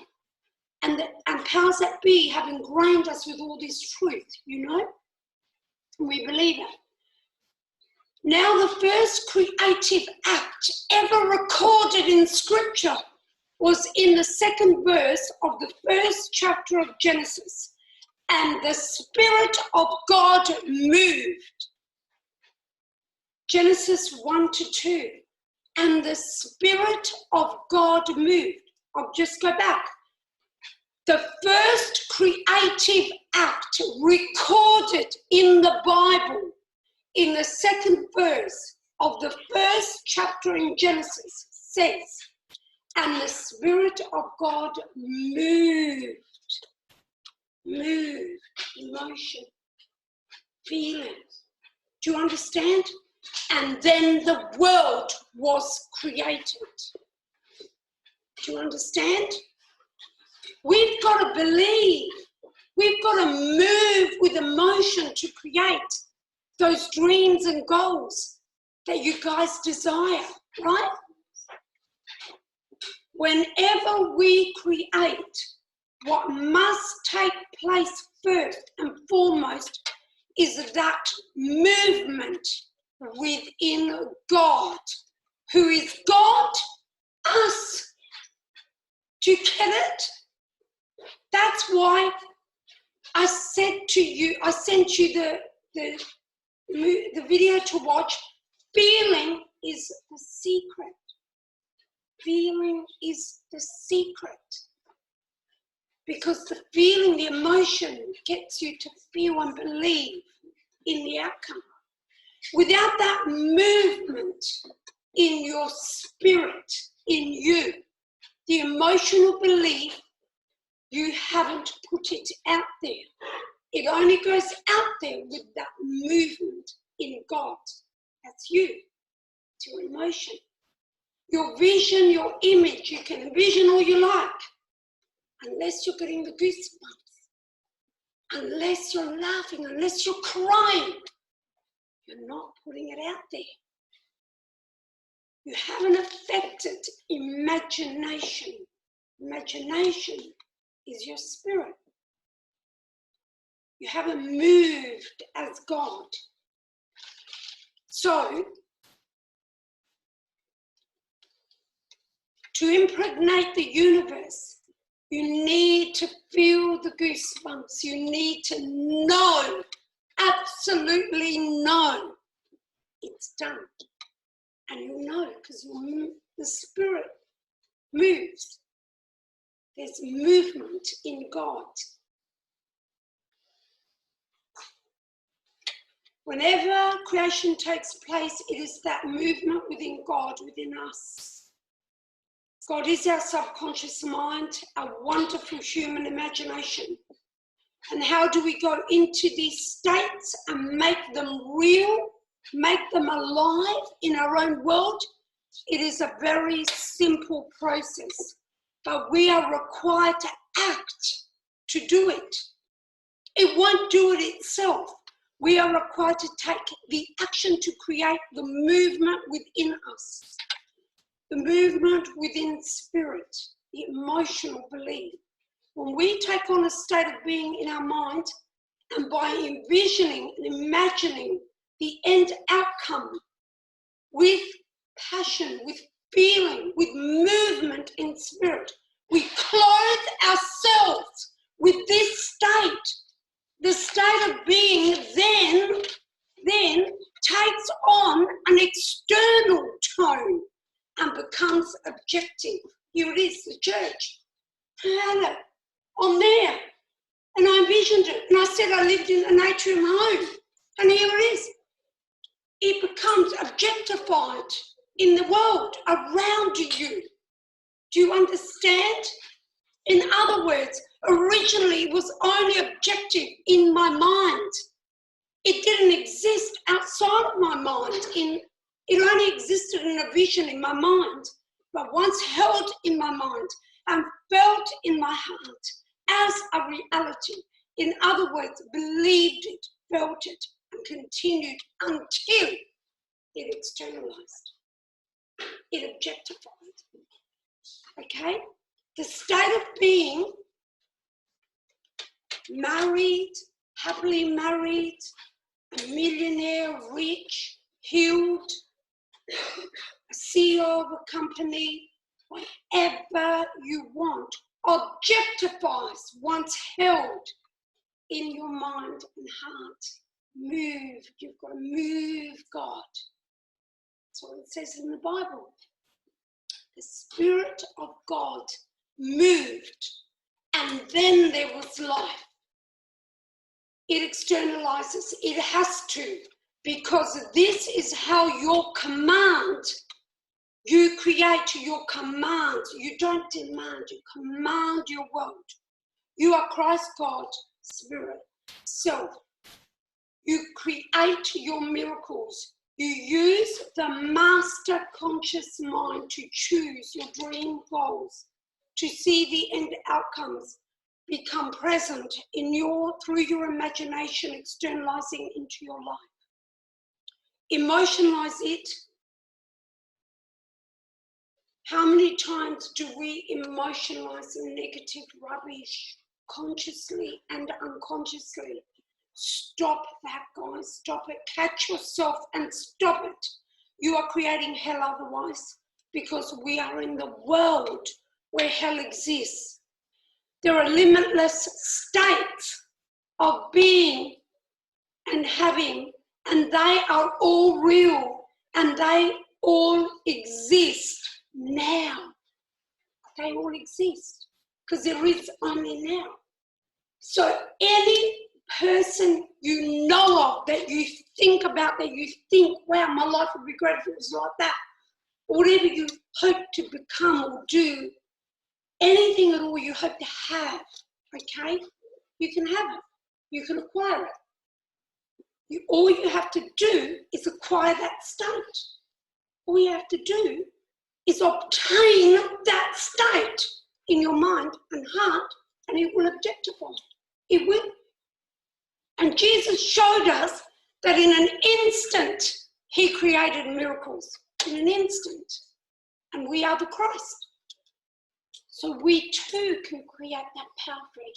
Speaker 1: And powers that be have ingrained us with all this truth, you know? And we believe it. Now the first creative act ever recorded in Scripture was in the second verse of the first chapter of Genesis. And the Spirit of God moved. Genesis 1-2. And the Spirit of God moved. I'll just go back. The first creative act recorded in the Bible, in the second verse of the first chapter in Genesis, says, and the Spirit of God moved, emotion, feelings. Do you understand? And then the world was created. Do you understand? We've got to believe. We've got to move with emotion to create those dreams and goals that you guys desire, right? Whenever we create, what must take place first and foremost is that movement within God. Who is God? Us. Do you get it? That's why I said to you, I sent you the video to watch. Feeling is the secret. Feeling is the secret. Because the feeling, the emotion gets you to feel and believe in the outcome. Without that movement in your spirit, in you. The emotional belief, you haven't put it out there. It only goes out there with that movement in God. That's you. It's your emotion. Your vision, your image, you can envision all you like. Unless you're getting the goosebumps, unless you're laughing, unless you're crying, you're not putting it out there. You have an affected imagination. Imagination is your spirit. You haven't moved as God. So, to impregnate the universe, you need to feel the goosebumps. You need to know, absolutely know, it's done. And you know, because the spirit moves. There's movement in God. Whenever creation takes place, it is that movement within God, within us. God is our subconscious mind, our wonderful human imagination. And how do we go into these states and make them real, make them alive in our own world? It is a very simple process, but we are required to act to do it. It won't do it itself. We are required to take the action to create the movement within us. The movement within spirit, the emotional belief. When we take on a state of being in our mind, and by envisioning and imagining the end outcome with passion, with feeling, with movement in spirit, we clothe ourselves with this state. The state of being then takes on an external tone and becomes objective. Here it is, the church. I had it on there. And I envisioned it. And I said I lived in an atrium home. And here it is. It becomes objectified in the world around you. Do you understand? In other words, originally it was only objective in my mind. It didn't exist outside of my mind. It only existed in a vision in my mind, but once held in my mind and felt in my heart as a reality. In other words, believed it, felt it, and continued until it externalized. It objectified. Okay? The state of being married, happily married, a millionaire, rich, healed, a CEO of a company, whatever you want, objectifies once held in your mind and heart. Move, you've got to move God. That's what it says in the Bible. The Spirit of God moved, and then there was life. It externalizes, it has to, because this is how your command, you create your command. You don't demand, you command your world. You are Christ God, Spirit, Self. You create your miracles. You use the master conscious mind to choose your dream goals, to see the end outcomes become present in through your imagination, externalizing into your life. Emotionalize it. How many times do we emotionalize negative rubbish consciously and unconsciously? Stop that, guys. Stop it. Catch yourself and stop it. You are creating hell otherwise, because we are in the world where hell exists. There are limitless states of being and having, and they are all real, and they all exist now. They all exist because there is only now. So any person you know of, that you think about, that you think, wow, my life would be great if it was like that, whatever you hope to become or do, anything at all you hope to have, okay, you can have it. You can acquire it. All you have to do is acquire that state. All you have to do is obtain that state in your mind and heart, and it will objectify. It will. And Jesus showed us that in an instant, he created miracles. In an instant. And we are the Christ. So we too can create that powerfully.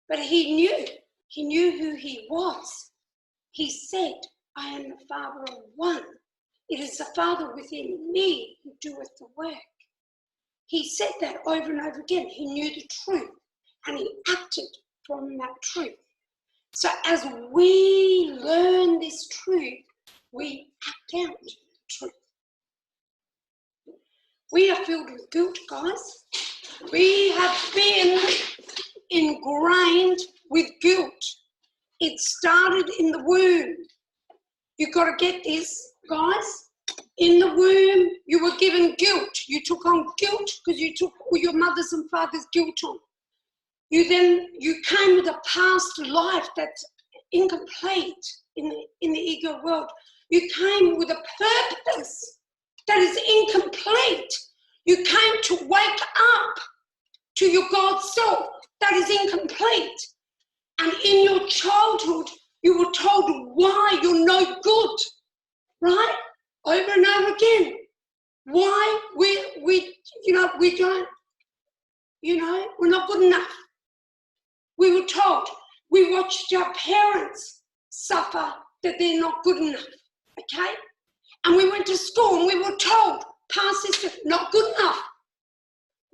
Speaker 1: But he knew who he was. He said, I am the Father of one. It is the Father within me who doeth the work. He said that over and over again. He knew the truth and he acted from that truth. So as we learn this truth, we act out the truth. We are filled with guilt, guys. We have been ingrained with guilt. It started in the womb. You've got to get this, guys. In the womb, you were given guilt. You took on guilt because you took all your mother's and father's guilt on. You came with a past life that's incomplete in the ego world. You came with a purpose that is incomplete. You came to wake up to your God self that is incomplete. And in your childhood, you were told why you're no good, right? Over and over again. Why we don't, we're not good enough. We were told, we watched our parents suffer that they're not good enough, okay? And we went to school and we were told, past system, not good enough.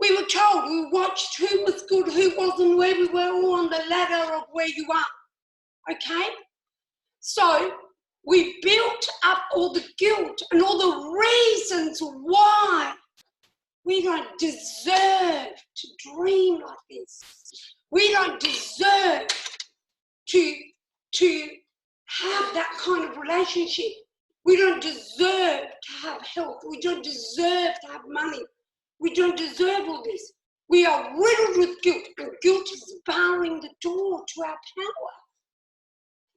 Speaker 1: We were told, we watched who was good, who wasn't, where we were all on the ladder of where you are, okay? So we built up all the guilt and all the reasons why we don't deserve to dream like this. We don't deserve to have that kind of relationship. We don't deserve to have health. We don't deserve to have money. We don't deserve all this. We are riddled with guilt, and guilt is barring the door to our power.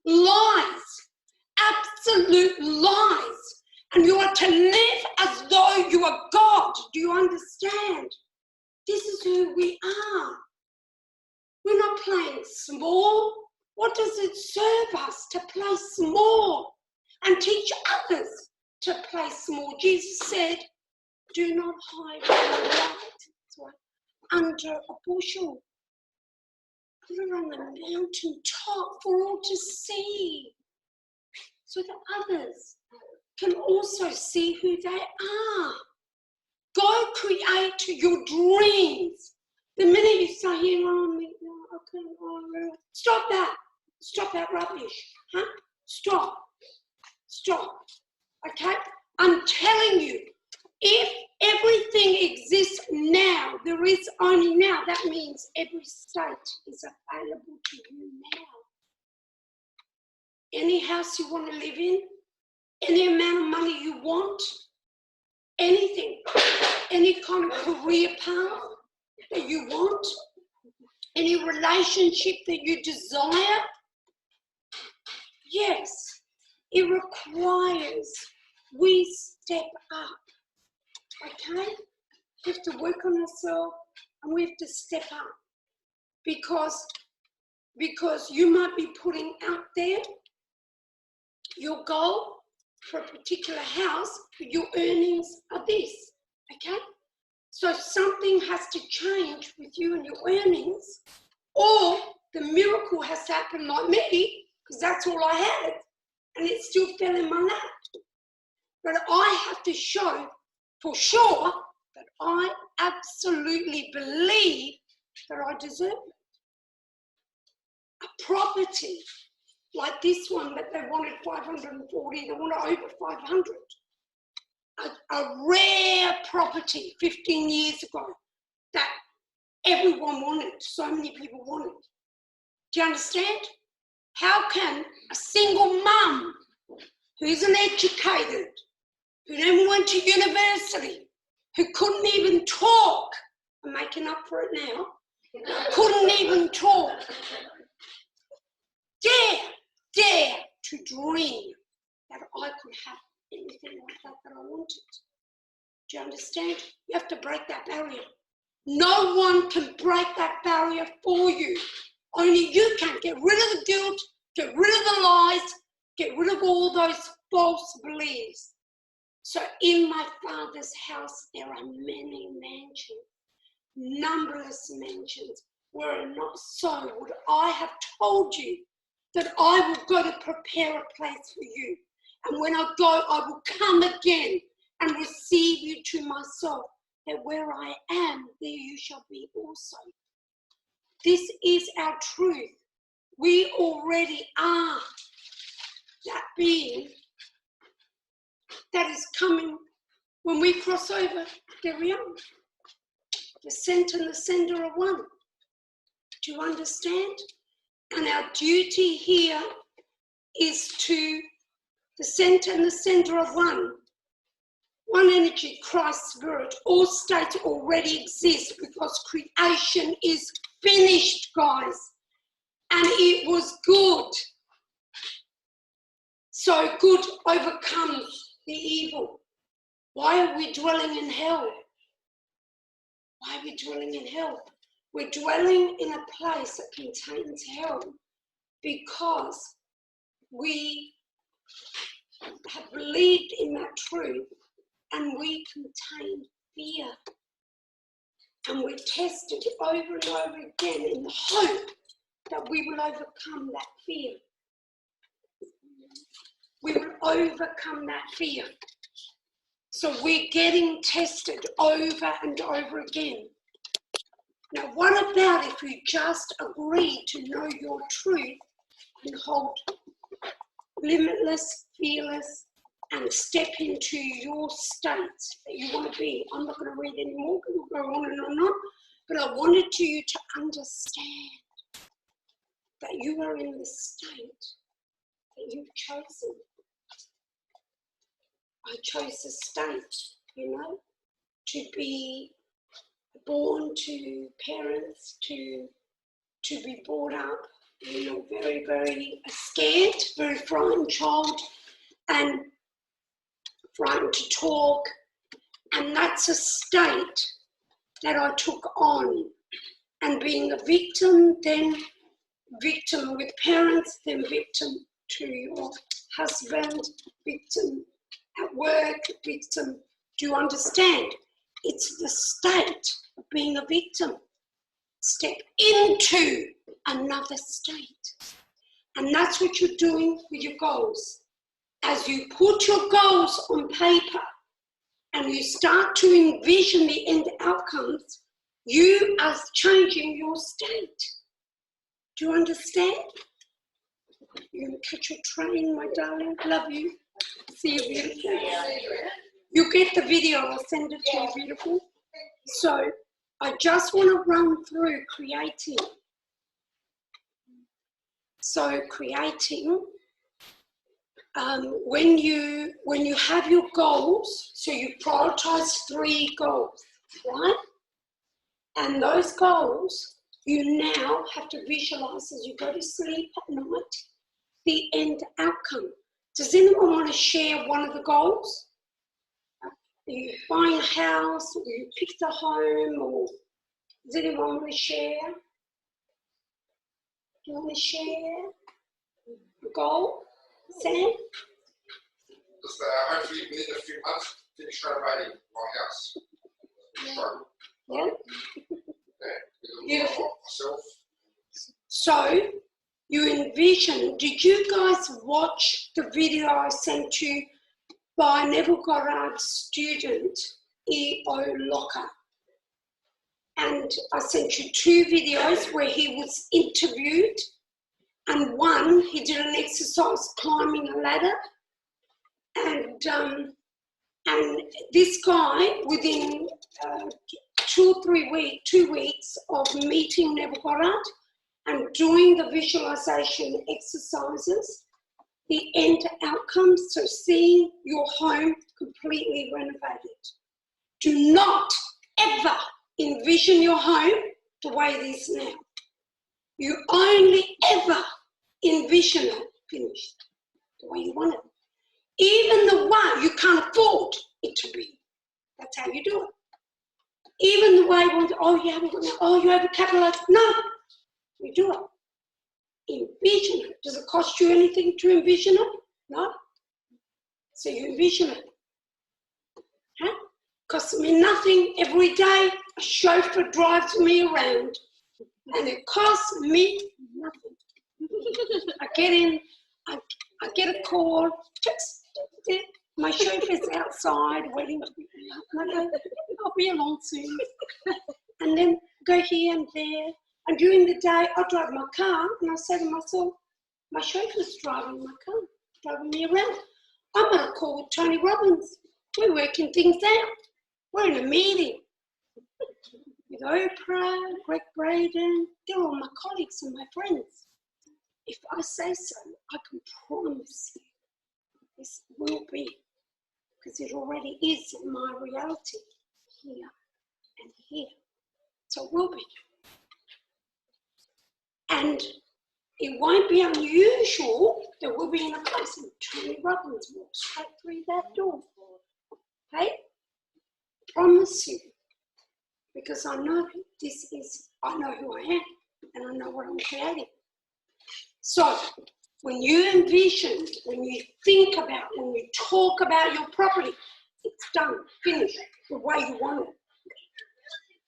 Speaker 1: Lies, absolute lies. And you are to live as though you are God. Do you understand? This is who we are. We're not playing small. What does it serve us to play small and teach others to play small? Jesus said, do not hide your light under a bushel. Put it on the mountain top for all to see, so that others can also see who they are. Go create your dreams. The minute you start hearing, stop that. Stop that rubbish. Huh? Stop. Okay? I'm telling you, if everything exists now, there is only now, that means every state is available to you now. Any house you want to live in, any amount of money you want, anything, any kind of career path that you want, any relationship that you desire, yes, it requires we step up, okay? We have to work on ourselves and we have to step up because you might be putting out there your goal for a particular house, but your earnings are this, okay? So something has to change with you and your earnings, or the miracle has to happen like me, because that's all I had, and it still fell in my lap. But I have to show for sure that I absolutely believe that I deserve it. A property like this one that they wanted 540, they wanted over 500. A rare property 15 years ago that everyone wanted, so many people wanted. Do you understand? How can a single mum who isn't educated, who then went to university, who couldn't even talk, I'm making up for it now, couldn't even talk, dare to dream that I could have anything like that I wanted. Do you understand? You have to break that barrier. No one can break that barrier for you. Only you can. Get rid of the guilt, get rid of the lies, get rid of all those false beliefs. So in my Father's house, there are many mansions, numberless mansions. Were it not so, would I have told you that I will go to prepare a place for you. And when I go, I will come again and receive you to myself, that where I am, there you shall be also. This is our truth. We already are that being that is coming. When we cross over, there we are. The center and the sender are one. Do you understand? And our duty here is to the center and the center of one. One energy, Christ Spirit. All states already exist because creation is finished, guys. And it was good. So good overcomes the evil. Why are we dwelling in hell? Why are we dwelling in hell? We're dwelling in a place that contains hell because we have believed in that truth and we contain fear. And we're tested over and over again in the hope that we will overcome that fear. We will overcome that fear. So we're getting tested over and over again. Now, what about if you just agree to know your truth and hold limitless, fearless, and step into your state that you want to be? I'm not going to read anymore because we'll go on and on, but I wanted you to understand that you are in the state that you've chosen. I chose the state, you know, to be born to parents, to be brought up, you know, very, very scared, very frightened child, and frightened to talk. And that's a state that I took on. And being a victim, then victim with parents, then victim to your husband, victim at work, victim. Do you understand? It's the state of being a victim. Step into another state. And that's what you're doing with your goals. As you put your goals on paper and you start to envision the end outcomes, you are changing your state. Do you understand? You're going to catch your train, my darling. Love you. See you, beautiful. You get the video. I'll send it to you, beautiful. So I just want to run through creating. So creating, when you have your goals, so you prioritize 3 goals, right? And those goals, you now have to visualize as you go to sleep at night, the end outcome. Does anyone want to share one of the goals? You buying a house, or you picked a home, or does anyone want to share? Do you want to share a goal, Sam?
Speaker 4: Just hopefully within a few months, finish renovating my house.
Speaker 1: Yeah. Beautiful.
Speaker 4: Myself.
Speaker 1: So, you envision, did you guys watch the video I sent you by Neville Goddard's student, E.O. Locker? And I sent you 2 videos where he was interviewed, and one, he did an exercise climbing a ladder, and this guy, within 2 weeks of meeting Neville Goddard and doing the visualization exercises, the end outcome, so seeing your home completely renovated. Do not ever envision your home the way it is now. You only ever envision it finished the way you want it. Even the way you can't afford it to be. That's how you do it. Even the way you want, oh, you haven't got that, oh, you overcapitalized. No, you do it. Envision it. Does it cost you anything to envision it? No. So you envision it. Huh? Costs me nothing. Every day a chauffeur drives me around and it costs me nothing. I get in, I get a call, my chauffeur's outside waiting to be I'll be along soon. And then go here and there. And during the day, I drive my car and I say to myself, my chauffeur's driving my car, driving me around. I'm on a call with Tony Robbins. We're working things out. We're in a meeting with Oprah, Greg Braden. They're all my colleagues and my friends. If I say so, I can promise you this will be, because it already is my reality here and here. So it will be. And it won't be unusual that we'll be in a place and Tony Robbins walks straight through that door. Okay? Promise you. Because I know I know who I am and I know what I'm creating. So, when you envision, when you think about, when you talk about your property, it's done, finished, the way you want it.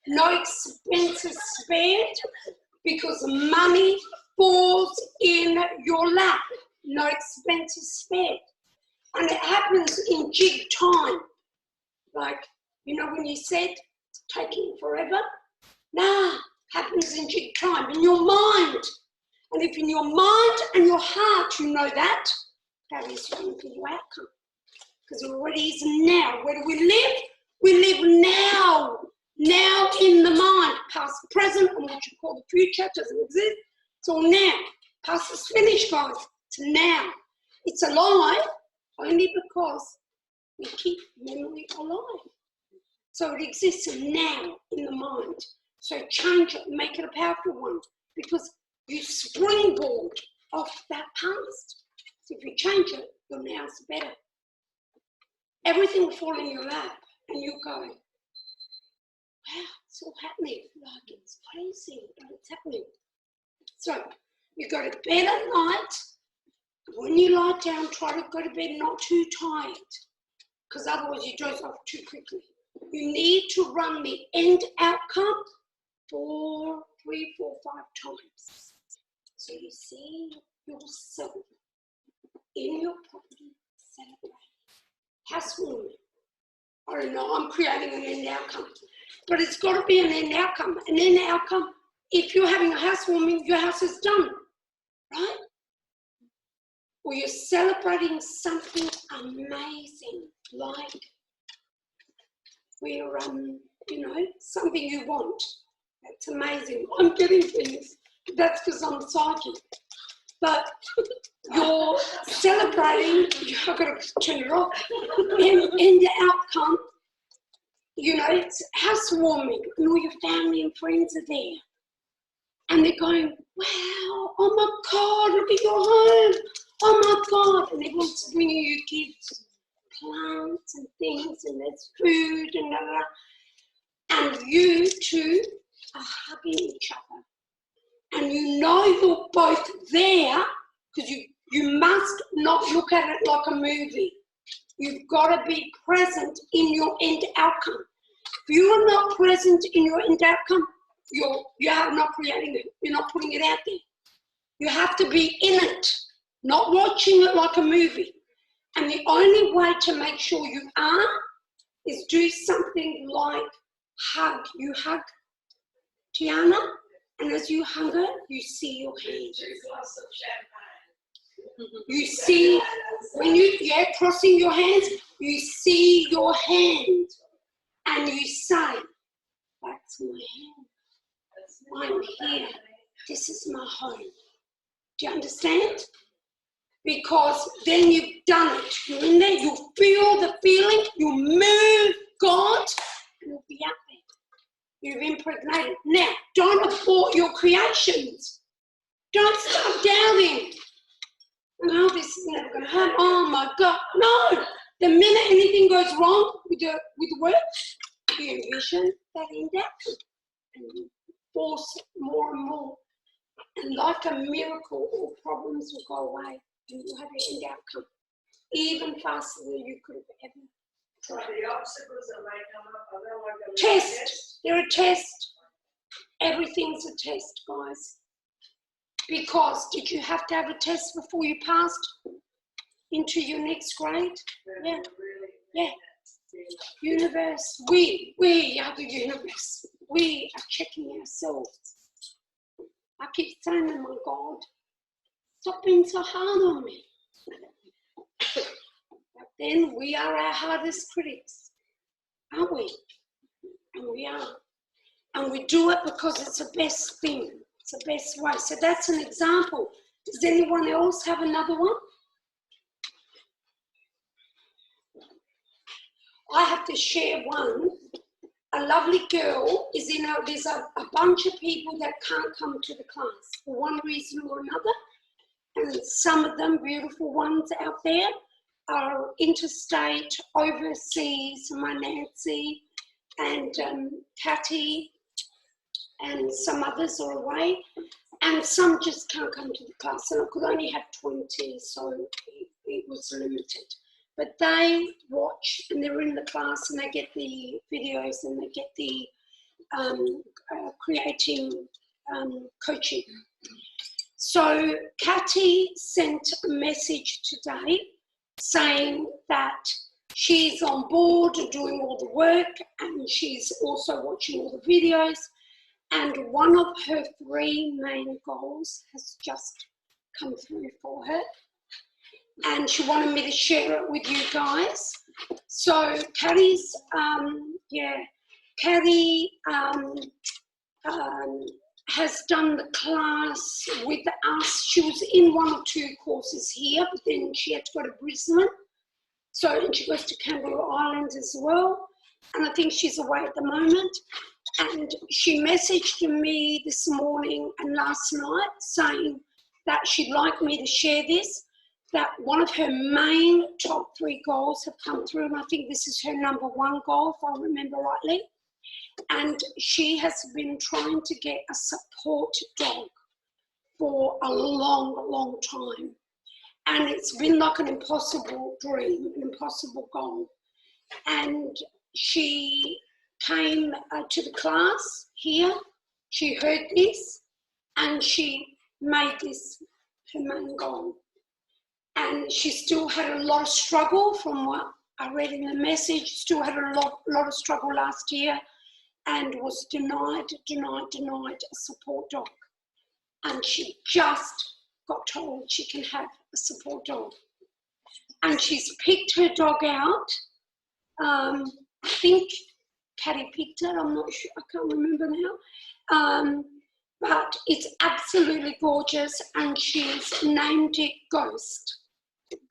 Speaker 1: No expenses spared because money falls in your lap. No expenses spared. And it happens in jig time. Like, you know when you said, it's taking forever? Nah, happens in jig time, in your mind. And if in your mind and your heart you know that, that is going to be your outcome. Because it already is now. Where do we live? We live now. Now in the mind. Past, present, and what you call the future doesn't exist. It's all now. Past is finished, guys. It's now. It's alive only because we keep memory alive. So it exists now in the mind. So change it, make it a powerful one. Because you springboard off that past. So if you change it, your now's better. Everything will fall in your lap and you'll go, wow, it's all happening. Like, it's crazy, but it's happening. So you go to bed at night. When you lie down, try to go to bed not too tired, because otherwise you doze off too quickly. You need to run the end outcome 3, 4, 5 times. So you see yourself in your property celebrating. Housewarming. I don't know, I'm creating an end outcome. But it's got to be an end outcome. An end outcome, if you're having a housewarming, your house is done, right? Or you're celebrating something amazing, like we're, you know, something you want. That's amazing. I'm getting things. That's because I'm psychic. But you're celebrating, I've got to turn it off, in the outcome, you know, it's housewarming and all your family and friends are there. And they're going, wow, oh my God, look at your home. Oh my God. And everyone's bringing you gifts, plants and things, and there's food and blah, blah. And you two are hugging each other. And you know you're both there, because you must not look at it like a movie. You've got to be present in your end outcome. If you are not present in your end outcome, you are not creating it. You're not putting it out there. You have to be in it, not watching it like a movie. And the only way to make sure you are is do something like hug. You hug Tiana, and as you hug her, you see your hand. You see, when you're crossing your hands, you see your hand. And you say, that's my hand. I'm here. This is my home. Do you understand? because then you've done it. You're in there, you feel the feeling, you move God, and you'll be out there. You've impregnated. Now, don't abort your creations. Don't start doubting. No, this is never going to happen. Oh my God. No. The minute anything goes wrong with the work, you envision that end outcome. And you force more and more. And like a miracle, all problems will go away and you'll have your end outcome. Even faster than you could have ever.
Speaker 2: So the obstacles that may come up, are they like a
Speaker 1: Test. They're a test. Everything's a test, guys. Because did you have to have a test before you passed into your next grade? Yeah. Yeah. Universe. We are the universe. We are checking ourselves. I keep saying to my God, stop being so hard on me. But then we are our hardest critics, aren't we? And we are. And we do it because it's the best thing. It's the best way. So that's an example. Does anyone else have another one? I have to share one. A lovely girl is in a, there's a bunch of people that can't come to the class for one reason or another. And some of them, beautiful ones out there, are interstate, overseas. My Nancy and Catty and some others are away. And some just can't come to the class. And I could only have 20, so it was limited. But they watch and they're in the class and they get the videos and they get the creating coaching. So Catty sent a message today saying that she's on board and doing all the work and she's also watching all the videos, and one of her 3 main goals has just come through for her. And she wanted me to share it with you guys. So Catty's, Catty has done the class with us. She was in 1 or 2 courses here, but then she had to go to Brisbane. So, and she goes to Kangaroo Island as well. And I think she's away at the moment. And she messaged me this morning and last night saying that she'd like me to share this, that one of her main top 3 goals have come through, and I think this is her number 1 goal, if I remember rightly. And she has been trying to get a support dog for a long, long time. And it's been like an impossible dream, an impossible goal. And she came to the class here, she heard this, and she made this her main goal. And she still had a lot of struggle from what I read in the message, still had a lot of struggle last year and was denied a support dog. And she just got told she can have a support dog. And she's picked her dog out. I think Catty picked it, I'm not sure, I can't remember now. But it's absolutely gorgeous and she's named it Ghost.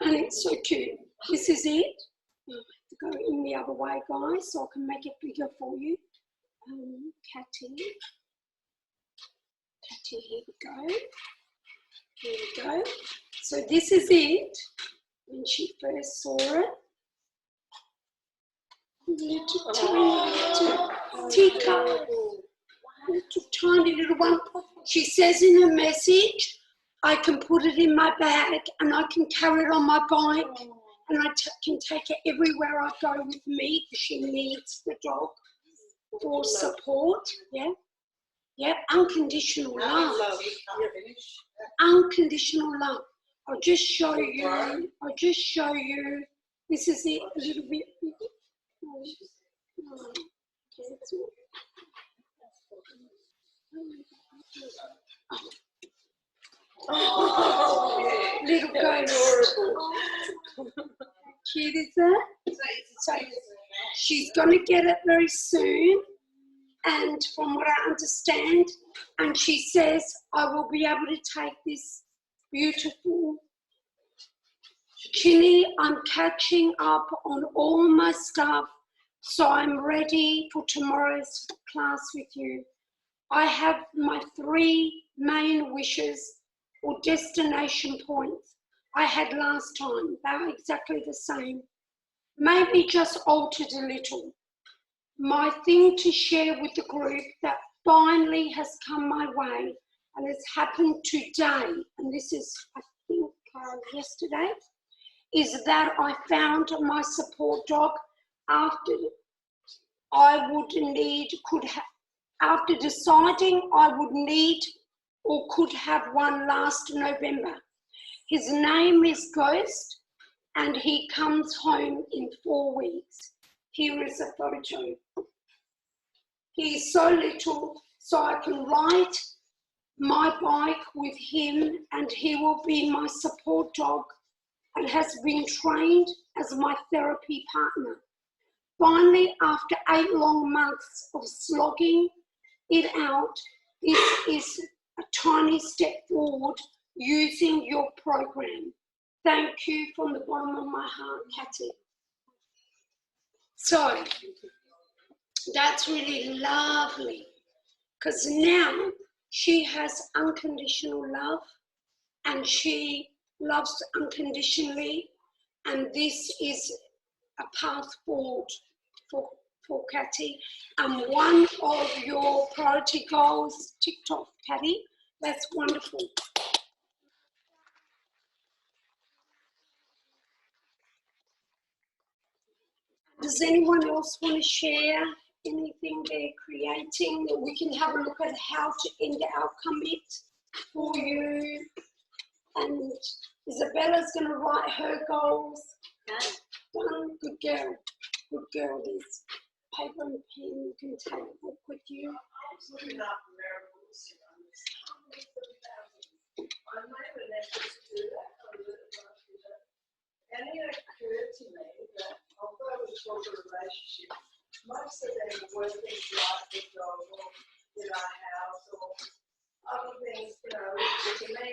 Speaker 1: And it's so cute. This is it. I have to go in the other way, guys, so I can make it bigger for you. Catty, here we go. Here we go. So this is it when she first saw it. Little tiny teacup, little tiny little one. She says in her message, I can put it in my bag and I can carry it on my bike and I can take it everywhere I go with me because she needs the dog for support. Yeah, yeah, unconditional love. Unconditional love. I'll just show you. This is it a little bit. Little ghost. Cute, is that? So she's going to get it very soon, and from what I understand, and she says I will be able to take this beautiful Chinny, I'm catching up on all my stuff, so I'm ready for tomorrow's class with you. I have my 3 main wishes or destination points I had last time. They're exactly the same. Maybe just altered a little. My thing to share with the group that finally has come my way and has happened today, and this is, I think, yesterday, is that I found my support dog after after deciding I would need or could have one last November. His name is Ghost and he comes home in 4 weeks. Here is a photo. He is so little, so I can ride my bike with him and he will be my support dog and has been trained as my therapy partner. Finally, after 8 long months of slogging it out, this is a tiny step forward using your program. Thank you from the bottom of my heart, Kathy. So, that's really lovely because now she has unconditional love and she loves unconditionally, and this is a path forward for Kathy. And one of your priority goals, TikTok, Kathy, that's wonderful. Does anyone else want to share anything they're creating? We can have a look at how to end the outcome it for you. And Isabella's going to write her goals. Done. Good girl. Good girl. There's paper and pen. You can take a book with you.
Speaker 2: I was looking up miracles. I made an effort to do that. And it occurred to me that although we talk a relationship, most of them were things like the dog or in our house or other things, to me,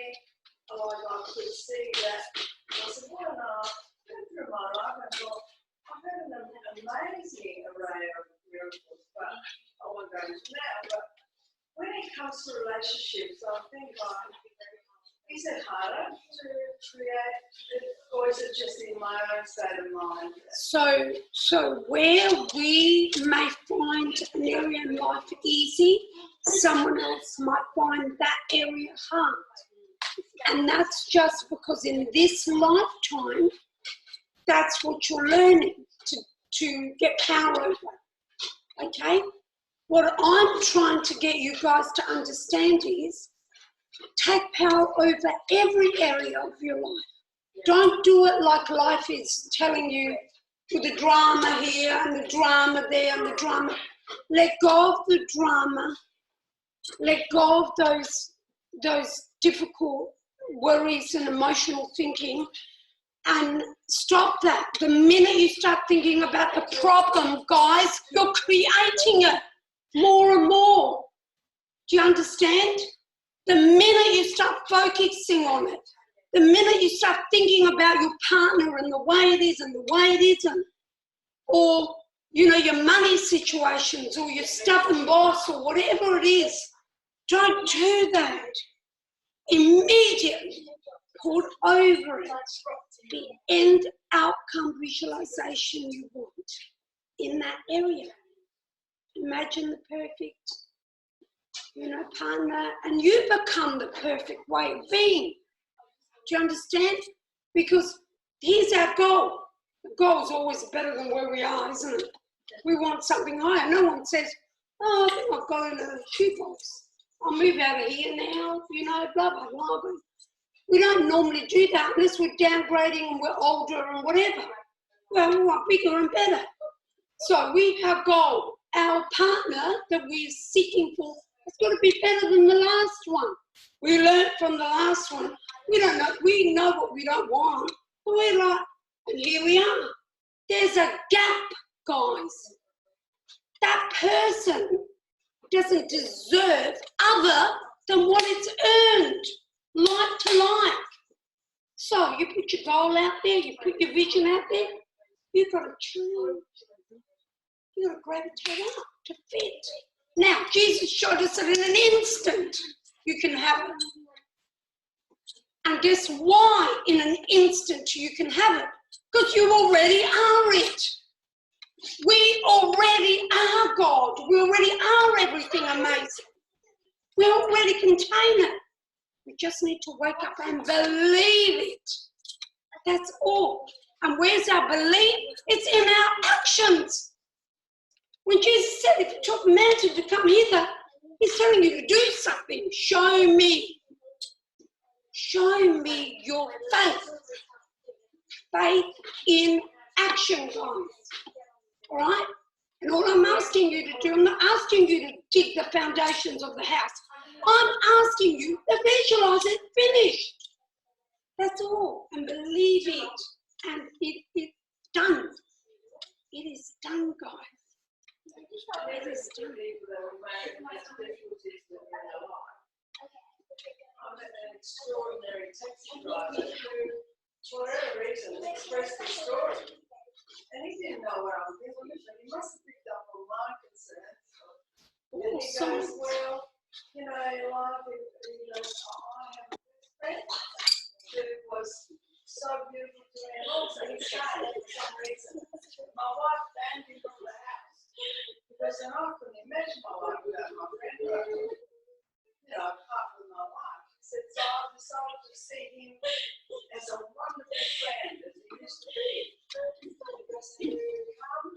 Speaker 2: like I could see that. I said, well, went through my life and thought, I've had an amazing array of miracles, but I won't go into that. But when it comes to relationships, I think is it harder to create, or is it just in my own state of mind?
Speaker 1: So where we may find an area in life easy, someone else might find that area hard. And that's just because in this lifetime, that's what you're learning to get power over, okay? What I'm trying to get you guys to understand is take power over every area of your life. Don't do it like life is telling you with the drama here and the drama there and the drama. Let go of the drama. Let go of those difficult worries and emotional thinking and stop that. The minute you start thinking about the problem, guys, you're creating it more and more. Do you understand? The minute you start focusing on it, the minute you start thinking about your partner and the way it is and the way it isn't, or, your money situations or your stubborn boss or whatever it is, don't do that. Immediately put over it the end outcome visualization you want in that area. Imagine the perfect partner, and you become the perfect way of being. Do you understand? Because here's our goal. The goal is always better than where we are, isn't it? We want something higher. No one says, I think I've got in a shoebox. I'll move out of here now, blah, blah, blah. But we don't normally do that unless we're downgrading and we're older and whatever. Well, we want bigger and better. So we have goal. Our partner that we're seeking for, it's got to be better than the last one. We learnt from the last one. We don't know. We know what we don't want. But we're like, and here we are. There's a gap, guys. That person doesn't deserve other than what it's earned, like to like. So you put put your goal out there, you put your vision out there, you've got to change. You've got to gravitate up to fit. Now, Jesus showed us that in an instant you can have it. And guess why in an instant you can have it? Because you already are it. We already are God. We already are everything amazing. We already contain it. We just need to wake up and believe it. That's all. And where's our belief? It's in our actions. When Jesus said, if it took a mountain to come hither, he's telling you to do something. Show me. Show me your faith. Faith in action, guys. All right? And all I'm asking you to do, I'm not asking you to dig the foundations of the house. I'm asking you to visualize it finished. That's all. And believe it. And it's done. It is done, guys. It is done.
Speaker 2: I'm an extraordinary taxi driver who, for whatever reason, expressed his story. And he didn't know what I was doing, but he must have picked up on my concerns. And he goes, well, you know, life, he goes, I have a friend who was so beautiful to me. And also he started for some reason. My wife banned him from the house. Because then I couldn't imagine my life without my friend. You know, apart from my wife. He said, so I decided to see him as a wonderful friend, as he used to be. Because he has become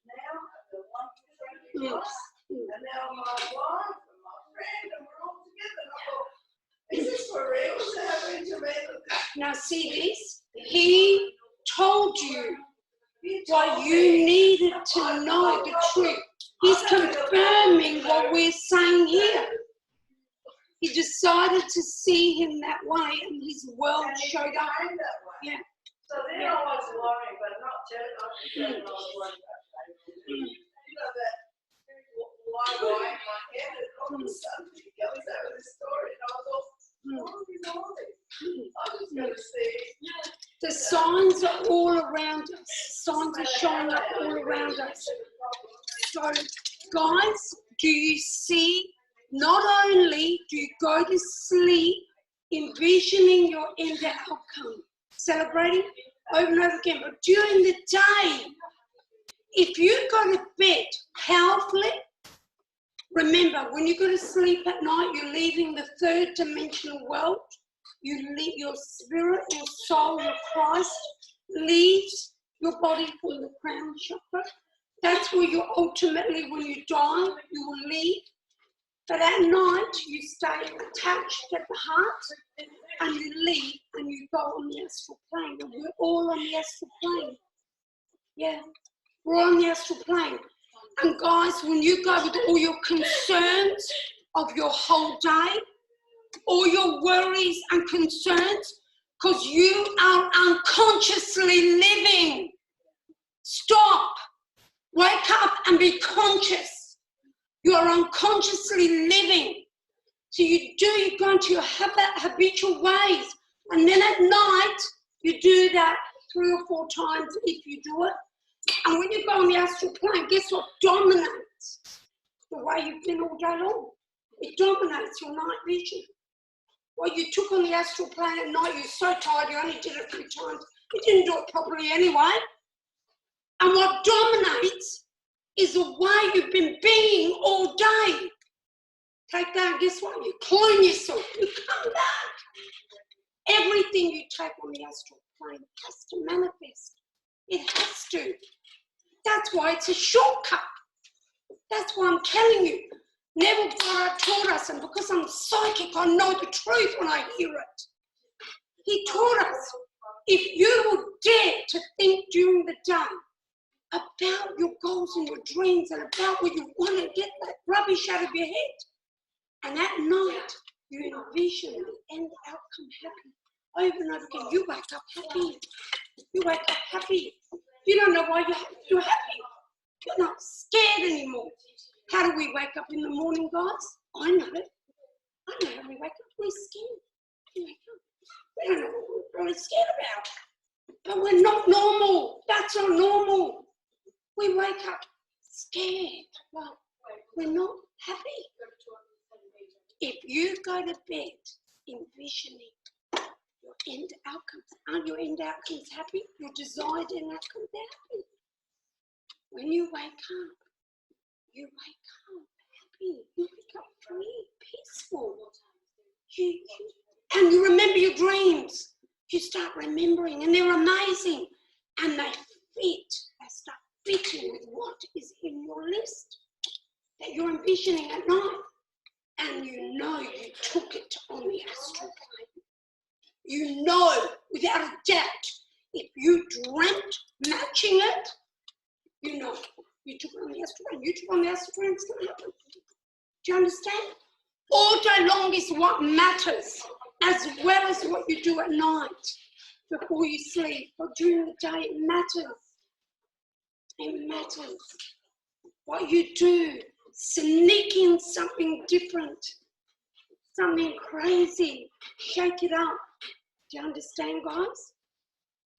Speaker 2: now the wonderful friend he was. And now my wife and my friend, and we're all together. And I thought, is this for real? Is it happening to me?
Speaker 1: Now see this? He told you what you needed to know the truth. He's confirming what we're saying here. He decided to see him that way, and his world showed up. Yeah.
Speaker 2: So then I was worrying, but not telling. I was worried about that. You know that why in my head, and all of a sudden he goes over the story, and I was all, I was going to see.
Speaker 1: The signs are all around us. Signs are showing up all around us. So, guys, do you see? Not only do you go to sleep envisioning your end outcome, celebrating over and over again, but during the day, if you go to bed powerfully, remember, when you go to sleep at night, you're leaving the third dimensional world. You leave your spirit, your soul, your Christ leaves your body from the crown chakra. That's where you ultimately, when you die, you will leave. But at night, you stay attached at the heart, and you leave, and you go on the astral plane. And we're all on the astral plane. Yeah, we're on the astral plane. And guys, when you go with all your concerns of your whole day, all your worries and concerns, because you are unconsciously living. Stop. Wake up and be conscious. You are unconsciously living. So you go into your habitual ways. And then at night, you do that 3 or 4 times if you do it. And when you go on the astral plane, guess what dominates the way you've been all day long? It dominates your night vision. What you took on the astral plane at night, you're so tired, you only did it 3 times. You didn't do it properly anyway. And what dominates is the way you've been being all day. Take that, and guess what? You clone yourself, you come back. Everything you take on the astral plane has to manifest. It has to. That's why it's a shortcut. That's why I'm telling you. Neville Goddard taught us, and because I'm psychic, I know the truth when I hear it. He taught us, if you will dare to think during the day about your goals and your dreams and about what you want to get that rubbish out of your head. And at night, you envision the end outcome happy. Over and over again, you wake up happy. You wake up happy. You don't know why you're happy. You're not scared anymore. How do we wake up in the morning, guys? I know it. I know how we wake up. We're scared. We wake up. We don't know what really scared about. But we're not normal. That's not normal. We wake up scared. Well, we're not happy. If you go to bed envisioning your end outcomes, aren't your end outcomes happy? Your desired end outcomes are happy. When you wake up happy. You wake up free, peaceful. And you remember your dreams. You start remembering, and they're amazing. And they start fitting with what is in your list that you're envisioning at night. And you know you took it on the astral plane. You know, without a doubt, if you dreamt matching it, you know, you took it on the astral plane. You took it on the astral plane, it's going to happen. Do you understand? All day long is what matters, as well as what you do at night before you sleep or during the day. It matters. It matters. What you do, sneak in something different, something crazy, shake it up. Do you understand, guys?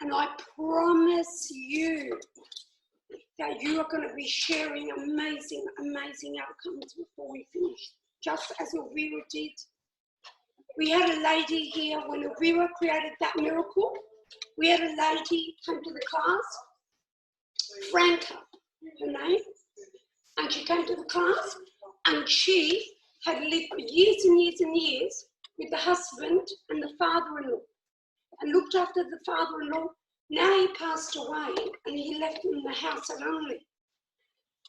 Speaker 1: And I promise you that you are going to be sharing amazing, amazing outcomes before we finish, just as Elvira did. We had a lady here when Elvira created that miracle. We had a lady come to the class, Franca, her name, and she came to the class, and she had lived for years and years and years with the husband and the father-in-law, and looked after the father-in-law. Now he passed away, and he left them in the house alone.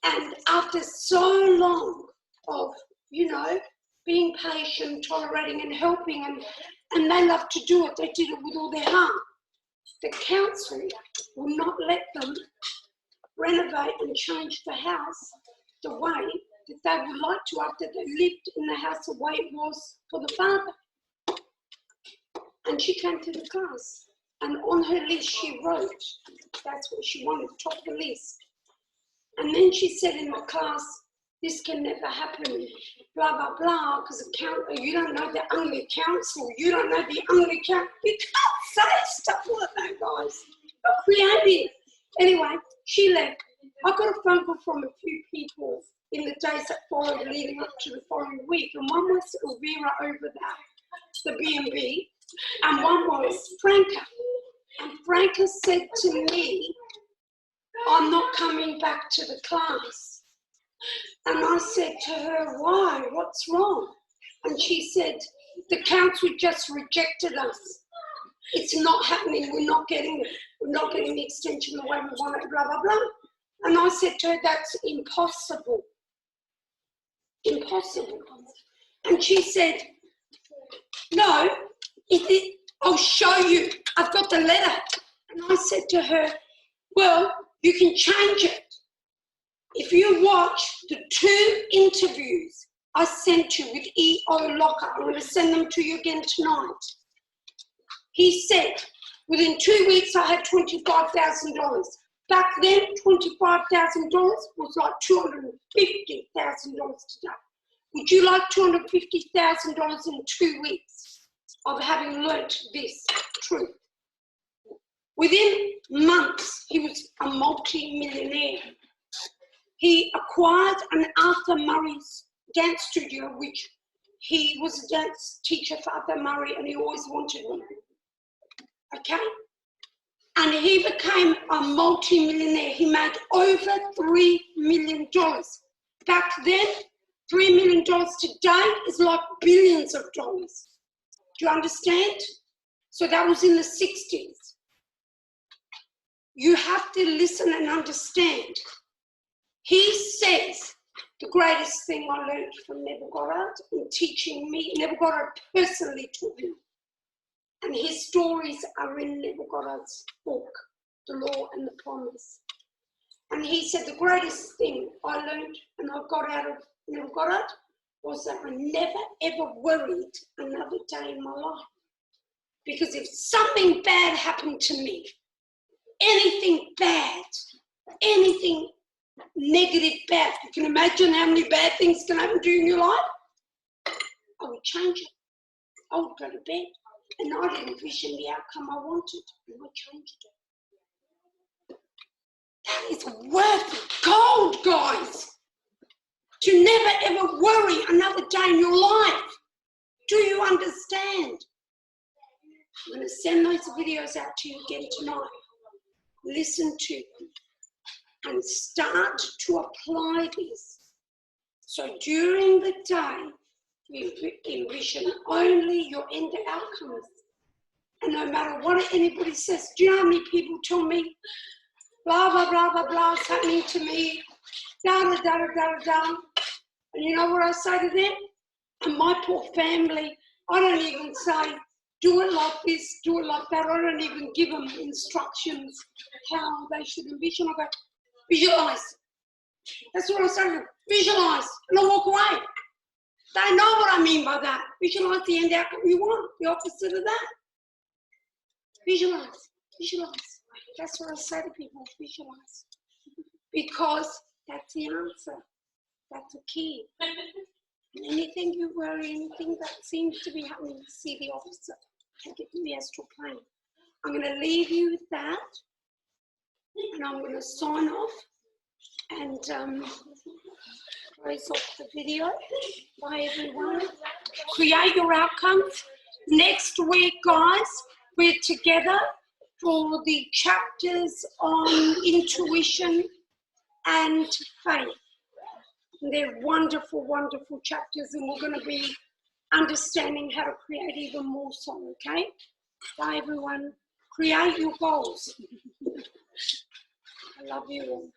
Speaker 1: And after so long of, you know, being patient, tolerating and helping, and they love to do it, they did it with all their heart. The council will not let them renovate and change the house the way that they would like to after they lived in the house the way it was for the father. And she came to the class, and on her list she wrote, that's what she wanted, top of the list. And then she said in the class, this can never happen, blah, blah, blah, because you don't know the only council, you don't know the only council. You can't say stuff like that, guys. You're creative. Anyway, she left. I got a phone call from a few people in the days that followed leading up to the following week, and one was Elvira over there, the B&B, and one was Franca. And Franca said to me, I'm not coming back to the class. And I said to her, why? What's wrong? And she said, the council just rejected us. It's not happening. We're not getting the extension the way we want it, blah, blah, blah. And I said to her, that's impossible. Impossible. And she said, no, I'll show you. I've got the letter. And I said to her, well, you can change it. If you watch the 2 interviews I sent you with E.O. Locker, I'm going to send them to you again tonight. He said, within 2 weeks, I had $25,000. Back then, $25,000 was like $250,000 today. Would you like $250,000 in 2 weeks of having learnt this truth? Within months, he was a multi-millionaire. He acquired an Arthur Murray's dance studio, which he was a dance teacher for Arthur Murray, and he always wanted one. Okay? And he became a multi-millionaire. He made over $3 million. Back then, $3 million today is like billions of dollars. Do you understand? So that was in the 60s. You have to listen and understand. He says the greatest thing I learned from Neville Goddard in teaching me, Neville Goddard personally taught me, and his stories are in Neville Goddard's book, The Law and the Promise. And he said the greatest thing I learned and I got out of Neville Goddard was that I never ever worried another day in my life. Because if something bad happened to me, anything bad, anything negative bad, you can imagine how many bad things can happen to you in your life? I would change it. I would go to bed. And I didn't envision the outcome I wanted, and I changed it. That is worth gold, guys. To never ever worry another day in your life. Do you understand? I'm going to send those videos out to you again tonight. Listen to them and start to apply this. So during the day, you envision only your end outcomes. And no matter what anybody says, do you know how many people tell me, blah, blah, blah, blah, blah, is happening to me, da, da, da, da, da, da. And you know what I say to them? And my poor family, I don't even say, do it like this, do it like that. I don't even give them instructions how they should envision. I go, visualize. That's what I say to them, visualize. And I walk away. They know what I mean by that. Visualize the end outcome you want, the opposite of that. Visualize, visualize. That's what I say to people, visualize. Because that's the answer. That's the key. And anything you worry, anything that seems to be happening, see the opposite. Take it to the astral plane. I'm going to leave you with that. And I'm going to sign off and close off the video. Bye, everyone. Create your outcomes. Next week, guys, we're together for the chapters on intuition and faith. And they're wonderful, wonderful chapters, and we're going to be understanding how to create even more so, okay? Bye, everyone. Create your goals. I love you all.